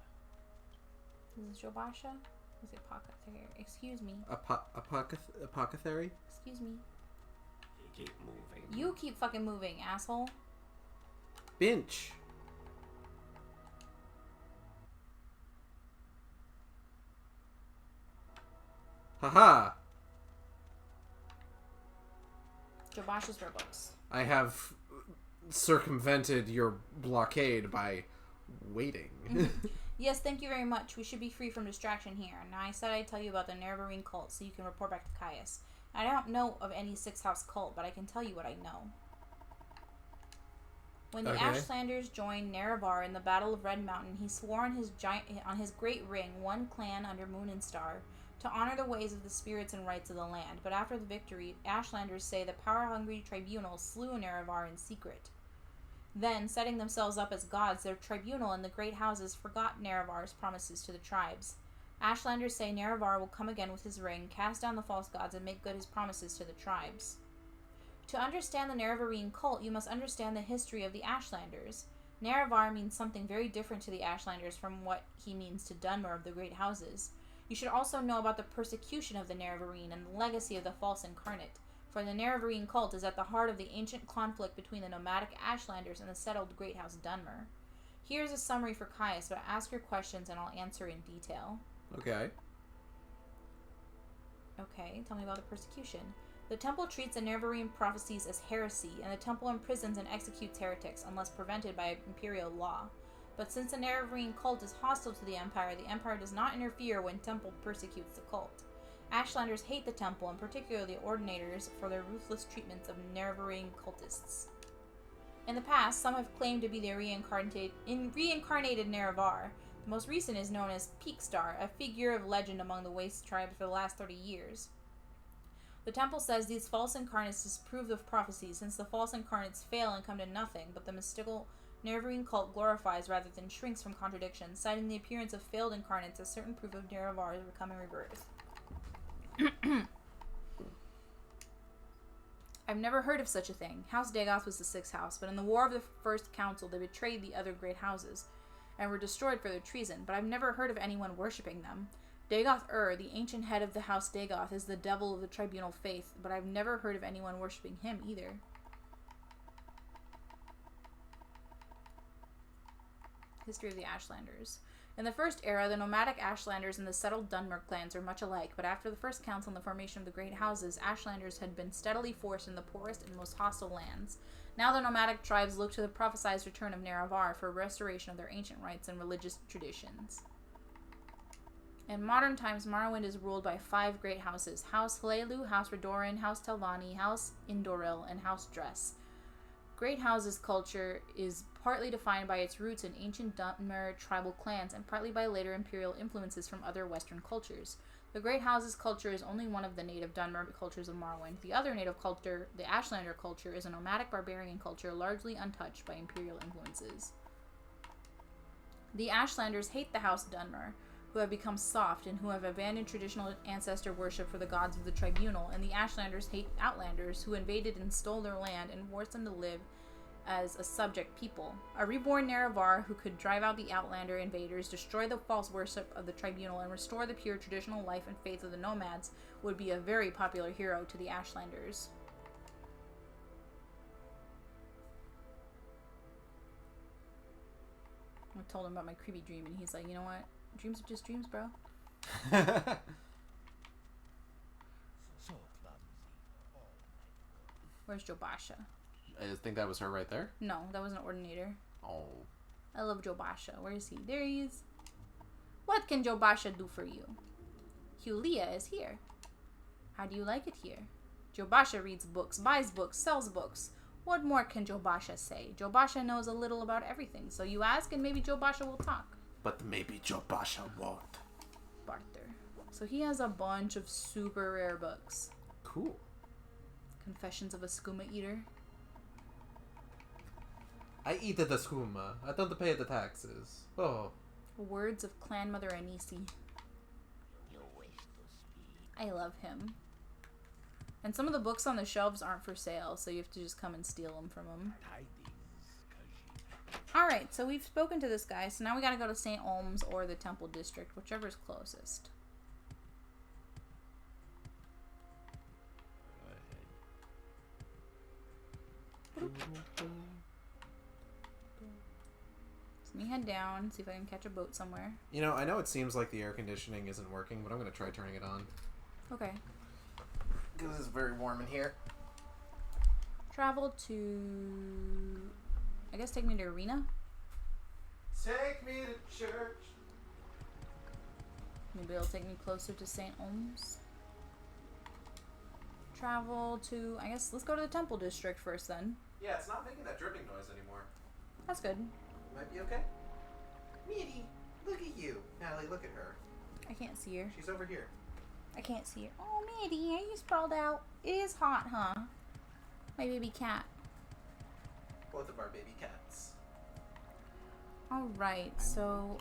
B: This is Jobasha? Is it Apothecary? Excuse me.
A: Apothecary?
B: Excuse me.
D: Keep moving.
B: You keep fucking moving, asshole.
A: Binch. Haha!
B: Jobash's rare books.
A: I have circumvented your blockade by waiting.
B: Yes, thank you very much. We should be free from distraction here. Now, I said I'd tell you about the Nerevarine cult so you can report back to Caius. I don't know of any six-house cult, but I can tell you what I know. When the Ashlanders joined Nerevar in the Battle of Red Mountain, he swore on his great ring, one clan under Moon and Star, to honor the ways of the spirits and rights of the land. But after the victory, Ashlanders say the power-hungry tribunal slew Nerevar in secret. Then, setting themselves up as gods, their tribunal and the great houses forgot Nerevar's promises to the tribes. Ashlanders say Nerevar will come again with his ring, cast down the false gods, and make good his promises to the tribes. To understand the Nerevarine cult, you must understand the history of the Ashlanders. Nerevar means something very different to the Ashlanders from what he means to Dunmer of the Great Houses. You should also know about the persecution of the Nerevarine and the legacy of the false Incarnate, for the Nerevarine cult is at the heart of the ancient conflict between the nomadic Ashlanders and the settled Great House Dunmer. Here's a summary for Caius, but ask your questions and I'll answer in detail.
A: Okay.
B: Okay, tell me about the persecution. The temple treats the Nerevarine prophecies as heresy, and the temple imprisons and executes heretics unless prevented by imperial law. But since the Nerevarine cult is hostile to the Empire does not interfere when temple persecutes the cult. Ashlanders hate the temple, and particularly the Ordinators, for their ruthless treatments of Nerevarine cultists. In the past, some have claimed to be the reincarnated Nerevar. The most recent is known as Peakstar, a figure of legend among the Waste tribes for the last 30 years. The temple says these false incarnates disprove the prophecies, since the false incarnates fail and come to nothing, but the mystical Nerevarine cult glorifies rather than shrinks from contradictions, citing the appearance of failed incarnates as certain proof of Nerevar's becoming rebirth. I've never heard of such a thing. House Dagoth was the sixth house, but in the War of the First Council they betrayed the other great houses, and were destroyed for their treason, but I've never heard of anyone worshipping them. Dagoth-Ur, the ancient head of the House Dagoth, is the devil of the tribunal faith, but I've never heard of anyone worshipping him either. History of the Ashlanders. In the First Era, the nomadic Ashlanders and the settled Dunmer clans were much alike, but after the First Council and the formation of the Great Houses, Ashlanders had been steadily forced in the poorest and most hostile lands. Now the nomadic tribes look to the prophesied return of Nerevar for restoration of their ancient rites and religious traditions. In modern times, Morrowind is ruled by 5 great houses: House Hlelu, House Redoran, House Telvanni, House Indoril, and House Dress. Great Houses culture is partly defined by its roots in ancient Dunmer tribal clans and partly by later imperial influences from other Western cultures. The Great Houses culture is only one of the native Dunmer cultures of Morrowind. The other native culture, the Ashlander culture, is a nomadic barbarian culture largely untouched by imperial influences. The Ashlanders hate the House Dunmer, who have become soft and who have abandoned traditional ancestor worship for the gods of the tribunal, and the Ashlanders hate Outlanders, who invaded and stole their land and forced them to live as a subject people. A reborn Nerevar who could drive out the Outlander invaders, destroy the false worship of the tribunal, and restore the pure traditional life and faith of the nomads would be a very popular hero to the Ashlanders. I told him about my creepy dream, and he's like, you know what? Dreams are just dreams, bro.
D: So clumsy.
B: Where's Jobasha?
A: I think that was her right there.
B: No, that was an Ordinator.
A: Oh.
B: I love Jobasha. Where is he? There he is. What can Jobasha do for you? Hulia is here. How do you like it here? Jobasha reads books, buys books, sells books. What more can Jobasha say? Jobasha knows a little about everything, so you ask and maybe Jobasha will talk.
A: But maybe Jobasha won't.
B: Barter. So he has a bunch of super rare books.
A: Cool.
B: Confessions of a Skooma Eater.
A: I eat the skooma. I don't pay the taxes. Oh.
B: Words of Clan Mother Anisi.
C: You wish to speak.
B: I love him. And some of the books on the shelves aren't for sale, so you have to just come and steal them from him. Alright, so we've spoken to this guy, so now we gotta go to St. Olms or the Temple District, whichever's closest.
D: Go ahead.
B: So let me head down, see if I can catch a boat somewhere.
A: You know, I know it seems like the air conditioning isn't working, but I'm going to try turning it on.
B: Okay.
A: Because it's very warm in here.
B: Travel to... I guess take me to Arena?
A: Take me to church.
B: Maybe it'll take me closer to St. Ohms. Travel to... I guess let's go to the Temple District first then.
A: Yeah, it's not making that dripping noise anymore.
B: That's good.
A: Might be okay. Meaty, look at you. Natalie, look at her.
B: I can't see her.
A: She's over here.
B: I can't see her. Oh, Maddie, are you sprawled out? It is hot, huh? My baby cat.
A: Both of our baby cats.
B: Alright, so...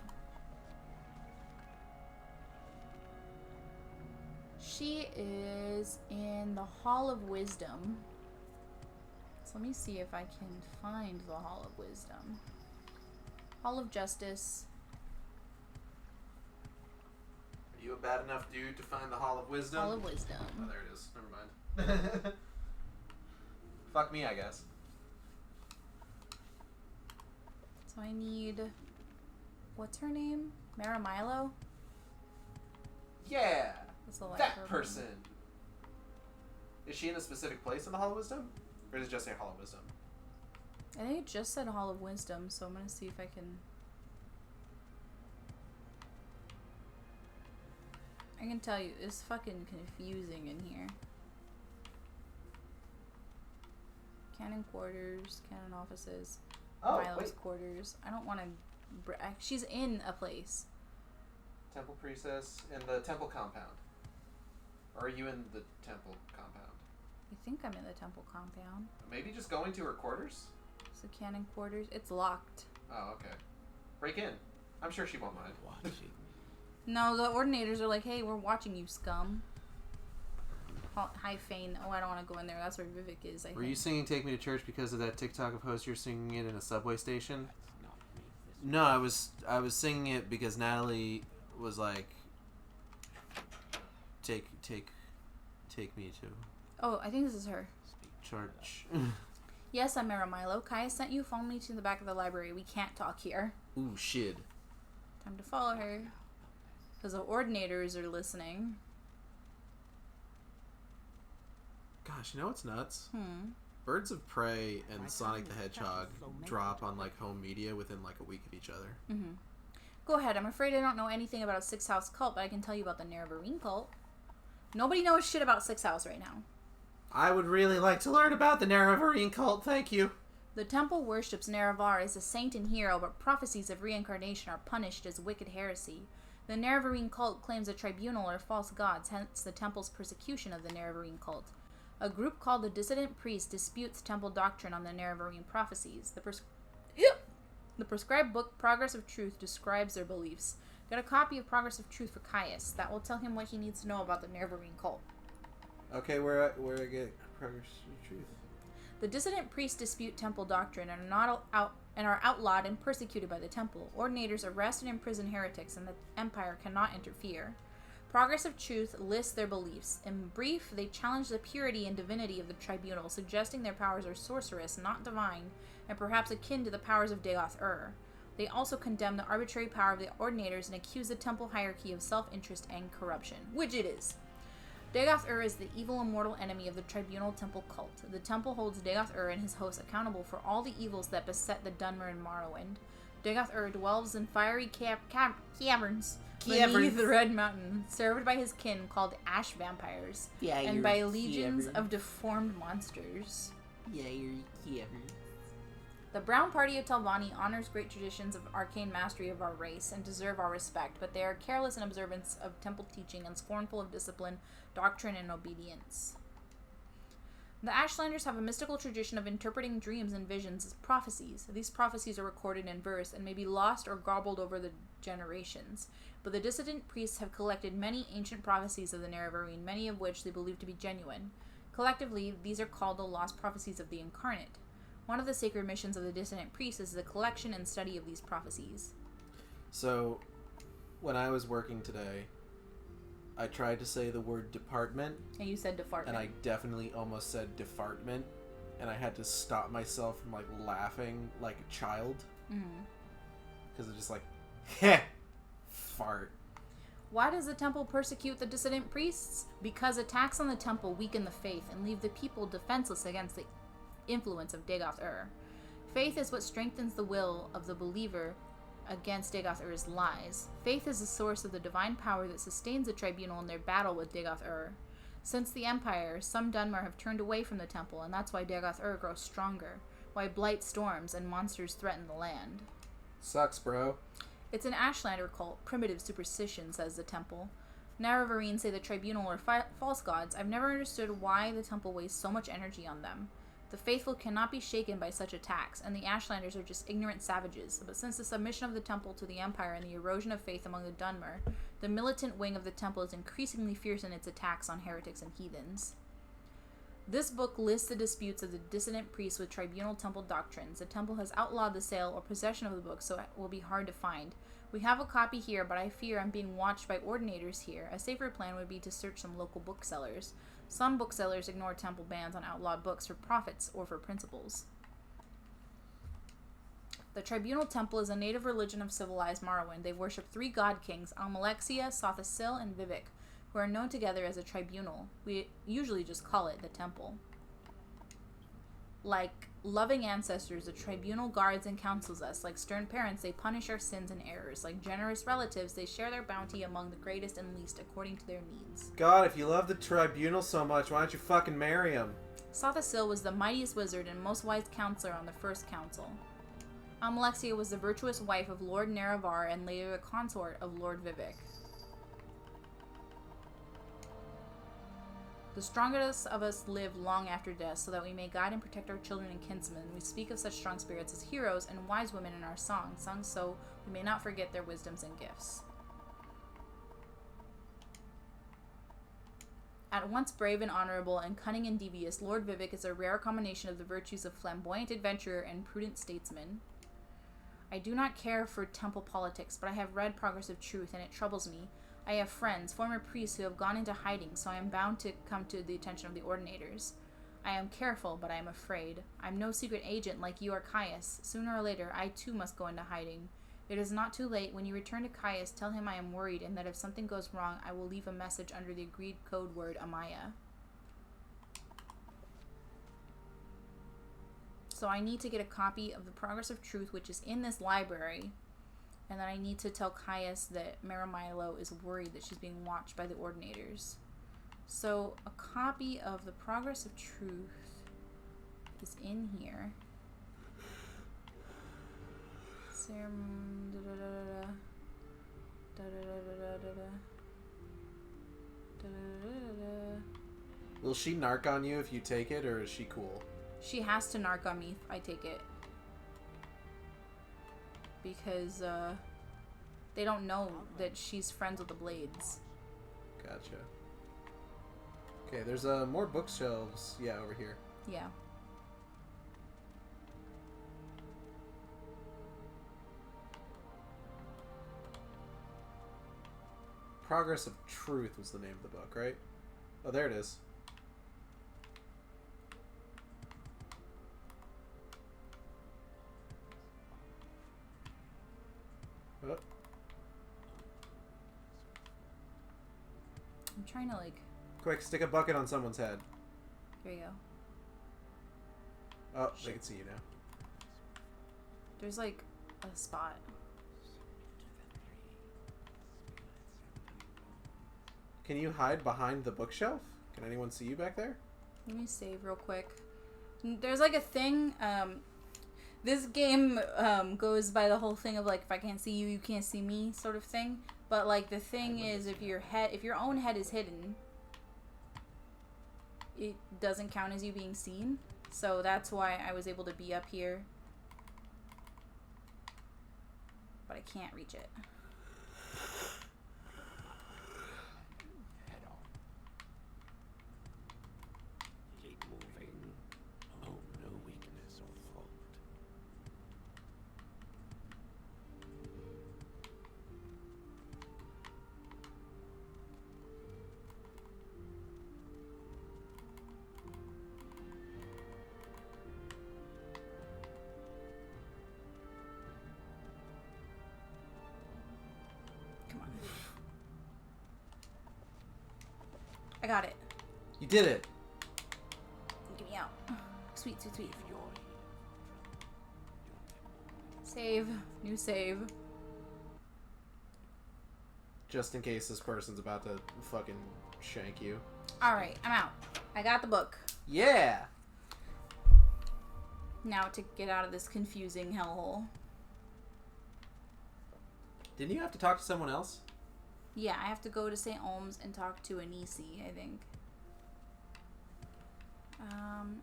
B: She is in the Hall of Wisdom. So let me see if I can find the Hall of Wisdom. Hall of Justice.
A: Are you a bad enough dude to find the Hall of Wisdom?
B: Hall of Wisdom.
A: Oh, there it is. Never mind. Fuck me, I guess.
B: So I need... What's her name? Maramilo?
A: Yeah!
B: That's the light
A: That
B: purple.
A: person! Is she in a specific place in the Hall of Wisdom? Or does it just say Hall of Wisdom?
B: I think it just said Hall of Wisdom, so I'm gonna see if I can... I can tell you, it's fucking confusing in here. Cannon quarters, cannon offices,
A: Oh,
B: Milo's
A: wait.
B: quarters. I don't want to... She's in a place.
A: Temple Priestess in the temple compound. Or are you in the temple compound?
B: I think I'm in the temple compound.
A: Maybe just going to her quarters?
B: It's the cannon quarters. It's locked.
A: Oh, okay. Break in. I'm sure she won't mind.
D: Watching.
B: No, the ordinators are like, hey, we're watching you, scum. Hi, Fane. Oh, I don't want to go in there. That's where Vivek is, I think.
A: Were you singing Take Me to Church because of that TikTok of host you're singing it in a subway station?
D: Let's not make this.
A: No, I was singing it because Natalie was like, take me to
B: Oh, I think this is her.
A: church.
B: Yes, I'm Maramilo. Kaya sent you. Phone me to the back of the library. We can't talk here.
A: Ooh, shit.
B: Time to follow her. Because the ordinators are listening.
A: Gosh, you know what's nuts?
B: Hmm.
A: Birds of Prey and
G: My
A: Sonic the
G: time is
A: Hedgehog
G: precious, so make
A: drop
G: it
A: on like home media within like a week of each other.
B: Mm-hmm. Go ahead. I'm afraid I don't know anything about a Six House cult, but I can tell you about the Nerevarine cult. Nobody knows shit about Six House right now.
A: I would really like to learn about the Nerevarine cult, thank you.
B: The temple worships Nerevar as a saint and hero, but prophecies of reincarnation are punished as wicked heresy. The Nerevarine cult claims a tribunal are false gods, hence the temple's persecution of the Nerevarine cult. A group called the Dissident Priests disputes temple doctrine on the Nerevarine prophecies. The prescribed book, Progress of Truth, describes their beliefs. Get a copy of Progress of Truth for Caius. That will tell him what he needs to know about the Nerevarine cult.
A: Okay, where I get Progress of Truth?
B: The dissident priests dispute temple doctrine and are outlawed and persecuted by the temple. Ordinators arrest and imprison heretics, and the empire cannot interfere. Progress of Truth lists their beliefs. In brief, they challenge the purity and divinity of the tribunal, suggesting their powers are sorcerous, not divine, and perhaps akin to the powers of Dagoth-Ur. They also condemn the arbitrary power of the ordinators and accuse the temple hierarchy of self-interest and corruption, which it is. Dagoth-Ur is the evil immortal enemy of the tribunal temple cult. The temple holds Dagoth-Ur and his hosts accountable for all the evils that beset the Dunmer and Morrowind. Dagoth-Ur dwells in fiery caverns beneath the Red Mountain, served by his kin called Ash Vampires, and by legions of deformed monsters. The Brown Party of Telvanni honors great traditions of arcane mastery of our race and deserve our respect, but they are careless in observance of temple teaching and scornful of discipline, doctrine, and obedience. The Ashlanders have a mystical tradition of interpreting dreams and visions as prophecies. These prophecies are recorded in verse and may be lost or garbled over the generations, but the dissident priests have collected many ancient prophecies of the Nerevarine, many of which they believe to be genuine. Collectively, these are called the lost prophecies of the Incarnate. One of the sacred missions of the dissident priests is the collection and study of these prophecies.
A: So, when I was working today, I tried to say the word department,
B: And you said department.
A: and I definitely almost said defartment, and I had to stop myself from like laughing like a child
B: Mm-hmm.
A: because it's just like, heh, fart.
B: Why does the temple persecute the dissident priests? Because attacks on the temple weaken the faith and leave the people defenseless against the influence of Dagoth-Ur. Faith is what strengthens the will of the believer against Dagoth-Ur's lies. Faith is the source of the divine power that sustains the tribunal in their battle with Dagoth-Ur. Since the Empire, some Dunmer have turned away from the temple, and that's why Dagoth-Ur grows stronger. Why blight storms and monsters threaten the land.
A: Sucks, bro.
B: It's an Ashlander cult, primitive superstition, says the temple. Naravarine say the tribunal are false gods. I've never understood why the temple wastes so much energy on them. The faithful cannot be shaken by such attacks, and the Ashlanders are just ignorant savages. But since the submission of the temple to the Empire and the erosion of faith among the Dunmer, the militant wing of the temple is increasingly fierce in its attacks on heretics and heathens. This book lists the disputes of the dissident priests with tribunal temple doctrines. The temple has outlawed the sale or possession of the book, so it will be hard to find. We have a copy here, but I fear I'm being watched by ordinators here. A safer plan would be to search some local booksellers. Some booksellers ignore temple bans on outlawed books for profits or for principles. The Tribunal Temple is a native religion of civilized Morrowind. They worship 3 god kings, Almalexia, Sothasil, and Vivek, who are known together as a tribunal. We usually just call it the temple. Like loving ancestors, the tribunal guards and counsels us. Like stern parents, they punish our sins and errors. Like generous relatives, they share their bounty among the greatest and least according to their needs.
A: God, if you love the tribunal so much, why don't you fucking marry him?
B: Sothasil was the mightiest wizard and most wise counselor on the first council. Almalexia was the virtuous wife of Lord Naravar and later the consort of Lord Vivek. The strongest of us live long after death, so that we may guide and protect our children and kinsmen. We speak of such strong spirits as heroes and wise women in our songs, sung so we may not forget their wisdoms and gifts. At once brave and honorable and cunning and devious, Lord Vivek is a rare combination of the virtues of flamboyant adventurer and prudent statesman. I do not care for temple politics, but I have read Progress of Truth, and it troubles me. I have friends, former priests, who have gone into hiding, so I am bound to come to the attention of the ordinators. I am careful, but I am afraid. I'm no secret agent like you or Caius. Sooner or later, I too must go into hiding. It is not too late. When you return to Caius, tell him I am worried, and that if something goes wrong, I will leave a message under the agreed code word Amaya. So I need to get a copy of the Progress of Truth, which is in this library. And then I need to tell Caius that Maramilo is worried that she's being watched by the ordinators. So a copy of the Progress of Truth is in here.
A: Will she narc on you if you take it, or is she cool?
B: She has to narc on me if I take it. Because they don't know that she's friends with the Blades.
A: Gotcha. Okay, there's more bookshelves. Yeah, over here.
B: Yeah.
A: Progress of Truth was the name of the book, right? Oh, there it is. Oh.
B: I'm trying to like...
A: Quick, stick a bucket on someone's head.
B: Here you go.
A: Oh, they can see you now.
B: There's like a spot.
A: Can you hide behind the bookshelf? Can anyone see you back there?
B: Let me save real quick. There's like a thing, this game goes by the whole thing of like, if I can't see you, you can't see me sort of thing. But like the thing is, if your own head is hidden, it doesn't count as you being seen. So that's why I was able to be up here. But I can't reach it.
F: Keep moving. Oh, no weakness or fault.
B: got it.
A: You did it.
B: Get me out. Sweet, sweet, sweet. Save. New save.
A: Just in case this person's about to fucking shank you.
B: Alright, I'm out. I got the book.
A: Yeah!
B: Now to get out of this confusing hellhole.
A: Didn't you have to talk to someone else?
B: Yeah, I have to go to St. Olm's and talk to Anisi, I think.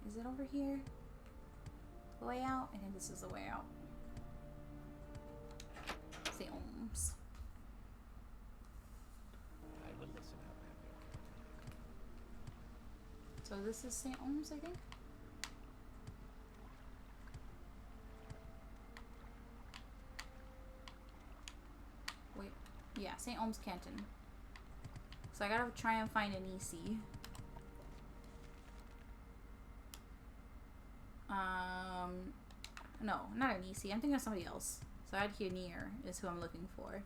B: Is it over here? The way out? I think this is the way out. St. Olm's.
D: I will listen out.
B: So this is St. Olm's, I think? Wait. Yeah, St. Olm's Canton. So I gotta try and find Anisi. No, not Anisi. I'm thinking of somebody else. So Adhyanir is who I'm looking for.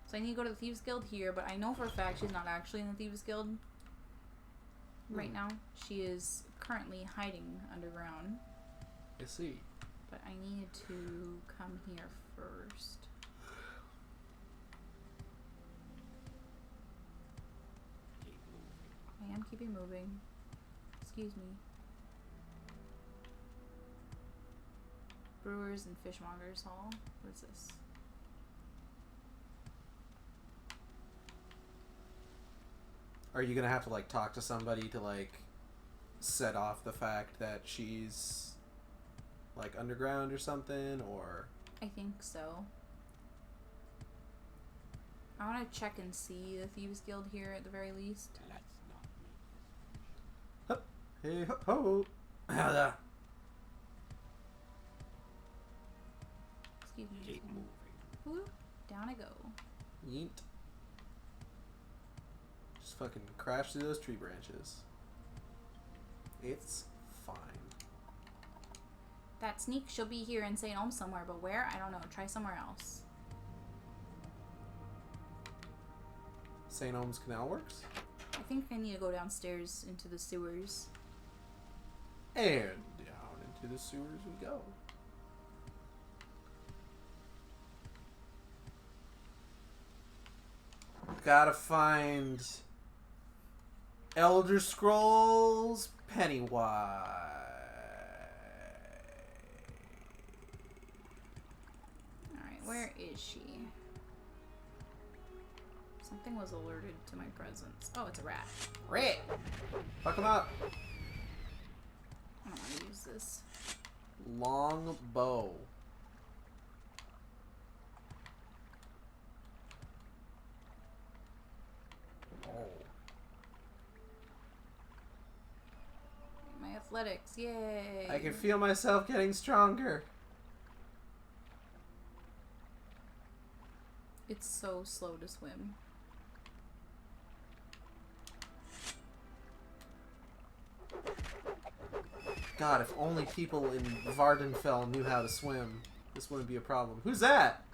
B: So I need to go to the Thieves Guild here, but I know for a fact she's not actually in the Thieves Guild right now. She is currently hiding underground.
A: I see.
B: But I need to come here first. I am keeping moving. Excuse me. Brewers and Fishmongers Hall. What is this?
A: Are you gonna have to, like, talk to somebody to, like, set off the fact that she's, like, underground or something, or...
B: I think so. I want to check and see the Thieves Guild here at the very least.
A: Hup. Hey, ho, ho. Ah,
B: Excuse me. Whoop. Down I go.
A: yeet. Just fucking crash through those tree branches. It's fine.
B: That sneak, she'll be here in St. Olm's somewhere, but where? I don't know. Try somewhere else.
A: St. Olm's Canal Works?
B: I think I need to go downstairs into the sewers.
A: And down into the sewers we go. Gotta find Elder Scrolls Pennywise.
B: Alright, where is she? Something was alerted to my presence. Oh, it's a rat.
A: Rat! Fuck him up.
B: I don't want to use this.
A: Long bow. Oh.
B: My athletics, yay!
A: I can feel myself getting stronger.
B: It's so slow to swim.
A: God, if only people in Vardenfell knew how to swim, this wouldn't be a problem. Who's that?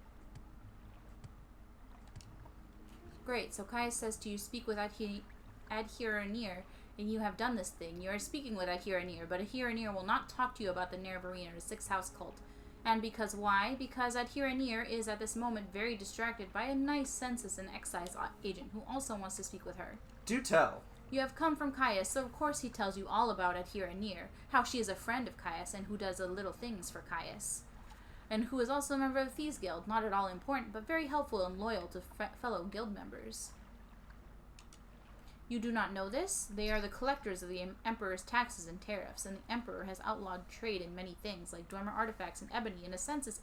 B: Great, so Kai says to you, speak with Adhiranir, and you have done this thing. You are speaking with Adhiranir, but Adhiranir will not talk to you about the Nerevarine or the Sixth House cult. And because why? Because Adhiranir is at this moment very distracted by a nice census and excise agent who also wants to speak with her.
A: Do tell.
B: You have come from Caius, so of course he tells you all about Adhiranir, how she is a friend of Caius and who does little things for Caius. And who is also a member of the Thieves Guild, not at all important, but very helpful and loyal to fellow guild members. You do not know this? They are the collectors of the Emperor's taxes and tariffs, and the Emperor has outlawed trade in many things, like dormer artifacts and ebony, and a census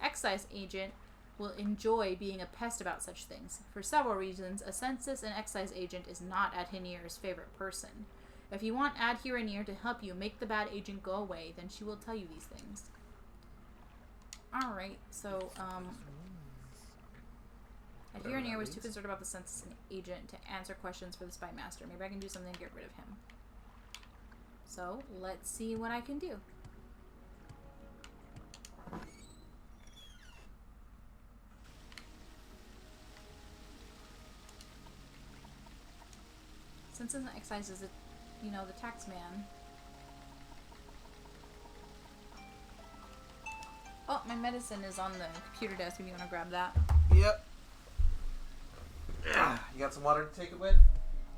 B: excise agent will enjoy being a pest about such things. For several reasons, a census and excise agent is not Adhiranir's favorite person. If you want Adhiranir to help you make the bad agent go away, then she will tell you these things. Alright, so, Adhiranir was too concerned about the census agent to answer questions for the spy master. Maybe I can do something to get rid of him. So, let's see what I can do. Census and Excise is, you know, the tax man. Oh, my medicine is on the computer desk if you want to grab that.
A: Yep. You got some water to take it with?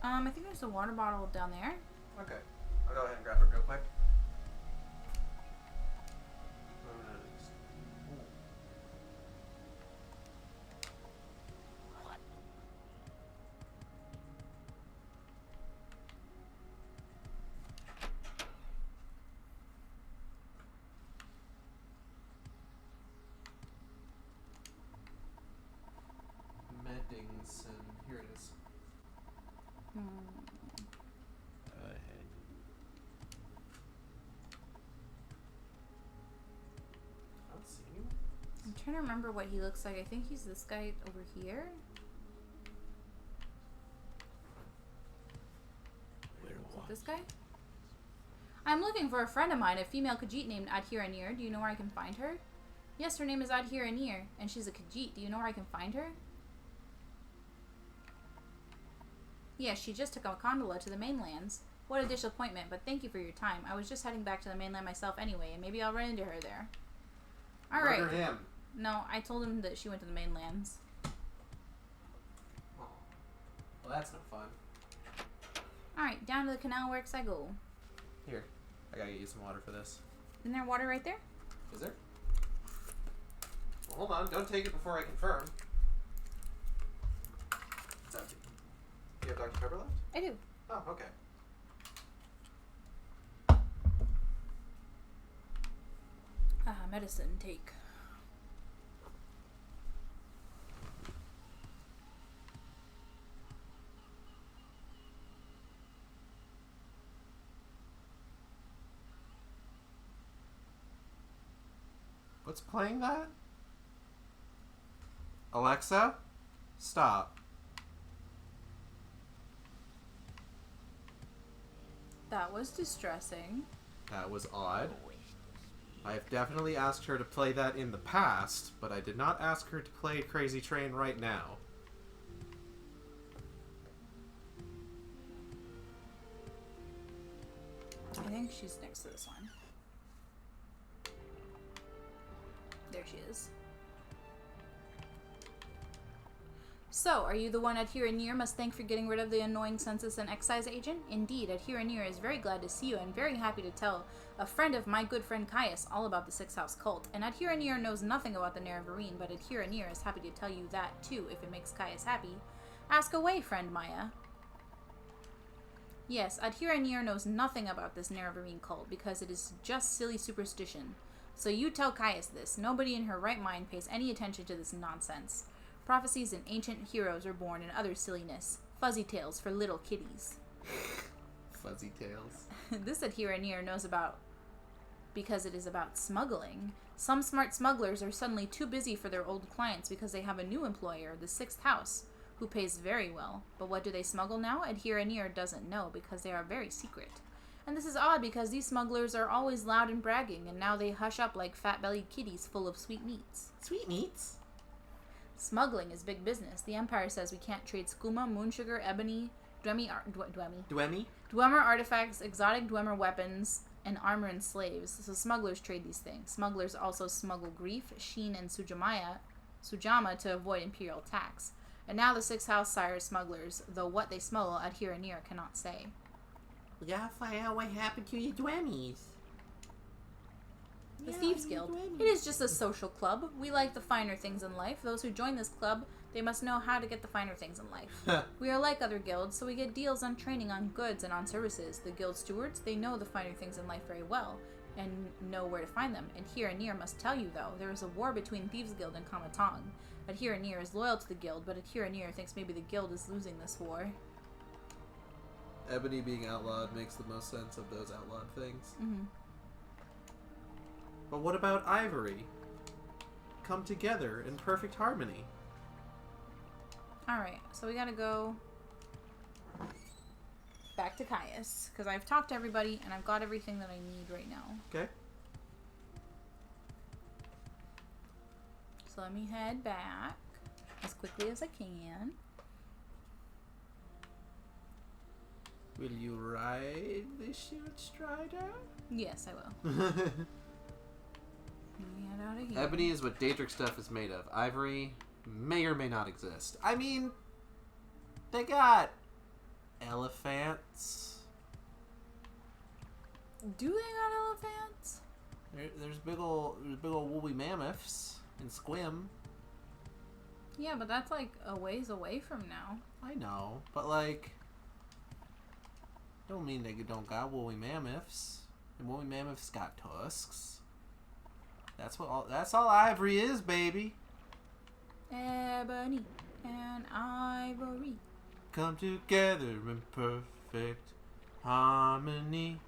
B: I think there's a water bottle down there.
A: Okay. I'll go ahead and grab it real quick. Meddingson. Here it is.
D: Go ahead.
A: I don't see anyone.
B: I'm trying to remember what he looks like. I think he's this guy over here.
D: We're
B: Is it
D: watching.
B: this guy? I'm looking for a friend of mine, a female Khajiit named Adhiranir. Do you know where I can find her? Yes, her name is Adhiranir, and she's a Khajiit. Do you know where I can find her? Yes, she just took a gondola to the mainlands. What a disappointment, but thank you for your time. I was just heading back to the mainland myself anyway, and maybe I'll run into her there. Alright.
A: Murder him.
B: No, I told him that she went to the mainlands.
A: Oh. Well, that's no fun.
B: Alright, down to the canal works I go.
A: Here. I gotta get you some water for this.
B: Isn't there water right there?
A: Is there? Well, hold on. Don't take it before I confirm. It's empty. Do you have Dr. Pepper left?
B: I do.
A: Oh, okay.
B: Medicine take.
A: What's playing that? Alexa? Stop.
B: That was distressing.
A: That was odd. I have definitely asked her to play that in the past, but I did not ask her to play Crazy Train right now.
B: I think she's next to this one. There she is. So, are you the one Adhiranir must thank for getting rid of the annoying census and excise agent? Indeed, Adhiranir is very glad to see you and very happy to tell a friend of my good friend Caius all about the Six House cult. And Adhiranir knows nothing about the Nerevarine, but Adhiranir is happy to tell you that too if it makes Caius happy. Ask away, friend Maya. Yes, Adhiranir knows nothing about this Nerevarine cult because it is just silly superstition. So you tell Caius this. Nobody in her right mind pays any attention to this nonsense. Prophecies and ancient heroes are born and other silliness. Fuzzy tales for little kiddies.
A: Fuzzy tails.
B: This Adhiranir knows about because it is about smuggling. Some smart smugglers are suddenly too busy for their old clients because they have a new employer, the Sixth House, who pays very well. But what do they smuggle now? Adhiranir doesn't know because they are very secret. And this is odd because these smugglers are always loud and bragging, and now they hush up like fat-bellied kitties full of sweetmeats.
A: Sweetmeats?
B: Smuggling is big business. The Empire says we can't trade skooma, moon sugar, ebony, Dwemer artifacts, exotic Dwemer weapons, and armor and slaves. So smugglers trade these things. Smugglers also smuggle grief, sheen, and sujama to avoid imperial tax. And now the Sixth House sires smugglers, though what they smuggle Adhiranir cannot say.
A: We gotta find out what happened to your Dwemies.
B: The Thieves Guild. It is just a social club. We like the finer things in life. Those who join this club, they must know how to get the finer things in life. We are like other guilds, so we get deals on training on goods and on services. The guild stewards, they know the finer things in life very well and know where to find them. And Adhiranir must tell you, though, there is a war between Thieves Guild and Kamatong. Adhiranir is loyal to the guild, but Adhiranir thinks maybe the guild is losing this war.
A: Ebony being outlawed makes the most sense of those outlawed things.
B: Mm-hmm.
A: But what about Ivory? Come together in perfect harmony.
B: Alright, so we gotta go back to Caius, because I've talked to everybody and I've got everything that I need right now.
A: Okay.
B: So let me head back as quickly as I can.
A: Will you ride the shield strider?
B: Yes, I will. Let me head out of here.
A: Ebony is what Daedric stuff is made of. Ivory may or may not exist. I mean, they got elephants.
B: Do they got elephants?
A: There's big ol' woolly mammoths in Squim.
B: Yeah, but that's like a ways away from now.
A: I know, but like, don't mean they don't got woolly mammoths. And woolly mammoths got tusks. That's all ivory is, baby.
B: Ebony and ivory
A: come together in perfect harmony.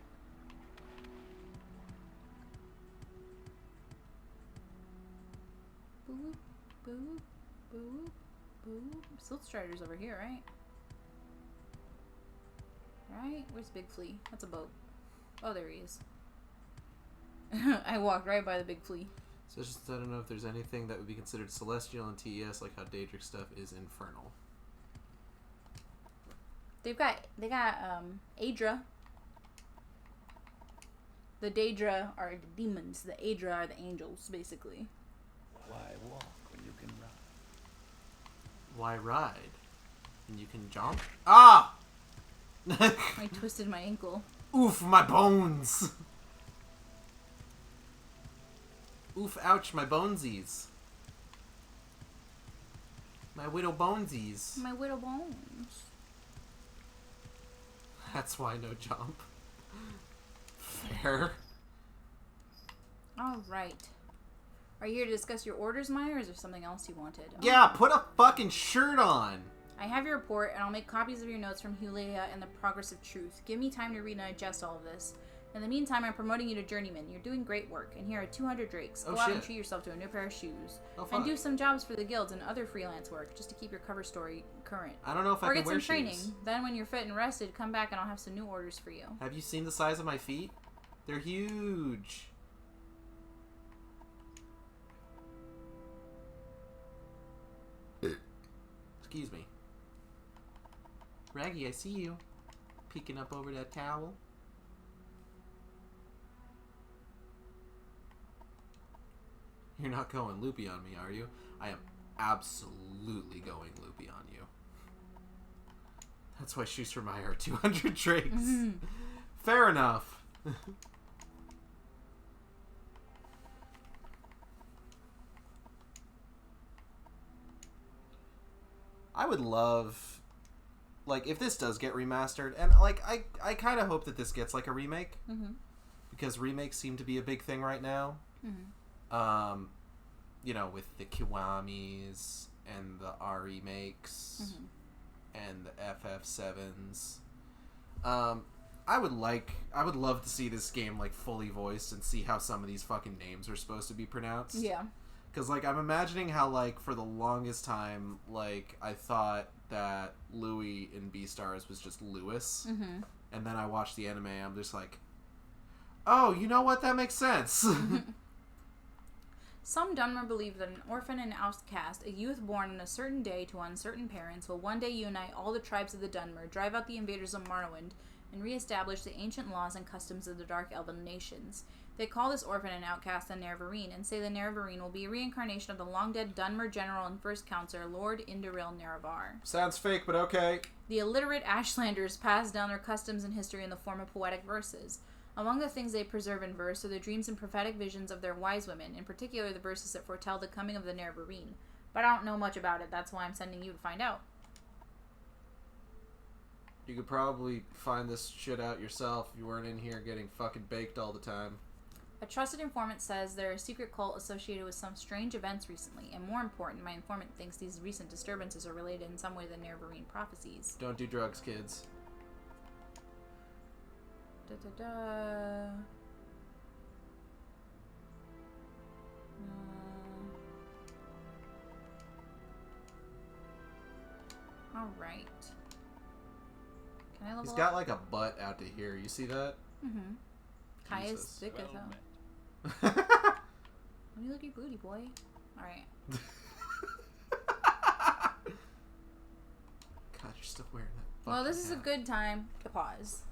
B: Boop, boop, boop, boop. Silt Strider's over here, right? Right? Where's Big Flea? That's a boat. Oh, there he is. I walked right by the Big Flea.
A: So it's just, I don't know if there's anything that would be considered celestial in TES, like how Daedric stuff is infernal.
B: They got Aedra. The Daedra are the demons. The Aedra are the angels, basically.
D: Why walk when you can run?
A: Why ride? And you can jump? Ah!
B: I twisted my ankle.
A: Oof, my bones! Oof, ouch, my bonesies. My widow bonesies.
B: My widow bones.
A: That's why no jump. Fair.
B: Alright. Are you here to discuss your orders, Maya, or is there something else you wanted?
A: Yeah, put a fucking shirt on!
B: I have your report, and I'll make copies of your notes from Hulea and the Progress of Truth. Give me time to read and digest all of this. In the meantime, I'm promoting you to Journeyman. You're doing great work, and here are 200 drakes. Go out and treat yourself to a new pair of shoes.
A: Oh,
B: and do some jobs for the guilds and other freelance work, just to keep your cover story current.
A: I don't know if I
B: or
A: can
B: get
A: wear
B: some training.
A: shoes.
B: Then when you're fit and rested, come back and I'll have some new orders for you.
A: Have you seen the size of my feet? They're huge. Excuse me. Raggy, I see you. Peeking up over that towel. You're not going loopy on me, are you? I am absolutely going loopy on you. That's why Shoes for Maya are 200 drakes.
B: Mm-hmm.
A: Fair enough. I would love, like, if this does get remastered, and, like, I kind of hope that this gets, like, a remake.
B: Mm-hmm.
A: Because remakes seem to be a big thing right now.
B: Mm-hmm.
A: You know, with the Kiwamis and the R remakes and the FF7s. I would love to see this game, like, fully voiced and see how some of these fucking names are supposed to be pronounced.
B: Yeah.
A: Because, like, I'm imagining how, like, for the longest time, like, I thought that Louis in Beastars was just Lewis.
B: Mm-hmm.
A: And then I watched the anime, I'm just like, oh, you know what? That makes sense.
B: Some Dunmer believe that an orphan and outcast, a youth born on a certain day to uncertain parents, will one day unite all the tribes of the Dunmer, drive out the invaders of Morrowind, and re-establish the ancient laws and customs of the Dark Elven nations. They call this orphan and outcast the Nerevarine, and say the Nerevarine will be a reincarnation of the long-dead Dunmer general and first counselor, Lord Indaril Nerevar.
A: Sounds fake, but okay.
B: The illiterate Ashlanders pass down their customs and history in the form of poetic verses. Among the things they preserve in verse are the dreams and prophetic visions of their wise women, in particular the verses that foretell the coming of the Nerevarine. But I don't know much about it, that's why I'm sending you to find out.
A: You could probably find this shit out yourself if you weren't in here getting fucking baked all the time.
B: A trusted informant says there is a secret cult associated with some strange events recently, and more important, my informant thinks these recent disturbances are related in some way to the Nerevarine prophecies.
A: Don't do drugs, kids.
B: Da-da-da. Alright. Can I level
A: He's
B: up?
A: got like a butt out to here. You see that?
B: Mm-hmm. Kai is
A: Jesus.
B: thick as hell.
A: God,
B: Let me look at your booty, boy. Alright.
A: you're still wearing that
B: Well, this is a
A: yeah.
B: good time to pause.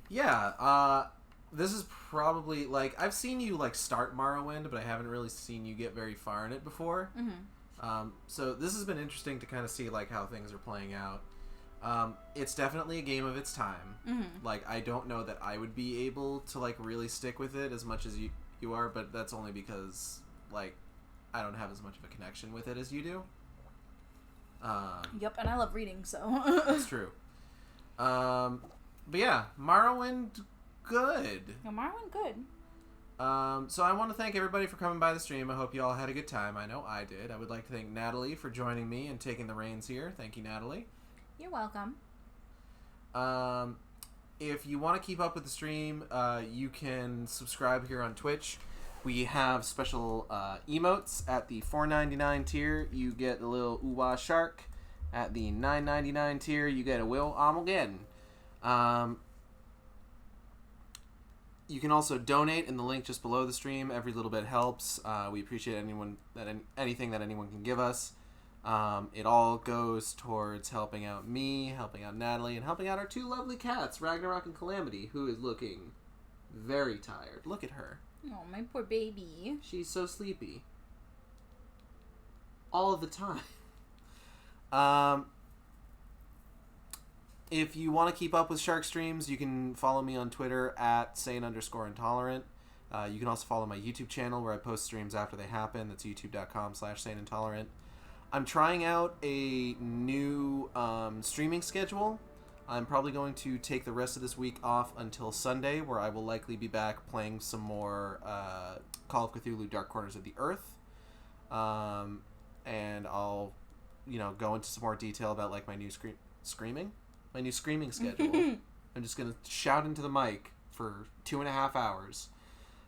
A: Yeah, this is probably, like, I've seen you, like, start Morrowind, but I haven't really seen you get very far in it before. So this has been interesting to kind of see, like, how things are playing out. It's definitely a game of its time. Like, I don't know that I would be able to, like, really stick with it as much as you are, but that's only because, like, I don't have as much of a connection with it as you do.
B: Yep, and I love reading, so.
A: That's true. But yeah, Morrowind, good.
B: Yeah, Morrowind, good.
A: So I want to thank everybody for coming by the stream. I hope you all had a good time. I know I did. I would like to thank Natalie for joining me and taking the reins here. Thank you, Natalie.
B: You're welcome.
A: If you want to keep up with the stream, you can subscribe here on Twitch. We have special emotes at the $4.99 tier. You get a little ooh-wah shark. At the $9.99 tier, you get a Will Armageddon. You can also donate in the link just below the stream. Every little bit helps. We appreciate anything that anyone can give us. It all goes towards helping out me, helping out Natalie, and helping out our two lovely cats, Ragnarok and Calamity, who is looking very tired. Look at her.
B: Oh, my poor baby.
A: She's so sleepy. All of the time. If you want to keep up with Shark Streams, you can follow me on Twitter at sane_intolerant. You can also follow my YouTube channel where I post streams after they happen. That's youtube.com/saneintolerant. I'm trying out a new streaming schedule. I'm probably going to take the rest of this week off until Sunday, where I will likely be back playing some more Call of Cthulhu Dark Corners of the Earth. And I'll, go into some more detail about, like, my new screaming schedule. I'm just going to shout into the mic for 2.5 hours.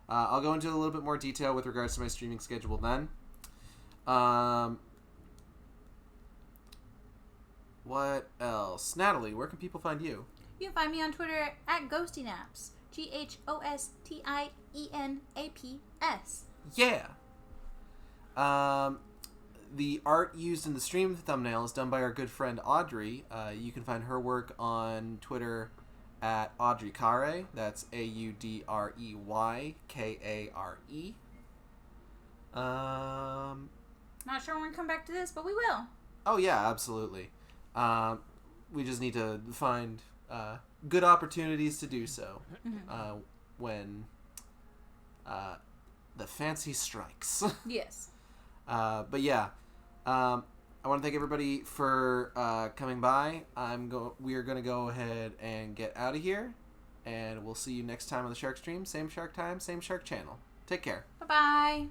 A: I'll go into a little bit more detail with regards to my streaming schedule then. What else? Natalie, where can people find you?
B: You can find me on Twitter at GhostyNaps. GHOSTIENAPS.
A: Yeah. The art used in the stream thumbnail is done by our good friend Audrey. You can find her work on Twitter at Audrey Kare. That's AudreyKare.
B: Not sure when we come back to this, but we will.
A: Oh yeah, absolutely. We just need to find good opportunities to do so when the fancy strikes.
B: Yes.
A: But yeah, I want to thank everybody for coming by. We are going to go ahead and get out of here, and we'll see you next time on the Shark Stream. Same shark time, same shark channel. Take care.
B: Bye-bye.